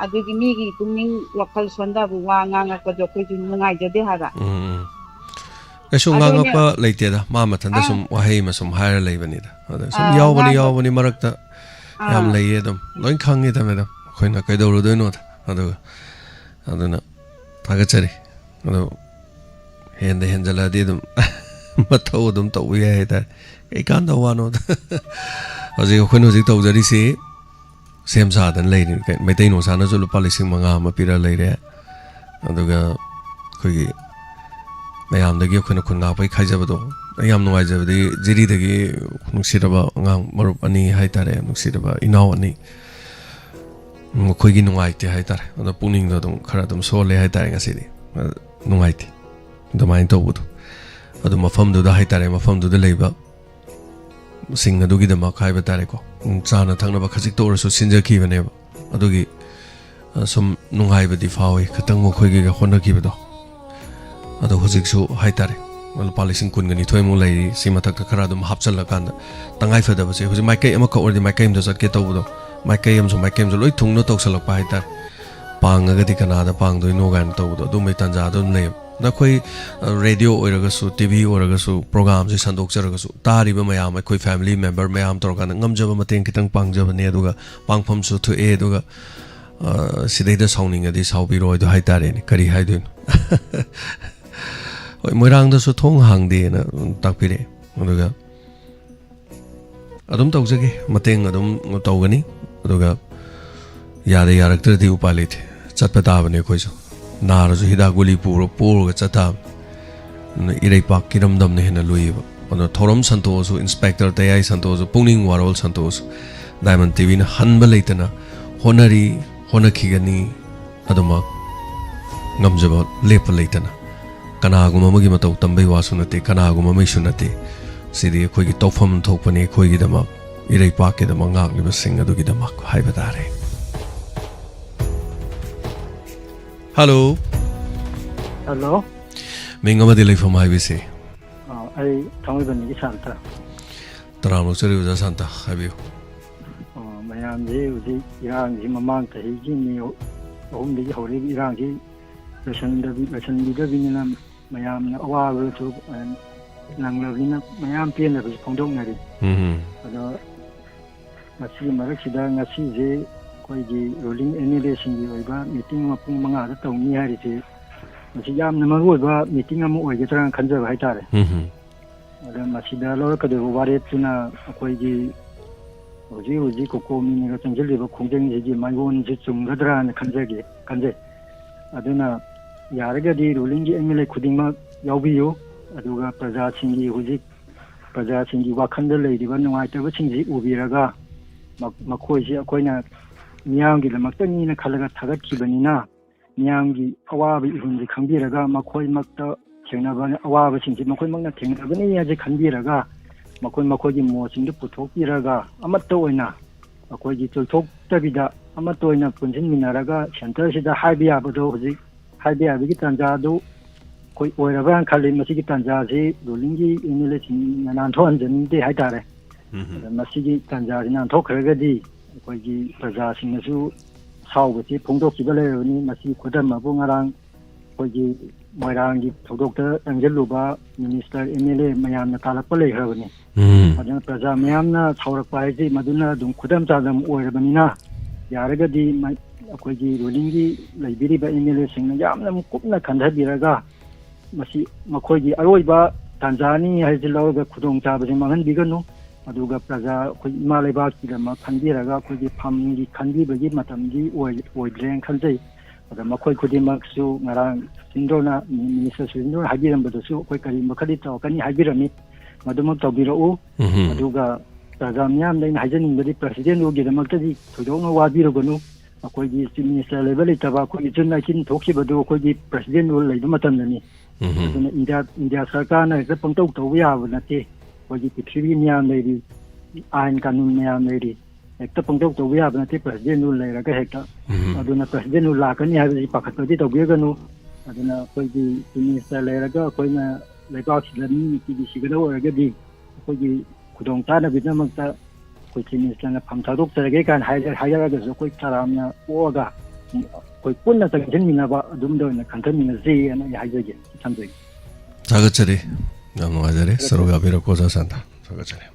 ꯑꯗꯨꯒꯤ ꯃꯤꯒꯤ ꯄꯨꯛꯅꯤꯡ ꯋꯥꯈꯜ ꯁꯣꯟꯊꯕ ꯋꯥ ꯉꯥꯡꯉꯛꯄꯗꯣ ꯑꯩꯈꯣꯏꯁꯨ ꯅꯨꯡꯉꯥꯏꯖꯗꯦ ꯍꯥꯏꯕ ꯀꯩꯁꯨ ꯉꯥꯡꯉꯛꯄ ꯂꯩꯇꯦꯗ ꯃꯥ ꯃꯊꯟꯇ ꯁꯨꯝ ꯋꯥꯍꯩ ꯑꯃ ꯁꯨꯝ ꯍꯥꯏꯔ ꯂꯩꯕꯅꯤꯗ ꯑꯗ ꯁꯨꯝ ꯌꯥꯎꯕꯅꯤ ꯃꯔꯛꯇ ꯌꯥꯝ ꯂꯩꯌꯦ ꯑꯗꯨꯝ ꯂꯣꯏ ꯈꯪꯉꯤꯗ ꯃꯦꯗꯝ ꯑꯩꯈꯣꯏꯅ ꯀꯩꯗꯧꯔꯨꯗꯣꯏꯅꯣꯗ ꯑꯗꯨꯅ ꯊꯥꯒꯠꯆꯔꯤ ꯑꯗꯣ ꯍꯦꯟꯖꯜꯂꯛꯑꯗꯤ ꯑꯗꯨꯝ ꯃꯊꯧ ꯑꯗꯨꯝ ꯇꯧꯕ ꯌꯥꯏ ꯍꯥꯏꯇꯥꯔꯦ ꯀꯩꯀꯥꯟꯗ ꯋꯥꯅꯣꯗ ꯑꯩꯈꯣꯏꯅ ꯍꯧꯖꯤꯛ ꯇꯧꯖꯔꯤꯁꯤ ꯁꯦꯝ ꯁꯥꯗꯅ ꯂꯩꯔꯤ ꯃꯩꯇꯩ ꯅꯨꯡꯁꯥꯅꯁꯨ ꯂꯨꯄꯥ 5,000 ꯑꯃ ꯄꯤꯔ ꯂꯩꯔꯦ ꯑꯗꯨꯒ ꯑꯩꯈꯣꯏꯒꯤ ꯃꯌꯥꯝꯗꯒꯤ ꯑꯩꯈꯣꯏꯅ ꯈꯨꯟ ꯉꯥꯛꯄꯒꯤ ꯈꯥꯏꯖꯕꯗꯣ ꯑꯩ ꯌꯥꯝ ꯅꯨꯡꯉꯥꯏꯖꯕꯗꯤ ꯖꯤꯔꯤꯗꯒꯤ ꯅꯨꯡꯁꯤꯔꯕ ꯑꯉꯥꯡ ꯃꯔꯨꯞ 2 ꯍꯥꯏꯇꯥꯔꯦ ꯅꯨꯡꯁꯤꯔꯕ ꯏꯅꯥꯎ 2 ꯃꯈꯣꯏꯒꯤ ꯅꯨꯡꯉꯥꯏꯇꯦ ꯍꯥꯏꯇꯥꯔꯦ ꯑꯗꯣ ꯄꯨꯛꯅꯤꯡꯗꯣ ꯑꯗꯨꯝ ꯈꯔ ꯑꯗꯨꯝ ꯁꯣꯜꯂꯦ ꯍꯥꯏꯇꯥꯔꯦ ꯉꯁꯤꯗꯤ ꯅꯨꯡꯉꯥꯏꯇꯦ ꯑꯗꯨꯃꯥꯏꯅ ꯇꯧꯕꯗꯣ ꯑꯗꯨ ꯃꯐꯝꯗꯨꯗ ꯍꯥꯏꯇꯥꯔꯦ ꯃꯐꯝꯗꯨꯗ ꯂꯩꯕ ꯁꯤꯡ ꯑꯗꯨꯒꯤꯗꯃꯛ ꯍꯥꯏꯕ ꯇꯥꯔꯦꯀꯣ ꯆꯥꯅ ꯊꯛꯅꯕ ꯈꯖꯤꯛꯇ ꯑꯣꯏꯔꯁꯨ ꯁꯤꯟꯖꯈꯤꯕꯅꯦꯕ ꯑꯗꯨꯒꯤ ꯁꯨꯝ ꯅꯨꯡꯉꯥꯏꯕꯗꯤ ꯐꯥꯎꯏ ꯈꯤꯇꯪ ꯃꯈꯣꯏꯒꯤꯒ ꯍꯣꯠꯅꯈꯤꯕꯗꯣ ꯑꯗꯣ ꯍꯧꯖꯤꯛꯁꯨ ꯍꯥꯏꯇꯥꯔꯦ ꯂꯨꯄꯥ 12,000 ꯂꯩꯔꯤ ꯁꯤ ꯃꯊꯛꯇ ꯈꯔ ꯑꯗꯨꯝ ꯍꯥꯞꯆꯜꯂꯀꯥꯟꯗ ꯇꯉꯥꯏ ꯐꯗꯕꯁꯦ ꯍꯧꯖꯤꯛ ꯃꯥꯏꯀꯩ ꯑꯃꯈꯛ ꯑꯣꯏꯔꯗꯤ ꯃꯥꯏꯀꯩ ꯑꯃꯗ ꯆꯠꯀꯦ ꯇꯧꯕꯗꯣ ꯃꯥꯏꯀꯩ ꯑꯃꯁꯨ ꯂꯣꯏ ꯊꯨꯡꯅ ꯇꯧꯁꯜꯂꯛꯄ ꯍꯥꯏꯇꯥꯔꯦ ꯄꯥꯡꯉꯒꯗꯤ ꯀꯅꯥꯗ ꯄꯥꯡꯗꯣꯏꯅꯣ ꯀꯥꯏꯅ ꯇꯧꯕꯗꯣ ꯑꯗꯨꯝꯕꯩ ꯇꯥꯟꯖꯥ ꯑꯗꯨꯝ ꯂꯩꯌꯦꯕ ꯑꯩꯈꯣꯏ ꯔꯦꯗꯤꯑꯣ ꯑꯣꯏꯔꯒꯁꯨ ꯇꯤꯚꯤ ꯑꯣꯏꯔꯒꯁꯨ ꯄ꯭ꯔꯣꯒ꯭ꯔꯥꯝꯁꯦ ꯁꯟꯗꯣꯛꯆꯔꯒꯁꯨ ꯇꯥꯔꯤꯕ ꯃꯌꯥꯝ ꯑꯩꯈꯣꯏ ꯐꯦꯃꯤꯂꯤ ꯃꯦꯝꯕꯔ ꯃꯌꯥꯝ ꯇꯧꯔꯀꯥꯟꯗ ꯉꯝꯖꯕ ꯃꯇꯦꯡ ꯈꯤꯇꯪ ꯄꯥꯡꯖꯕꯅꯦ ꯑꯗꯨꯒ ꯄꯥꯡꯐꯝꯁꯨ ꯊꯣꯛꯑꯦ ꯑꯗꯨꯒ ꯁꯤꯗꯩꯗ ꯁꯥꯎꯅꯤꯡꯉꯗꯤ ꯁꯥꯎꯕꯤꯔꯣꯏꯗꯣ ꯍꯥꯏꯇꯥꯔꯦꯅꯦ ꯀꯔꯤ ꯍꯥꯏꯗꯣꯏꯅꯣ ꯍꯣꯏ ꯃꯣꯏꯔꯥꯡꯗꯁꯨ ꯊꯣꯡ ꯍꯥꯡꯗꯦꯅ ꯇꯥꯛꯄꯤꯔꯛꯑꯦ ꯑꯗꯨꯒ ꯑꯗꯨꯝ ꯇꯧꯖꯒꯦ ꯃꯇꯦꯡ ꯑꯗꯨꯝ ꯇꯧꯒꯅꯤ ꯑꯗꯨꯒ ꯌꯥꯗ ꯌꯥꯔꯛꯇ꯭ꯔꯗꯤ ꯎꯄꯥꯏ ꯂꯩꯇꯦ ꯆꯠꯄ ꯇꯥꯕꯅꯦ ꯑꯩꯈꯣꯏꯁꯨ ꯅꯥꯔꯁꯨ ꯍꯤꯗꯥꯛ ꯒꯨꯂꯤ ꯄꯨꯔꯒ ꯆꯠꯇꯥꯕꯅꯤ ꯏꯔꯩꯄꯥꯛ ꯀꯤꯔꯝꯗꯝꯅ ꯍꯦꯟꯅ ꯂꯨꯏꯌꯦꯕ ꯑꯗꯣ ꯊꯧꯔꯝ ꯁꯟꯇꯣꯛꯑꯁꯨ ꯏꯟꯁꯄꯦꯛꯇꯔ ꯇꯌꯥꯏ ꯁꯟꯇꯣꯛꯑꯁꯨ ꯄꯨꯛꯅꯤꯡ ꯋꯥꯔꯣꯜ ꯁꯟꯇꯣꯛꯑꯁꯨ ꯗꯥꯏꯃꯟ ꯇꯤꯚꯤꯅ ꯍꯟꯕ ꯂꯩꯇꯅ ꯍꯣꯠꯅꯈꯤꯒꯅꯤ ꯑꯗꯨꯃꯛ ꯉꯝꯖꯕ ꯂꯦꯞꯄ ꯂꯩꯇꯅ ꯀꯅꯥꯒꯨꯝꯕ ꯑꯃꯒꯤ ꯃꯇꯧ ꯇꯝꯕꯩ ꯋꯥꯁꯨ ꯅꯠꯇꯦ ꯀꯅꯥꯒꯨꯝꯕ ꯑꯃꯒꯤꯁꯨ ꯅꯠꯇꯦ ꯁꯤꯗꯤ ꯑꯩꯈꯣꯏꯒꯤ ꯇꯧꯐꯝ ꯊꯣꯛꯄꯅꯤ ꯑꯩꯈꯣꯏꯒꯤꯗꯃꯛ ꯏꯔꯩꯄꯥꯛꯀꯤꯗꯃꯛ ꯉꯥꯛꯂꯤꯕꯁꯤꯡ ꯑꯗꯨꯒꯤꯗꯃꯛ ꯍꯥꯏꯕ ꯇꯥꯔꯦ ꯍꯜꯂꯣ ꯍꯜꯂꯣ ꯃꯤꯡ ꯑꯃꯗꯤ ꯂꯩꯐꯝ ꯍꯥꯏꯕꯤꯁꯤ ꯑꯩ ꯊꯥꯡꯃꯩꯕꯟꯗꯒꯤ ꯁꯥꯟꯇ ꯇꯔꯥꯝꯅꯣꯛꯆꯔꯤ ꯑꯣꯖꯥ ꯁꯥꯟꯇ ꯍꯥꯏꯕꯤꯌꯨ ꯃꯌꯥꯝꯁꯤ ꯍꯧꯖꯤꯛ ꯏꯔꯥꯡꯁꯤ ꯃꯃꯥꯡ ꯆꯍꯤꯒꯤ ꯃꯦ 3 ꯍꯧꯔꯛꯏꯕ ꯏꯔꯥꯡꯁꯤ ꯂꯣꯏꯁꯤꯟꯕꯤꯗꯕꯅꯤꯅ ꯃꯌꯥꯝꯅ ꯑꯋꯥꯕꯁꯨ ꯅꯪꯂꯕꯅꯤꯅ ꯃꯌꯥꯝ ꯄꯦꯟꯗꯕꯁꯨ ꯐꯣꯡꯗꯣꯛꯅꯔꯤ ꯑꯗꯣ ꯃꯁꯤꯒꯤ ꯃꯔꯛꯁꯤꯗ ꯉꯁꯤꯁꯦ ꯑꯩꯈꯣꯏꯒꯤ ꯔꯨꯂꯤꯡ MLAꯁꯤꯡꯒꯤ ꯑꯣꯏꯕ ꯃꯤꯇꯤꯡ ꯑꯃ ꯄꯨꯡ 5ꯗ ꯇꯧꯅꯤ ꯍꯥꯏꯔꯤꯁꯤ ꯃꯁꯤ ꯌꯥꯝꯅ ꯃꯔꯨꯑꯣꯏꯕ ꯃꯤꯇꯤꯡ ꯑꯃ ꯑꯣꯏꯒꯗ꯭ꯔꯥꯅ ꯈꯟꯖꯕ ꯍꯥꯏꯇꯥꯔꯦ ꯑꯗ ꯃꯁꯤꯗ ꯂꯧꯔꯛꯀꯗꯧꯕ ꯋꯥꯔꯦꯞꯇꯨꯅ ꯑꯩꯈꯣꯏꯒꯤ ꯍꯧꯖꯤꯛ ꯀꯣꯀꯣꯃꯤꯅꯒ ꯆꯪꯁꯤꯜꯂꯤꯕ ꯈꯣꯡꯖꯪꯁꯤꯒꯤ ꯃꯥꯏꯑꯣꯟꯁꯤ ꯆꯨꯝꯒꯗ꯭ꯔꯥꯅ ꯈꯟꯖꯩ ꯑꯗꯨꯅ ꯌꯥꯔꯒꯗꯤ ꯔꯨꯂꯤꯡꯒꯤ MLA ꯈꯨꯗꯤꯡꯃꯛ ꯌꯥꯎꯕꯤꯌꯨ ꯑꯗꯨꯒ ꯄ꯭ꯔꯖꯥꯁꯤꯡꯒꯤ ꯋꯥꯈꯜꯗ ꯂꯩꯔꯤꯕ ꯅꯨꯡꯉꯥꯏꯇꯕꯁꯤꯡꯁꯤ ꯎꯕꯤꯔꯒ ꯃꯈꯣꯏꯁꯤ ꯑꯩꯈꯣꯏꯅ ꯃꯤꯌꯥꯝꯒꯤꯗꯃꯛꯇꯅꯤꯅ ꯈꯜꯂꯒ ꯊꯥꯒꯠꯈꯤꯕꯅꯤꯅ ꯃꯤꯌꯥꯝꯒꯤ ꯑꯋꯥꯕ ꯏꯍꯨꯟꯁꯤ ꯈꯪꯕꯤꯔꯒ ꯃꯈꯣꯏꯃꯛꯇ ꯊꯦꯡꯅꯕ ꯑꯋꯥꯕꯁꯤꯡꯁꯤ ꯃꯈꯣꯏꯃꯛꯅ ꯊꯦꯡꯅꯕꯅꯤ ꯍꯥꯏꯁꯤ ꯈꯟꯕꯤꯔꯒ ꯃꯈꯣꯏꯒꯤ ꯃꯣꯠꯁꯤꯡꯗꯨ ꯄꯨꯊꯣꯛꯄꯤꯔꯒ ꯑꯃꯠꯇ ꯑꯣꯏꯅ ꯑꯩꯈꯣꯏꯒꯤ ꯆꯣꯏꯊꯣꯛꯇꯕꯤꯗ ꯑꯃꯠꯇ ꯑꯣꯏꯅ ꯄꯨꯟꯁꯤꯟꯃꯤꯟꯅꯔꯒ ꯁꯦꯟꯇꯔꯁꯤꯗ ꯍꯥꯏꯕ ꯌꯥꯕꯗꯣ ꯍꯧꯖꯤꯛ ꯍꯥꯏꯕ ꯌꯥꯕꯒꯤ ꯇꯥꯟꯖꯥꯗꯨ ꯑꯩꯈꯣই ꯑꯣꯏꯔꯕ꯭ꯔꯥꯅ ꯈꯜꯂꯤ ꯃꯁꯤꯒꯤ ꯇꯥꯟꯖꯥꯁꯤ ꯔꯨꯂꯤꯡꯒꯤ MLAꯁꯤꯡꯅ ꯅꯥꯟꯊꯣꯛꯍꯟꯖꯅꯤꯡꯗꯦ ꯍꯥꯏꯇꯥꯔꯦ ꯃꯁꯤꯒꯤ ꯇꯥꯟꯖꯥꯁꯤ ꯅꯥꯟꯊꯣꯛꯈ꯭ꯔꯒꯗꯤ ꯑꯩꯈꯣꯏꯒꯤ ꯄ꯭ꯔꯖꯥꯁꯤꯡꯅꯁꯨ ꯁꯥꯎꯕꯁꯤ ꯐꯣꯡꯗꯣꯛꯈꯤꯕ ꯂꯩꯔꯕꯅꯤ ꯃꯁꯤ ꯈꯨꯗꯝ ꯑꯃꯕꯨ ꯉꯔꯥꯡ ꯑꯩꯈꯣꯏꯒꯤ ꯃꯣꯏꯔꯥꯡꯒꯤ ꯊꯧꯗꯣꯛꯇ ꯆꯪꯁꯤꯜꯂꯨꯕ ꯃꯤꯅꯤꯁꯇꯔ MLA ꯃꯌꯥꯝꯅ ꯇꯥꯜꯂꯛꯄ ꯂꯩꯈ꯭ꯔꯕꯅꯤ ꯑꯗꯨꯅ ꯄ꯭ꯔꯖꯥ ꯃꯌꯥꯝꯅ ꯁꯥꯎꯔꯛꯄ ꯍꯥꯏꯁꯤ ꯃꯗꯨꯅ ꯑꯗꯨꯝ ꯈꯨꯗꯝ ꯆꯥꯗꯝ ꯑꯣꯏꯔꯕꯅꯤꯅ ꯌꯥꯔꯒꯗꯤ ꯑꯩꯈꯣꯏꯒꯤ ꯔꯨꯂꯤꯡꯒꯤ ꯂꯩꯕꯤꯔꯤꯕ MLAꯁꯤꯡꯅ ꯌꯥꯝꯅ ꯀꯨꯞꯅ ꯈꯟꯊꯕꯤꯔꯒ ꯃꯁꯤ ꯃꯈꯣꯏꯒꯤ ꯑꯔꯣꯏꯕ ꯇꯥꯟꯖꯥꯅꯤ ꯍꯥꯏꯁꯤ ꯂꯧꯔꯒ ꯈꯨꯗꯣꯡꯆꯥꯕꯁꯤ ꯃꯥꯡꯍꯟꯕꯤꯒꯅꯨ ꯑꯗꯨꯒ ꯄ꯭ꯔꯖꯥ ꯑꯩꯈꯣꯏ ꯏꯃꯥ ꯂꯩꯕꯥꯛꯀꯤꯗꯃꯛ ꯈꯟꯕꯤꯔꯒ ꯑꯩꯈꯣꯏꯒꯤ ꯐꯝꯒꯤ ꯈꯟꯕꯤꯕꯒꯤ ꯃꯇꯝꯗꯤ ꯑꯣꯏꯗ꯭ꯔꯦꯅ ꯈꯟꯖꯩ ꯑꯗ ꯃꯈꯣꯏ ꯈꯨꯗꯤꯡꯃꯛꯁꯨ ꯉꯔꯥꯡ ꯃꯤꯅꯤꯁꯇꯔ ꯁꯨꯁꯤꯟꯗ꯭ꯔꯣꯅ ꯍꯥꯏꯕꯤꯔꯝꯕꯗꯁꯨ ꯑꯩꯈꯣꯏ ꯀꯔꯤꯒꯨꯝꯕ ꯈꯔꯗꯤ ꯇꯧꯔꯛꯀꯅꯤ ꯍꯥꯏꯕꯤꯔꯝꯃꯤ ꯃꯗꯨꯃꯛ ꯇꯧꯕꯤꯔꯛꯎ ꯑꯗꯨꯒ ꯄ꯭ꯔꯖꯥ ꯃꯤꯌꯥꯝꯗ ꯑꯩꯅ ꯍꯥꯏꯖꯅꯤꯡꯕꯗꯤ ꯄ꯭ꯔꯁꯤꯗꯦꯟꯒꯤꯗꯃꯛꯇꯗꯤ ꯊꯣꯏꯗꯣꯛꯅ ꯋꯥꯕꯤꯔꯨꯒꯅꯨ ꯑꯩꯈꯣꯏꯒꯤ ꯆꯤꯐ ꯃꯤꯅꯤꯁꯇꯔ ꯂꯩꯕ ꯂꯩꯇꯕ ꯑꯩꯈꯣꯏꯒꯤ ꯖꯨꯟ 19 ꯊꯣꯛꯈꯤꯕꯗꯨ ꯑꯩꯈꯣꯏꯒꯤ ꯄ꯭ꯔꯁꯤꯗꯦꯟ ꯔꯨꯜ ꯂꯩꯕ ꯃꯇꯝꯗꯅꯤ ꯑꯗꯨꯅ ꯏꯟꯗꯤꯌꯥ ꯁꯔꯀꯥꯔꯅ ꯍꯦꯛꯇ ꯄꯪꯇꯧ ꯇꯧꯕ ꯌꯥꯕ ꯅꯠꯇꯦ ꯑꯩꯈꯣꯏꯒꯤ ꯄ꯭ꯔꯤꯊꯤꯕꯤ ꯃꯌꯥꯝ ꯂꯩꯔꯤ ꯑꯥꯏꯟ ꯀꯥꯅꯨꯟ ꯃꯌꯥꯝ ꯂꯩꯔꯤ ꯍꯦꯛꯇ ꯄꯪꯇꯧ ꯇꯧꯕ ꯌꯥꯕ ꯅꯠꯇꯦ ꯄ꯭ꯔꯁꯤꯗꯦꯟ ꯔꯨꯜ ꯂꯩꯔꯒ ꯍꯦꯛꯇ ꯑꯗꯨꯅ ꯄ꯭ꯔꯁꯤꯗꯦꯟ ꯔꯨꯜ ꯂꯥꯛꯀꯅꯤ ꯍꯥꯏꯕꯁꯤ ꯄꯥꯈꯠꯄꯗꯤ ꯇꯧꯕꯤꯒꯅꯨ ꯑꯗꯨꯅ ꯑꯩꯈꯣꯏꯒꯤ ꯆꯤꯐ ꯃꯤꯅꯤꯁꯇꯔ ꯂꯩꯔꯒ ꯑꯩꯈꯣꯏꯅ ꯂꯩꯕꯥꯛꯁꯤꯗ ꯃꯤ ꯅꯨꯡꯇꯤꯒꯤ ꯁꯤꯒꯗꯕ ꯑꯣꯏꯔꯒꯗꯤ ꯑꯩꯈꯣꯏꯒꯤ ꯈꯨꯗꯣꯡ ꯆꯥꯅꯕꯒꯤꯗꯃꯛꯇ ꯑꯩꯈꯣꯏ ꯆꯤꯐ ꯃꯤꯅꯤꯁꯇꯔꯅ ꯐꯝ ꯊꯥꯗꯣꯛꯆꯔꯒꯦ ꯀꯥꯏꯅ ꯍꯥꯏꯔꯒꯁꯨ ꯑꯩꯈꯣꯏ ꯇꯔꯥꯝꯅ ꯄꯣꯛꯑꯒ ꯑꯩꯈꯣꯏ ꯄꯨꯟꯅ ꯆꯪꯁꯤꯟꯃꯤꯟꯅꯕ ꯑꯗꯨꯝꯗ ꯑꯣꯏꯅ ꯈꯟꯊꯃꯤꯟꯅꯁꯤꯅ ꯑꯩ ꯍꯥꯏꯖꯒꯦ ꯊꯝꯖꯒꯦ ꯊꯥꯒꯠꯆꯔꯤ ꯌꯥꯝ ꯅꯨꯡꯉꯥꯏꯖꯔꯦ ꯁꯔꯨꯛ ꯌꯥꯕꯤꯔꯛꯄ ꯑꯣꯖꯥ ꯁꯥꯟꯇ ꯊꯥꯒꯠꯆꯔꯤ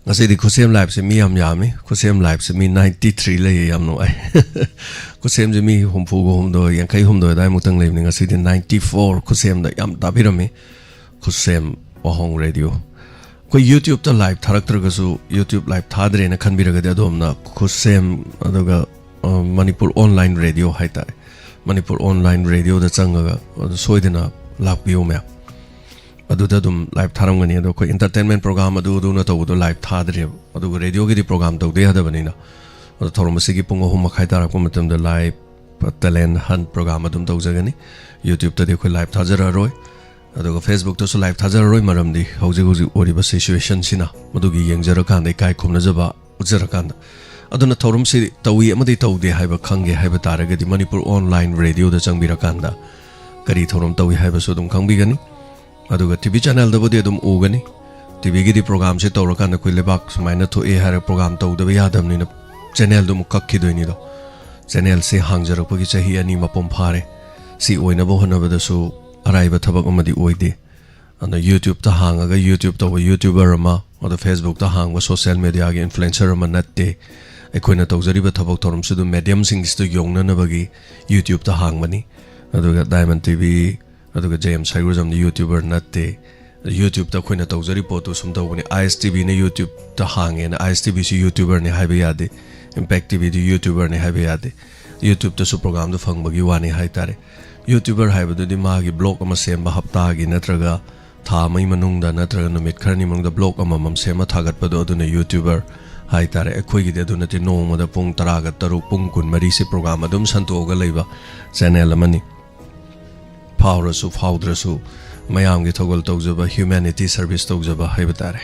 ngasi khusem live se mi yam yami khusem live se mi 93 lay yam no ai khusem je mi humfu go hum do yankai hum do dai mutang lay ngasi di 94 khusem da yam tabirami khusem ohong radio ko YouTube ta live tharak tra gasu YouTube live thadre na khanbiraga de adom na khusem aduga Manipur online radio haita Manipur online radio da changaga soidena lakbiyo me aduda dum live tharamgani ado koi entertainment program adu na tawdo live thadre adu radio gi program tawde hadabanina adu thorom sigi pungo hum khai tarak matam da live talent hunt program adum tawjagani YouTube ta de koi live thajara roi adu Facebook to so live thajara roi maram di hauji oriba situation sina madu gi yengjara kan dai kai khumna jaba ujara kan aduna thorom si tawi amadi tawde haiba khange haiba taraga di Manipur online radio da changbira kanda kari thorom tawi haiba so dum khangbi gani aduga TV channel da bodi dum ugani TV gi di program se tawra kan koi lebak sumaina to e hara program tawda ba yadam ni channel dum kakki doini do channel se hangjar ko gi chahi ani mapom phare si oina bo hona ba da su araiba thabak amadi oide ana YouTube ta hanga ga YouTube to YouTuber ma oda Facebook ta hanga social media gi influencer ma natte ekoina tawjari ba thabak thorom su du medium sing stu yongna na bagi YouTube ta hang mani aduga Diamond TV aduga James Saigurjam ni YouTuber natte YouTube ta khoina tawjari potu sum tawni ISTV ne YouTube ta hange na ISTV si YouTuber ne haiba yade Impact TV di YouTuber ne haiba yade YouTube ta su program du phang bagi wani haitare YouTuber haiba du di magi blog ama semba hapta gi natraga tha mai manungda natraga numit kharni mangda blog ama mam sema thagat padu aduna YouTuber haitare ekhoi gi de aduna ti noma da pung taraga taru pung kun mari se program adum santoga leiba channel amani Powersu, Faudrasu, Mayam Gitogol Togzaba, Humanity Service Togzaba, Hibatare.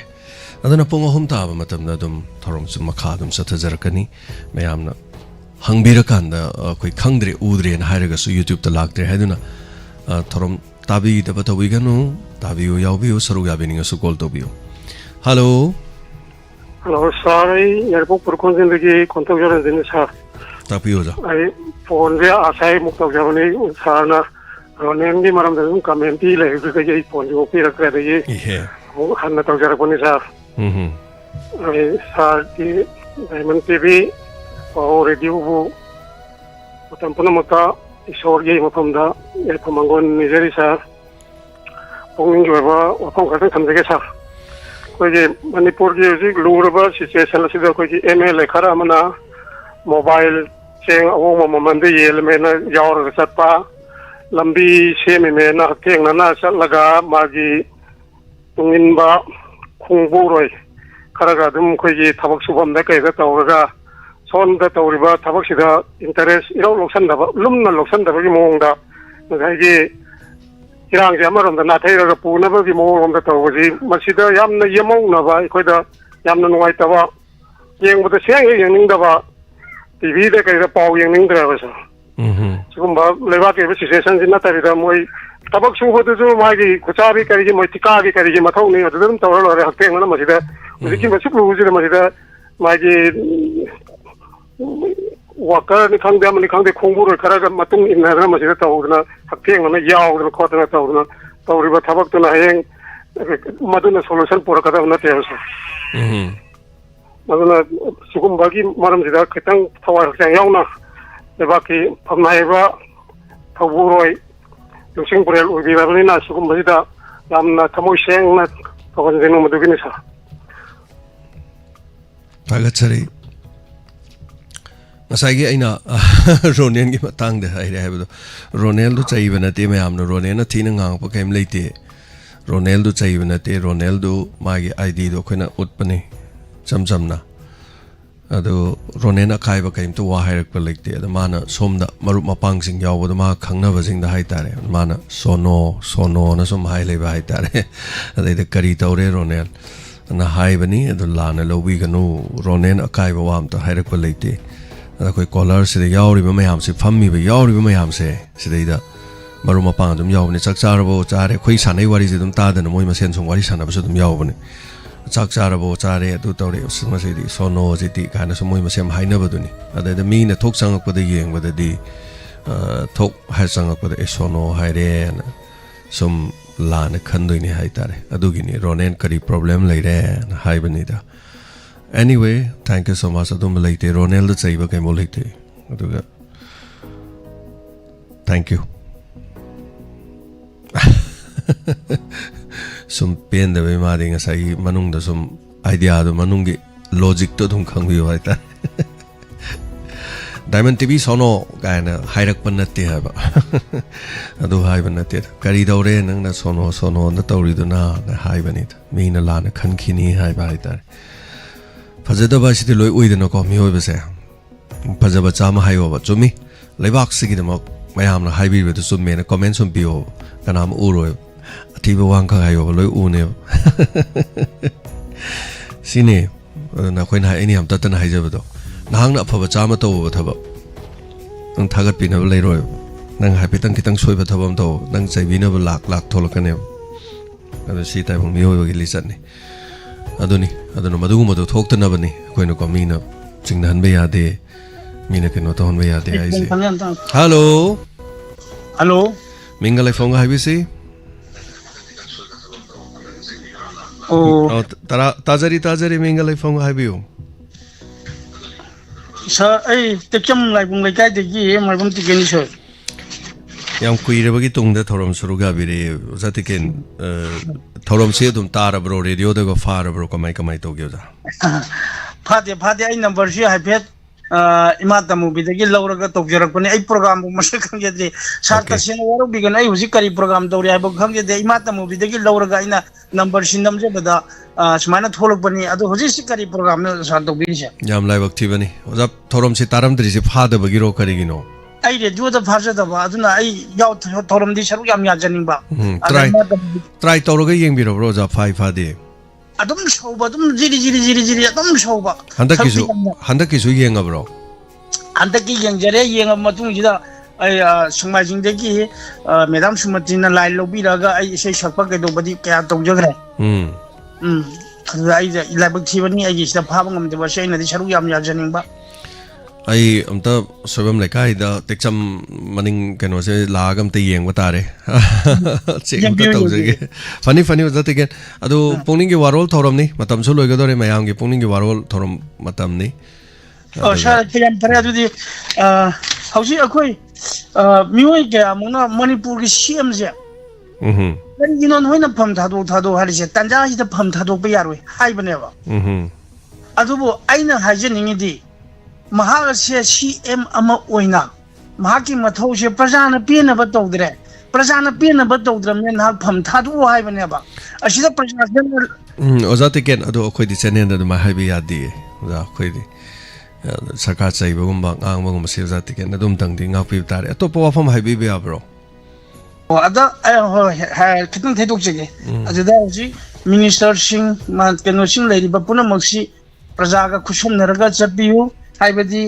Adana Punga Humtaba Matamnadum, Torom Makadum Satazarkani, Mayamna Hangbirakanda, Quick Hungry Udri and Hiragas YouTube the Lactre Heduna, Torom Tabi, the Batawigano, Tabi Yabi, Sarugabin, a Sukol Tobio. Hello. Hello, sorry, your book for content contagion in this half. Tapioza. I phone there, Asai Muktajani, Sarna. Ronen di maram dalam kamenti le itu kerja ipon juga pira kerja ye. Iya. Hanya tahu cara pun isa. Saat di Diamond TV, radio bu, macam pun maka isor ye macam dah, pemanggon nizeri sa. Pungin juga ba, orang kata sampai ke sa. Kerja Manipur je uji luar ba, situation lah sudah kerja email lekara mana, mobile, ceng awak memandai ye lemena jauh resat pa. Lambi semi me na keng na sa laga magi tungin ba khungburoi karaga dum khoji thabak subam da kai ga tawga son da tawriba thabak sida interest iro loksan da lumna loksan da gi mong da ga gi irang ja marom da na thai ga pu na ba gi mong da tawji masida yamna yamong na ba khoi da yamna nuai ta ba yeng bu da seng yeng ning da ba TV da kai da pau yeng ning da ba sa 지금 뭐 레바게 situation 진나 따리다 뭐 타박 수호도 마기 고차비 까리지 뭐 티카비 까리지 마토니 어든 떠올러 학생은 뭐지다 우리 김 수고 우지를 뭐지다 마기 와카니 강대함니 강대 공부를 가라가 마tung 있나라 뭐지다 떠오르나 학생은 야오를 코드나 떠오르나 떠오르바 타박도나 행 마도나 솔루션 보러 가다 나 되어서 마도나 지금 마기 말음지다 그땅 타와 학생 야오나 Lebaki pemaiba taburoi lucing burel ubi berlina sukum berita lamna tamu seng na kawan jenuh madugini sa. Agak cari. Masai aina Ronen ki matang deh hari hari tu. Ronel tu cai benda te me amno Ronel na tina ngang pakai melite. Ronel tu cai benda te Ronel tu magi ID tu kena utpani jam na. Ado Ronena kai ba kaim to wa hairak pa lekte ada mana somda marup mapang sing yaw da ma khangna ba sing da haitare mana sono na som hai le ba haitare ada de kari tawre Ronel na hai bani ado lana lobi ganu Ronen akai ba wam to hairak pa lekte ada koi caller se de yaw ri ba mayam se fammi ba yaw ri ba mayam se da marup mapang dum yaw ni chak char bo chare khoi sanai wari se dum ta da moi ma sen song wari sana ba se dum yaw bani chak charabo chare du tawre masidi sono jiti kana somoi masem haina baduni ada da mina thok sangak pada yeng bada di thok hai sangak pada sono haire na som lana khandoi ni haitare adugini Ronen kari problem leire na hai bani da anyway thank you so much adum leite Ronel da chaiba kai mo leite aduga thank you sum pen da be ma ding sai manung da sum idea do manung gi logic to dum khang bi wa ta Diamond TV sono kaina hairak pan natte haba adu haiban natte kari daure nang na sono na tauri duna na haibani me na la na khan khini haiba haitar fajada ba sidi loi uidana ko mi hoi base fajaba chama hayo ba chumi leibak sigi dama mayam na haibi be sum me na comment sum pio kanam uro atiba wang kha hayo loi u ne sine na khoin hai ani am tatan haijaba do nang na phaba chama to thaba nang thagat pina lei roi nang hai pitang kitang soi ba thabam to nang chai bina ba lak tholakane adu si tai bang mi hoi gi lisan ni aduna madu madu thoktana bani koina ko mina chingnan be yade mina keno ton be yade ai se hello mingalai phone hai bisi oh tajari mingalai phone hai biu sir ai tekam lai bung lai kai de gi mai bum ti geni sir yam kuire bagi tungda thorom suruga bire zatiken thorom se dum tar bro radio de go far bro kamai to gyo ja phade ai number si hai phet ima tamu bi de gi lawraga to jarak pani ai program bu mashe khang ge de sar ta sen waro bi gan ai huji kari program dori ai bu khang ge de ima tamu bi de gi lawraga ina number sin nam je bada smaina tholok pani adu huji si kari program na sar to bi se yam lai bakti bani oja thorom se taram dri se phada bagi ro kari gino ai radio da phasa da ba aduna ai yaw thorom di saru yam ya janing ba try to roga yeng bi ro bro ja phai phade adum shauba adum jiri adum shauba handa kisu yeng abro handa ki yeng jare yeng matung jida ai sungmai jing de ki madam sumati na lai lobi raga ai sei sakpa ke do badi kya to jagre ai la bak thibani ai sida phaba ngam de ba sei na di saru yam ya janing ba ai amta sobam lekai da tekcham maning keno se lagam te yeng batare che amta tawjege funny wajate gen adu pungning gi warol thorom ni matam so loiga dore mayam gi pungning gi warol thorom matam ni sha kyan tare adu di hauji akoi mioi ge amuna manipur gi cm je then you know hoina pham thado hali se tanja hi da pham thado ba yaroi hai bane ba adu bo aina hajeningi di Mahakase CM ama oina mahaki mathau se prajana pena ba tawdre men ha pham thadu hai bane ba asida prajana oza tiken adu khoi di channel da ma hai bi yadi oza khoi di sarkar chai ba gum ba ang ba gum se oza tiken adum tang di ngak pi tare to po pham hai bi ya bro ada ha kitang thedok jege ajida ji minister sing man keno sing lei ba puna maksi prajaga khusum naraga chapiu haibadi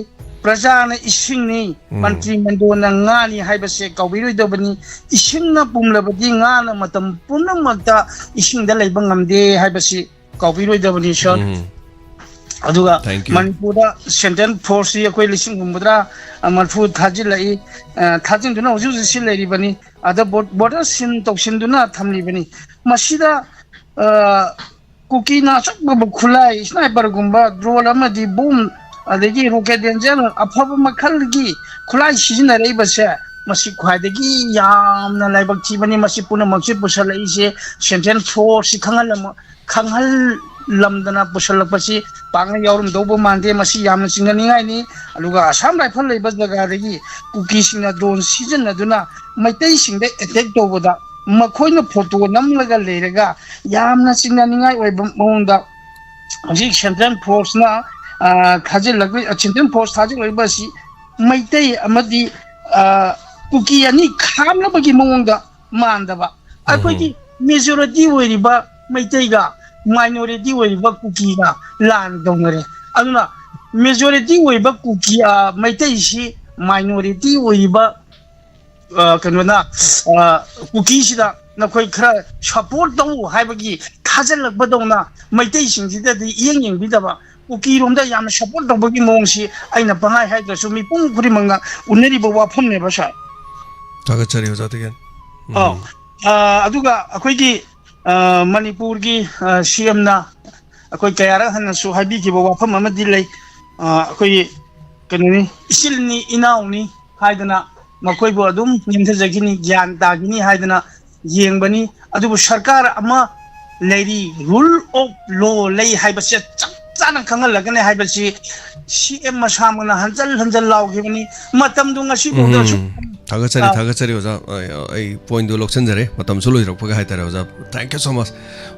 prajana isingni mantri mandona ngani haibase kawbiroi dobani isingna pumlabadi ngana matam punamata isingda leiba ngamde haibase kawbiroi dobani shon aduga manipura central force yakoi lising gumbudra amalfu thajilai thajinduna uju sil leiribani ada border sin toksinduna thamlibani masida kukina chakba khulai sniper gumba drone amadi boom adagi rocket engine afaba makhalgi khulai sizinare base masi khwaidagi yamna laibak thibani masi puna makse pusalai se central force khanghal lamdana pusalapasi panga yaurum dobo mande masi yamna singani ngai ni aluga asam rifle leiba jaga dagi kuki singna drone season aduna maitai singde attack doboda makhoina photo namlaga leiraga yamna singani ngai oiba mongda ji central force na khajil lagwi central force thajil oiba si maitai amadi kuki ani khamna bagi mongda mandaba akoi majority oiriba maitai ga minority oiriba kuki ga lan dongare aduna majority oiriba kuki maitai si minority oiriba kanona kuki sida nakoi khara support dong haibagi thajil lagbadona maitai singida di yeng bidaba kuki romda yam support dongbagi mongsi aina pangai haida sumi pung puri manga uneri ba wafam ne ba sai tagachari hojate gen aduga akoi gi manipur gi CM na akoi kayara hanna su habi ki ba wafam amadi lei akoi kanuni isilni inauni haidana makoi bo adum nimtha jagini gyan tagini haidana yengbani adubu sarkar ama leiri rule of law lei haiba se चाना खंगल लगने हाय बसी CM मसामना हंजल हंजल लाउगिबनी मतम दु ngasi बोदसु थागचरी ओजा I point दो लोक्सन जरे मतम सुलो रखपगा हाय तारे ओजा थैंक यू सो मच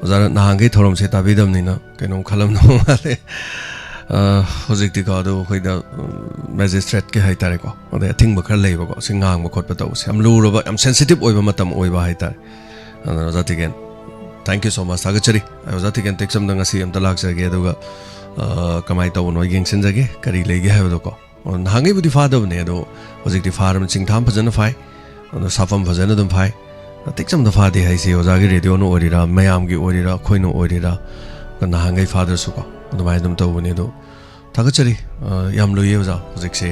ओजा नाहांगे थोरम से ताबिदम निना केनो खलम नो माले हजिक्ति का दो खैदा मैजिस्ट्रेट के हाय तारे को ओदे थिंग बखर लेबो को सिंगांग बखोट पतौ से हम लुरबा हम सेंसिटिव ओइबा मतम ओइबा हाय तारे ओजा तिगेन थैंक यू सो मच थागचरी ओजा तिगेन टेक्सम दंगसी हम तलाक जगे दुगा कमाई तौनो येंगसिन जगे करी लेगे हायबदो को नाहांगे बुदि फादबने दो हजिक्ति फारम चिंगथाम फजन फाय साफम फजन दम फाय टेक्सम द फादे हाइसे ओजागे रेडियो नो ओरिरा मयाम गी ओरिरा खोइनो ओरिरा नाहांगे फादर सुको दुमाय दम तौबने दो थागचरी याम लोये ओजा हजिक्से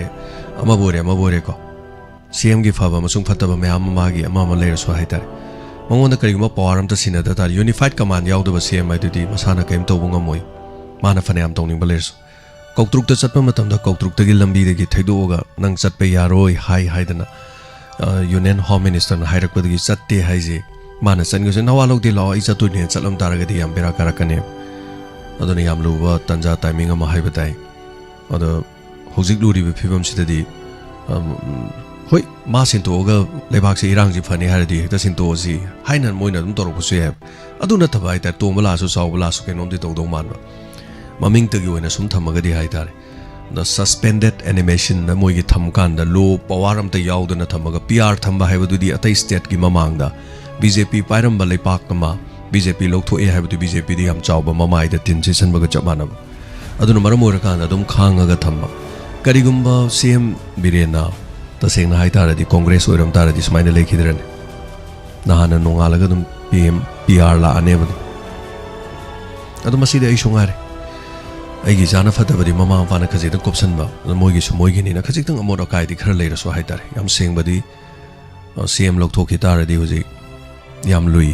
अमा बोरे को सीएम गी फाबा मसुंग फतबा मयाम मागी अमा मा लेरसो हाइतारे मंगोंदा करिगुमा पावर अमता सिनादा तार यूनिफाइड कमांड यावदबा सीएम आइदुदी मसाना कयम तौबु ngमोय माना फनेयाम तौनिंग बलेरसो कौतरुक तचप कौतरुक लंबी थैदोगा नंग चटप यारोय हाय हाइदना यूनियन होम मिनिस्टर हाइरकपदगी चट्टे हाइजे माना चनगसे नवा लौदे लाओ आई चतुने चलम तारगदी याम बेरा करकने अदुना याम लुबा तंजा टाइमिंग अमा हाइबताई अद हौजिक लुरिबे फिबम सिददी होय मा सिनतोगा लेबाक से इरांग जी फने हारदी हेक्ता सिनतोसी हाइना मोइना दum तोरपसु याब अदुना थबाय ता तोमलासु सावबलासु केनोमदि तौदौ मानबा ममिंग तगी ओइना सुम थमगदी हाइतारे द सस्पेंडेड एनिमेशन न मोइगी थमकान द लो पावर अमता यावदना थमगा पीआर थंबा हाइबदुदी अतै स्टेट की ममांगदा बीजेपी पाइरंबा लेपाक मा बीजेपी लोकथोए हाइबदु बीजेपी दि हम चावबा ममाइदा तिन सिसनबगा चमानब अदुना मरम ओरकान अदुम खांगगा थम्बा करिगुम्बा सीएम बिरेना तसेंगना हाइतारदी कांग्रेस ओइरम तारदी सुमाइना लेखिदरने नहाना नोंगालगा दुम पीएम पीआर ला अनेबदु अदु मसिदे आई सोंगारे अगी जाना फतबदी ममा मपाना खजिद कोपसनबा मोइगी निना खजितंग अमोद अकाइदी खर लेरसो हाइतारे याम सेंगबदी सीएम लोकथोखि तारदी हुजि याम लुई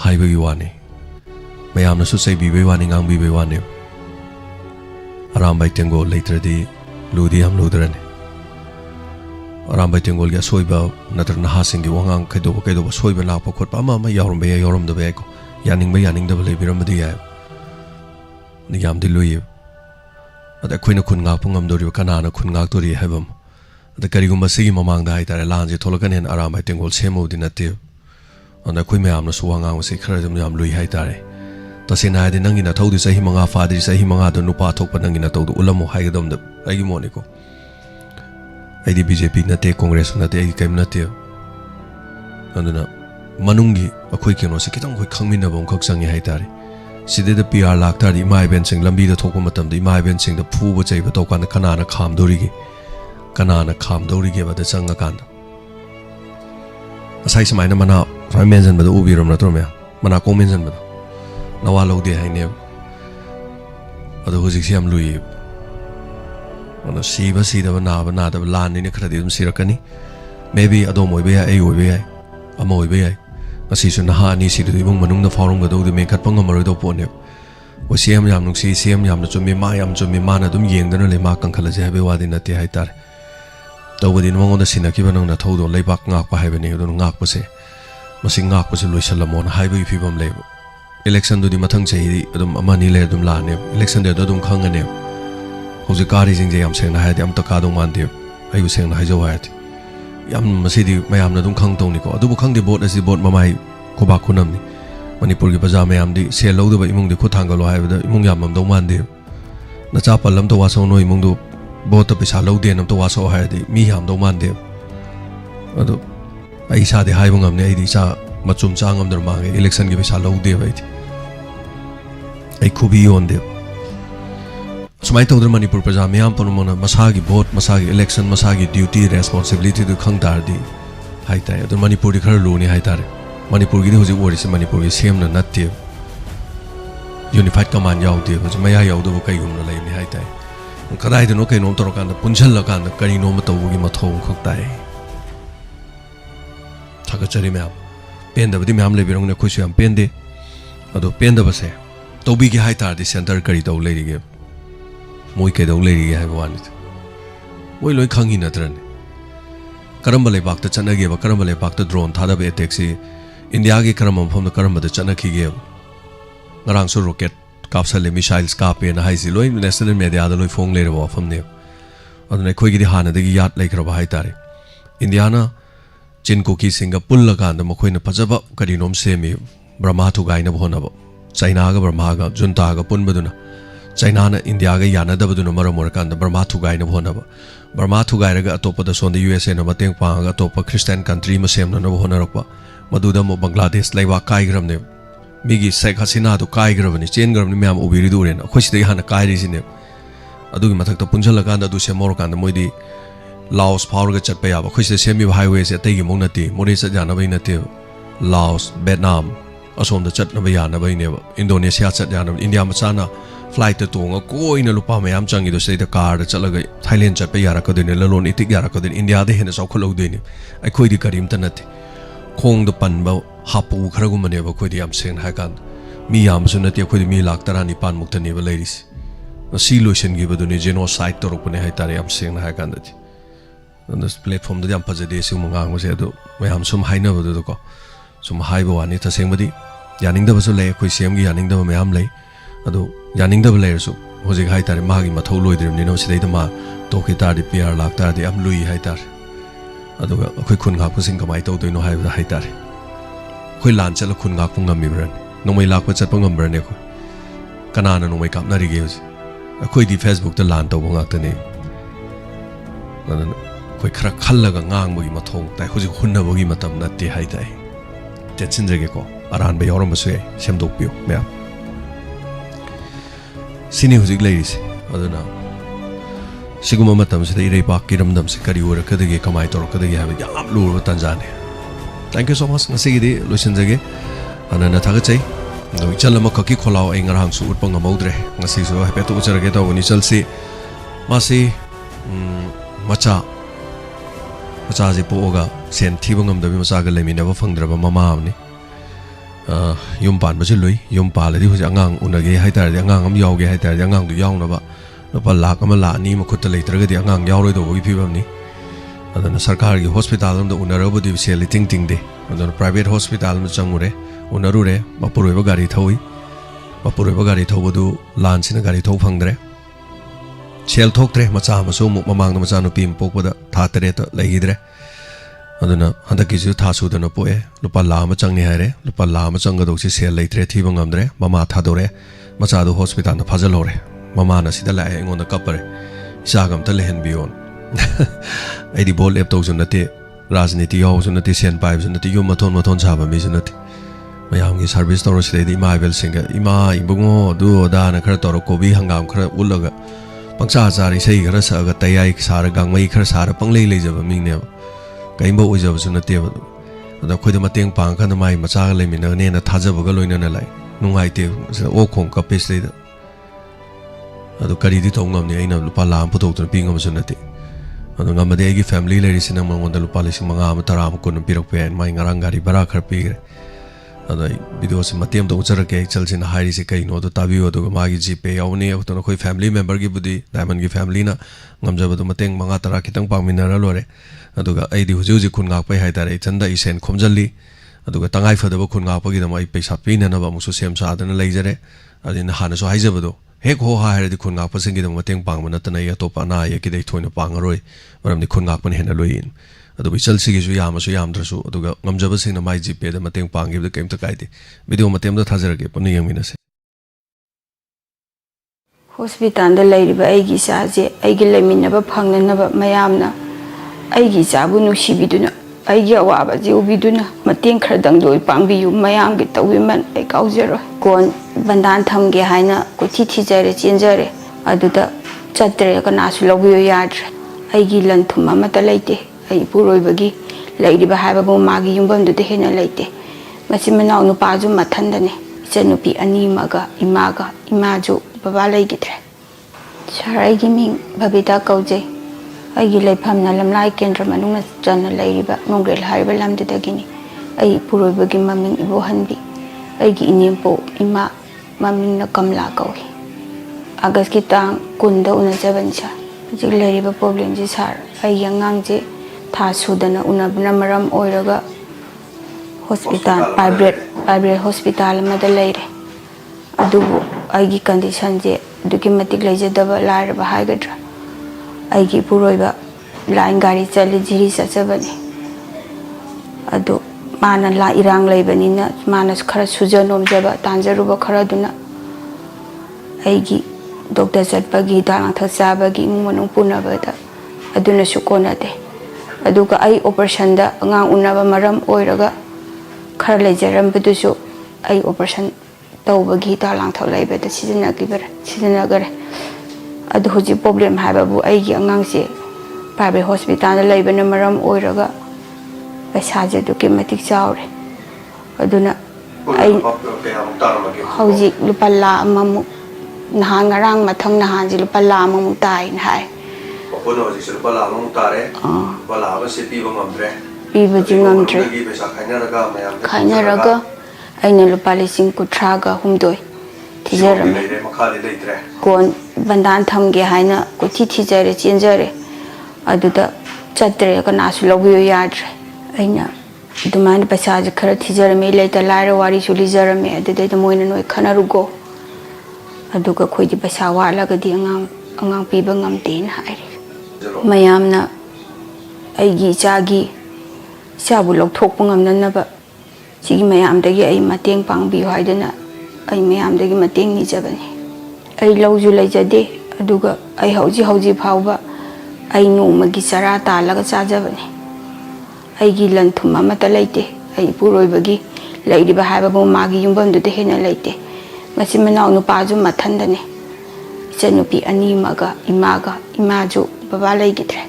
हाइबगी वाने मयामनसु सैबिबे वाने ngangbibे वाने अरामबाई तेंगोल लेत्रदी लुदी याम लुदरने अरामबाई तेंगोल गे सोइबा नतर नहासिंगी वांगांग खैदोबा सोइबा लापा खोटपा अमा यावरमबे यावरमदबे याको यानिंगबा लेबिरमदि याय यामदि लुइब अद अखोइना खुनगा पुंगमदोरि कनाना खुनगा तोरि हैबम अद करिगुम्बा सिगी ममांगदा हाइतारे लांजे थोलकनेन आरामबाई तेंगोल सेमोदि नते अद अखोइ मयामना सुवांगांग से खरजम याम लुइ हाइतारे तसेना हाइदि नंगिना थौदि सही मंगा फादि सही मंगा दो नुपा थोकपा नंगिना तौदु उलमो हाइगदम द आइगी मोनिको आइदि बीजेपी नते कांग्रेस नते आइगी कैम नते अदुना मनुंगी अखोइ केनो से कितंग खोइ खंगमिनबम खक संगे हाइतारे सिदे पीआर लाक्तारी इमा इवेंट सिंग लंबी थोप इमा इवेंट सिंग फूब चैब तौकान कनाना खामदौरीगे बद चंगकान असai समाइना मना फ्राइ मेंशन बद उबिरम नत्रो मे मना को मेंशन बद नवा लौदे हाइने अदो हुजिक सियाम लुइ अन सीबा सीदब नादब लान नि खरदि दम सिरकनी मे बी अदो मोइबे आई ओइबे आई अमा ओइबे आई असीसु नहा नि सिदु इमुंग मनुंग फाउरंगदौ मे खतपंग मरोइदो पोने ओ सीएम याम नुक्सी सीएम याम चुमी मा याम चुमी माना दुम येंगदन ले मा कंखलजे हाबे वादि नते हाइतार तौबदि नमंगोंद सिनकिबा नंगना थौदो लेबाक ngakpa हाइबने दो ngakpase मसि ngakpase लोइसलमोन हाइबे फिबम लेब इलेक्शन दुदि मथंग चैदि अदुम अमानि ले दुम लाने इलेक्शन दे दुम खंगने होजि कारी जिंजे याम सेंना हाइदि अम तकादो मानदे आइबु सेंना हाइजो हाइदि याम मसिदि मयामना दुम खंग तौनिको अदुबु खंगदि बोट असि बोट ममाइ कोबा खुनमनि मणिपुर की बजा मयामदि सेल लौदबा इमुंगदि खुथांगलो हाइबदा इमुंग यामम दौ मानदे नचा पल्लम तो वासो नो इमुंगदु बोट पैसा लौदे नम तो वासो हाइदि मी याम दौ मानदे अदु आई सादे हाइबु ngमने आइदि सा मचुम चांगम दर मांगे इलेक्शन की पैसा लौदे बाइदि आई खुबी योंदे सुमाइ तौदर मणिपुर प्रजा मयाम पनुमना मसागी वोट मसागी इलेक्शन मसागी ड्यूटी रेस्पॉन्सिबिलिटी दु खंगतारदि हाइताय अदु मणिपुर दि खर लुनि हाइतारे मणिपुर की हुजी ओरिसे मणिपुर की सीएम न नत्ते यूनिफाइड कमांड याउदे हुजी मया याउदबो कैगुमना लैनि हाइताय कदाइदनो कैनो तोरकान पुंझलकान करिनो मतौगी मथौ खक्ताय थागचरी म्याम पेंदबदि म्याम लेबिरंगने खुसु याम पेंदे अदो पेंदबसे तौबी की हाइतारदि सेंटर करि तौ लेरिगे मोइ कैदौ लेरिगे हाइबवानि मोइ लोइ खंगी नत्रने करम लेबाक चनगे करम लेबाक ड्रोन थादब एटेक्सी इंडिया की करम मफम करम चनखीगे रॉकेट कापसले मिसाइल्स कापेन हाइसि लोइ नेशनल मीडिया दा लोइ फोंग लेरबो वफमने अदुना खोइगिदि हानदगी याद लेखरबा हाइतारे इंडियाना चिनकोकी सिंगा पुल्ला कांद मखोइना फजबा करिनोम सेमी ब्रह्मा थुगाइना होनबो चाइना गा ब्रह्मा गा जुनता गा पुनबदुना चाइना ना इंडिया गा यानदबदुना मरम ओरकांद ब्रह्मा थुगाइना होनबो ब्रह्मा थुगाइरगा अतोपदा सोंद यूएसए ना मतेंग पांगा अतोप क्रिश्चियन कंट्री म सेमना न होनरकबा मदुदा मो बांग्लादेश लैवा काइग्रमने मिगी शेख हसीना तो काइग्रबनी चेनग्रबनी म्याम उबिरि दुरेन अखोइसिदे हाना काइरिसिने अदुगी मथक्ता पुंजलकांद अदु सेमोरकांद मोइदी लाओस फाउरगा चटपा याबा अखोइसिदे सेमिबा हाईवे से अतैगी मौ नते मोरे चट यानबै नते लाओस वियतनाम असोमदा चटनबा यानबैनेबा इंडोनेशिया चट यानब इंडिया मचाना फ्लाइट तोंगा कोइना लुपा मयाम चंगिदो सेदा कार चलगा थाईलैंड चटपा यारकदोने ललोन इतिक यारकदोने इंडिया दे हेना चौखलौदोने अखोइदी करीमता नते खोंग पनब हापू खरगुमनेब अखोइदी याम सेंग हाइकान मी यामसु नते अखोइदी मी लाख 15 मुक्तनेब लेरिस सी लोइसनगिबदुने जेनोसाइड तोरकपने हाइतारे याम सेंग हाइकानदि this platform da yam phajade se mungang mo se do mayam sum haina bodu ko sum haibo ani ta sengmadi yaning da basu lay khoi sem gi yaning da mayam lay ado yaning da lay su hojik hai tar ma gi mathau loidir ni no sidai da ma to ki tar di pr lak tar di am lui hai tar ado khoi khun ga kusing kamai to do no hai da hai tar khoi lan chala khun ga ku ngam mi bran no mai lak pa chat pa ngam bran ne ko kana na no mai kap na ri ge khoi di facebook da lan to ngak ta ne कोई खरा खल्लगा ngang mathong tai hoji hunnabagi matam natte hai tai tetsinjage ko aran ba yorom basu semdok piu mea sini hoji ladies aduna siguma matam se irei pak kiram dam se kari ora kadage kamai tor kadage ha yam lu tanjane thank you so much ngasi gi loisinjage anana thaga chai no chalama kaki kholao ai ngarang su utpang amaudre ngasi so ha petu ucharage to ni chalsi masi macha macha poga sen thibangam da macha ga lemina ba phangdraba mama amni yum pan ba lui yum pa la di hu angang unage haitar di angang am yauge haitar di angang du yauna ba pa lak ama la ni ma khut leitraga di angang yauroi do gi phibam ni adana sarkar gi hospital am da unaraba di se liting ting de adana private hospital ma changure unarure bapuroi ba gari thawi bapuroi ba gari thobodu lan sina gari thau phangdre Shell talk tre macha maso mamang na macha no pim pokpada tha tere to legidre aduna handaki ju tha su dana poe lupa la ma changni haire lupa la ma changa do si sel leitre thi bangamdre mama tha dore macha do hospital na phajalore mama na sida la engon da kapare isagam ta lehen bion aidi bol ep to junate rajniti yaw junate sen pai junate yum mathon chaba mi junate mayam gi service toro sida di ma vel singa ima ibungo du da na khara toro kobi hangam khara ulaga pangsa chari sei khara sa ga tayai sara gangmai khara sara panglei leijaba mingne kaimba ujaba su nate ba ada khoida mateng pang khan mai macha ga lemina ne na thajaba ga loina na lai nungai te o khong ka pes le adu kari di tongam ne aina lupa lam putok tur pingam su nate adu ngamade gi family le risina mangon da lupa lesing manga am tara am kun pirok pen mai ngarang gari bara khar pigre ada video se matem do uchara ke chalsin hairi se kai no do tabi do magi gp yauni to no khoi family member gi budi diamond gi family na ngamjaba do mateng manga tara kitang pangminara lore aduga ai di huju ji khun ngak pai hai tare chanda isen khomjalli aduga tangai fadaba khun ngak pagi da mai paisa pina na ba musu sem sa adana leijare adina hana so haijaba do hek ho ha hari di khun ngak pasing gi da mateng pangmana tana ya to pa na ya ki dei thoina pangaroi maram di khun ngak pan hena loin adu bichal sigi ju yam drasu aduga ngamjaba sing na mai gp da mateng pangi da kem ta kai di video matem da thajarage pani yamina se hospital da leiriba ai gi sa je ai gi lemina ba phangna na ba mayamna ai gi jabu nu sibiduna ai gi awaba je ubiduna mateng khardang doi pangbi yu mayam gi tawi man ai kaujero kon bandan thamge haina ko thi jare chenjare aduda chatre kana su lobiyo yadre ai gi lan thuma mata leite ai puroi bagi leiriba haba bo magi yumbam du de hena leite masi manau nu pa ju mathandane chanupi ani maga imaju baba leigidre sarai gi ming babita kauje ai gi lepham na lamlai kendra manung chana leiriba nongrel hariba lamde dagini ai puroi bagi maming ibo hanbi ai gi inempo ima maming na kamla kawi agas ki tang kunda una jabancha jig leiriba problem ji sar ai yangang je tha sudana unabna maram oiraga hospital private hospital ma da leire adu ꯑꯩꯒꯤ ꯀꯟꯗꯤꯁꯟꯁꯦ ꯑꯗꯨꯛꯀꯤ ꯃꯇꯤꯛ ꯂꯩꯖꯗꯕ ꯂꯥꯏꯔꯕ ꯍꯥꯏꯒꯗ꯭ꯔꯥ ꯑꯩꯒꯤ ꯏꯄꯨꯔꯣꯏꯕ line ꯒꯥꯔꯤ ꯆꯠꯂꯤ ꯖꯤꯔꯤ ꯆꯠꯆꯕꯅꯤ ꯑꯗꯨ ꯃꯥꯅ ꯏꯔꯥꯡ ꯂꯩꯕꯅꯤꯅ ꯃꯥꯅ ꯈꯔ ꯁꯨꯖ ꯅꯣꯝꯖꯕ ꯇꯥꯟꯖꯔꯨꯕ ꯈꯔꯗꯨꯅ ꯑꯩꯒꯤ ꯗꯣꯛꯇꯔ ꯆꯠꯄꯒꯤ ꯍꯤꯗꯥꯛ ꯂꯥꯡꯊꯛ ꯆꯥꯕꯒꯤ ꯏꯃꯨꯡ ꯃꯅꯨꯡ ꯄꯨꯅꯕꯗ ꯑꯗꯨꯅꯁꯨ ꯀꯣꯟꯅꯗꯦ ꯑꯗꯨꯒ ꯑꯩ ꯑꯣꯄꯔꯦꯁꯟꯗ ꯑꯉꯥꯡ ꯎꯅꯕ ꯃꯔꯝ ꯑꯣꯏꯔꯒ khar le jaram bedu su ai operation tau bagi ta lang thau lai beda sijina gare adu hoji problem ha babu ai gi angang se private hospital lai bena maram oiraga paisa je du ki matik chawre aduna ai hoji lupalla amamu nahan ngarang mathang nahan ji lupalla amamu tai hai Kono ji lupalla amamu tare bala ba se pi ba ngamdre piba jingamdre khainaraga aina lupa lising kutraga humdoi tijaram kon bandan thamge haina kuthi thijare chenjare aduda chatre kana su lobiyo yadre aina duman paisa je khara thijarame leita lara wari su lijarame aduda moina noi khanarugo aduga khoiji paisa wala ga di angang piba ngamten haire mayamna aigi chagi sabu lok thok pangam nanaba sigi mayam dagi ai mateng pangbi haidana ai mayam dagi mateng ni jabani ai lawju leijade aduga ai hauji phawba ai nomagi sara talaga chajabani ai gi lan thuma mata leite ai puroi bagi leiriba haiba bo magi yumbam du de hena leite masi manaw nu paju mathandane ichanupi ani maga imaju baba leigidre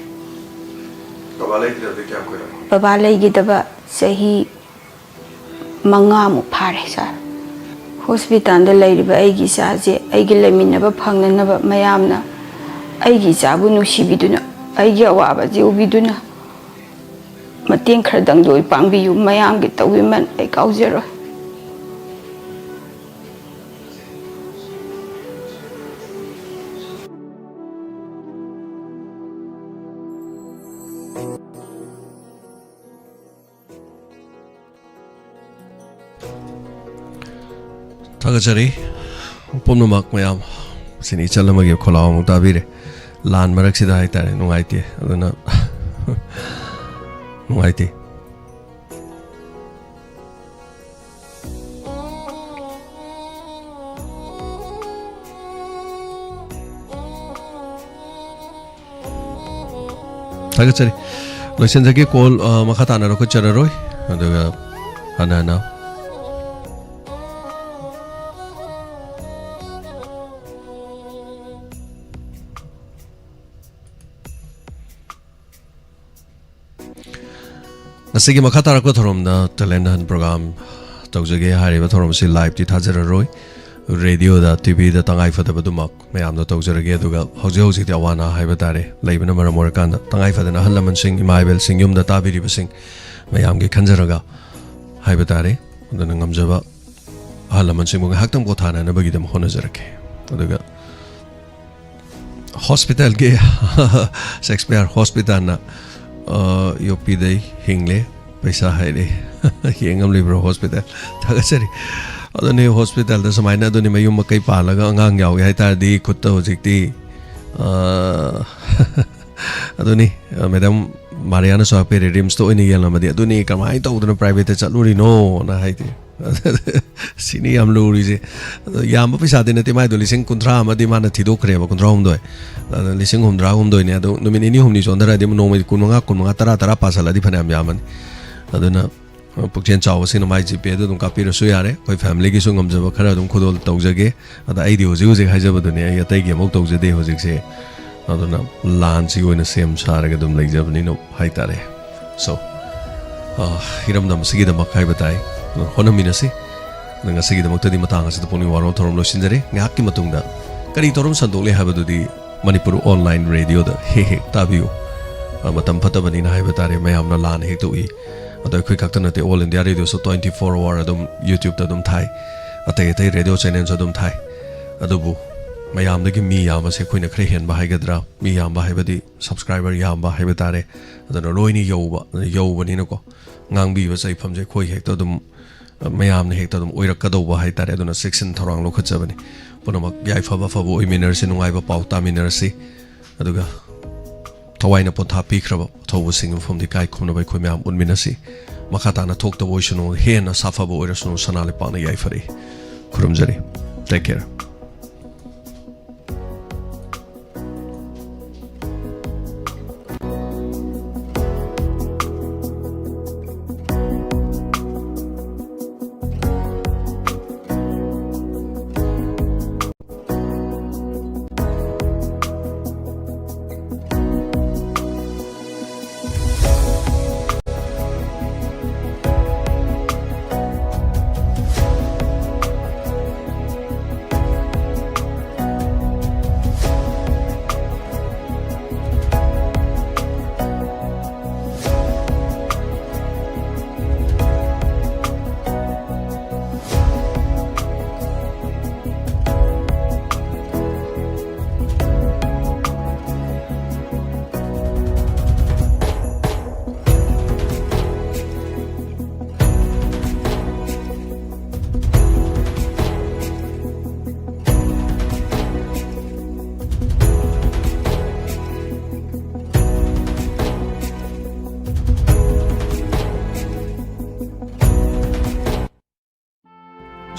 baba leigidaba sahi manga mu phare sa hospital da leiriba aigi saje aigi leminaba phangnanaba mayamna aigi jabu nusibiduna aigi awaba jiubiduna mateng khardang doi pangbi yu mayam gi tawiman ai kaujero Tagajari Pumnumak mayam sini chalamagi kholaw mu tabire lan marak sida haitare nungaite aduna nungaite Tagajari loisenjagi call makhatana ro ko chararoi aduga hanana Asigi makhatara ko thorom na talent program tawjage hariba thorom si live ti thajararoi radio da tv da tangai fadaba dumak mayam da tawjarage aduga hauji ti awana haiba tare leibana maramor kan tangai fadana halaman sing imaibel sing yum da tabiri basing mayam ge khanjaraga haiba tare adana ngamjaba halaman sing mo haktam ko thana na bagi dam honajarake aduga hospital ge Shakespeare hospital na yopi dai hingle paisa haire yengam libro hospital thagachari adone hospital da samaina adone mayum makai palaga angang yaw hai tar di kutta hojikti adone madam mariana so pe rims to ini yala madi adone kamai to udana private chaluri no na haiti sini am luri je yam paisa de nate mai do lising kuntra amadi mana thidokre ba kuntra hum doi lising humdra hum doi ne ado nomin ini humni sondara de no mai kunmanga tara pasala di phanam yaman aduna pukchen chaw sin mai ji pe dum kapira su yare koi family gi sungam jaba khara dum khudol tawjage ada ai di hoji haijaba dune ai atai gi mok tawjade hojik se aduna lan si oina sem saraga dum leijabni no haitare so hiram dam sigi da makai batai hona minasi nanga sigi da mokta di matanga sa poni waro thorom lo sinjare ngaki matungda kari thorom sandole habadu di Manipur online radio da he tabiu matam phatabani na haiba tare mayam na lan hek to I adoi khoi khakta na te all india radio so 24 hour adum youtube ta dum thai atai radio channel so dum thai adubu mayam da gi mi yam se khoina khre hen ba haigadra mi yam ba haibadi subscriber yam ba haiba tare adana loini yoba ni na ko ngang bi ba sai pham je khoi hek to dum mayam ne hekta dum oirakadauba haitare aduna section thorang lokhachabani punamak yaifaba fabo oiminarsi nungaiba pau taminarsi aduga tawaina pontha pikraba thobu singum from the kai khumna bai khoi mayam unminasi makhatana thokta boisunu hena safaba oirasunu sanale pana yaifari kurumjari take care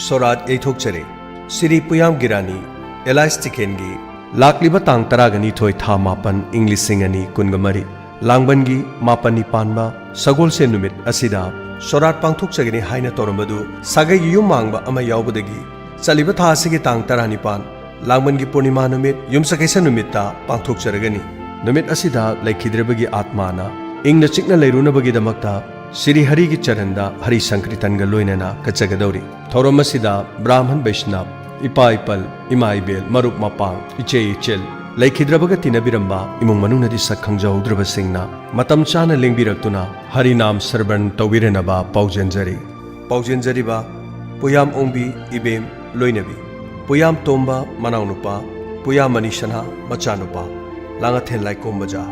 Sorat Eithokchare, Siri Puyam Girani, Elias Tikengi, Lakliba Tang Taragani Toy Tha Mapan, English Singani, Kungamari, Langbangi, Mapani Panba, Sagol Senumit, Asida, Sorat Pangthokchagani Haina Torambadu, Sagai Yumangba Ama Yaubadagi, Saliba Tha Sigi Tang Tarani Pan, Langbangi Purnima Numit, Yumsakesa Numita, Pangthokcharagani, Numit Asida, like Kidrebagi Atmana, Ing the Chikna Leruna Bagi the Makta, Siri Hari ki Charanda, Hari Sankritanga Loinana, Kachagadori, Thoromasida, Brahman Vaishnav, Ipa Ipal, Ima Ibel, Marup Mapang, Iche Ichel, Like Hidrabagatina Biramba, Imung Manuna di Sakhangja Udraba Singna, Matam Chana Lingbiratuna, Hari Nam Sarban Tawirenaba, Paujanjari ba, Puyam Ombi, Ibem, Loinabi, Puyam Tomba, Manaunupa, Puyam Manishana, Machanupa, Langathen like Kombaja.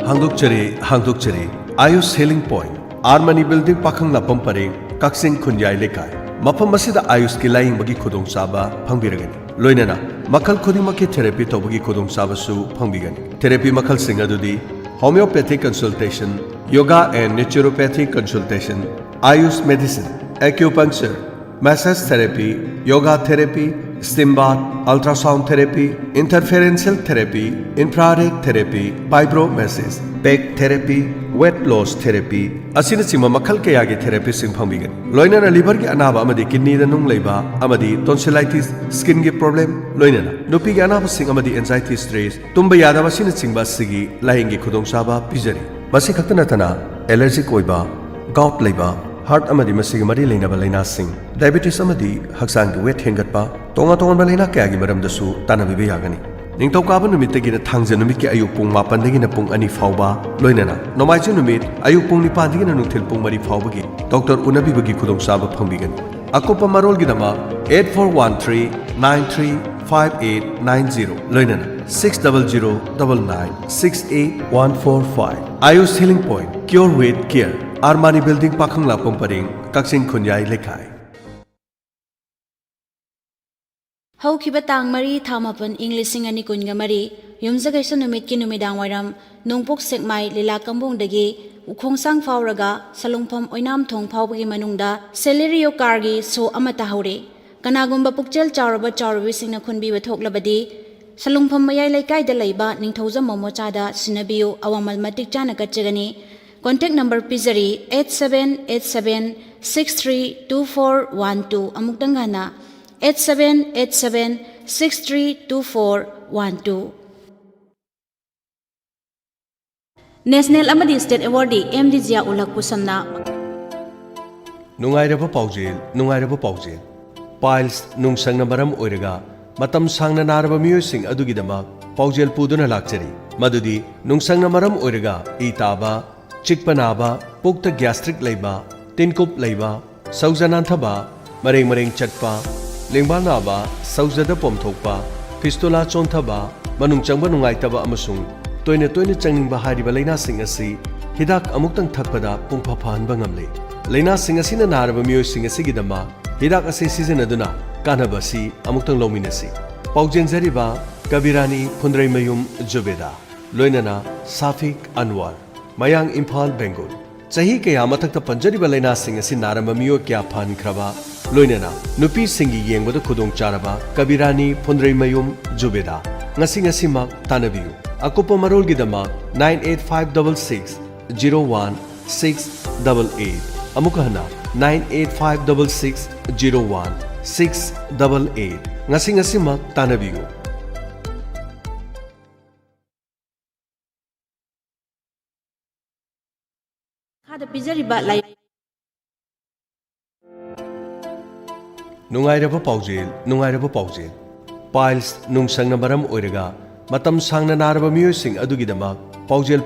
Hangdukchari, Ayus Healing Point, Armani Building Pakang Lapam Pareng, Kaksing Kunyai Lekai. Mapam Masida Ayus Kilaying Bagi Kodong Saba, Pangbiragani. Loinana, Makal Kodimaki Therapy Tobagi Kodong Saba Su, Pangbigani. Therapy Makal Singadudi, Homeopathic Consultation, Yoga and Naturopathic Consultation, Ayus Medicine, Acupuncture, Massage Therapy, Yoga Therapy, Steam bath, ultrasound therapy, interferential therapy, infrared therapy, fibromassage, peg therapy, weight loss therapy, asina sima makal kayagi therapy sing phangbigan. Loinana liver ki anaba amadi kidney da nung leiba, amadi tonsillitis, skin ki problem, loinana. Nupi ki anaba sing amadi anxiety stress, tumba yadaba sina singba sigi lahingi khudong saba pijari. Masi khaktana tana allergic oiba, gout leiba, heart amadi masigi mari leinaba laina sing, diabetes amadi haksang ki weight hengatpa, Tonga Balena Kagi Madam the Su, Tanabi Yagani. Ningto Kabanu Mitagina Tangzanumiki Ayupung Mapandagina Pung Ani Fauba, Loinana, Nomaichunumit, Ayupung Nipandigina Nutil Pung Mari Faubagi, Dr. Unabibagi Kudong Saba Pumbigan. Akopa Marol Ginama, 8413-935890, Loinana, 600-99-68145. Ayus Healing Point, Cure with Care, Armani Building Pakangla Pumparing, Kaksing Kunyai Lekai. Haukiba tang mari thamapan English ani kunga mari yumjagaisa numit ki numidang wairam nongpok sekmai lila kambong dagi ukhongsang fauraga salungpham oinam thong phawbagi manungda celerio kargi so amata haure kanagumba pukchel chawraba chawrabi singna khunbi bathoklabadi salungpham mayai laikai da laiba ningthauja momocha da sinabiu awamal matik chana kachagani contact number pizari 8787632412 amuktangana 8787632412 National Amadi State Awardee MDJA Ulak Pusamna Nungairaba Paujel पाइल्स नुंगसंगना मरम ओइरगा मतम सांगना नारबा मियोइसिंग अदुगिदमक पाउजेल पुदुना लाक्चरी मदुदी नुंगसंगना मरम ओइरगा ई ताबा चिकपा नाबा पुक्त gastric लैबा तिनकुप लैबा सौजनांथबा मरेंग मरेंग चटपा लेंबा नाबा सौजदा पोमथोकपा fistula चोंथबा मनुंग चंगबा नुंगाइतबा अमसुंग तोइने तोइने चंगिंबा हारिबा लैनासिंग असि हिदाक अमुक्तंग थकपदा पुंफा फाहनबा ngamle लैनासिंग असिना नारबा मियोइसिंग असिगिदमा हिदाक असि सिजनदुना कानबसी अमुक्तंग लौमिनसी पाउजेंजरिबा कबिरानी फुंद्रैमयुम जुबेदा लोइनना साफिक अनवर मयांग इम्फाल बेंगुल चाही कया मथक्ता पंजरिबा लैनासिंग असि नारबा मियो क्या फानख्रबा लोइनना नुपी सिंगी येंगबदा खुदोंग चारबा कबिरानी फुंद्रैमयुम Zubeda ngasi ngasi mak tanabiyu akopa marol gidama 9856601688 amukahna 9856601688 ngasi ngasi mak tanabiyu khada pijariba lai nungairaba paujel piles nungsangna maram oiraga matam sangna naraba miyoising adugidamak paujel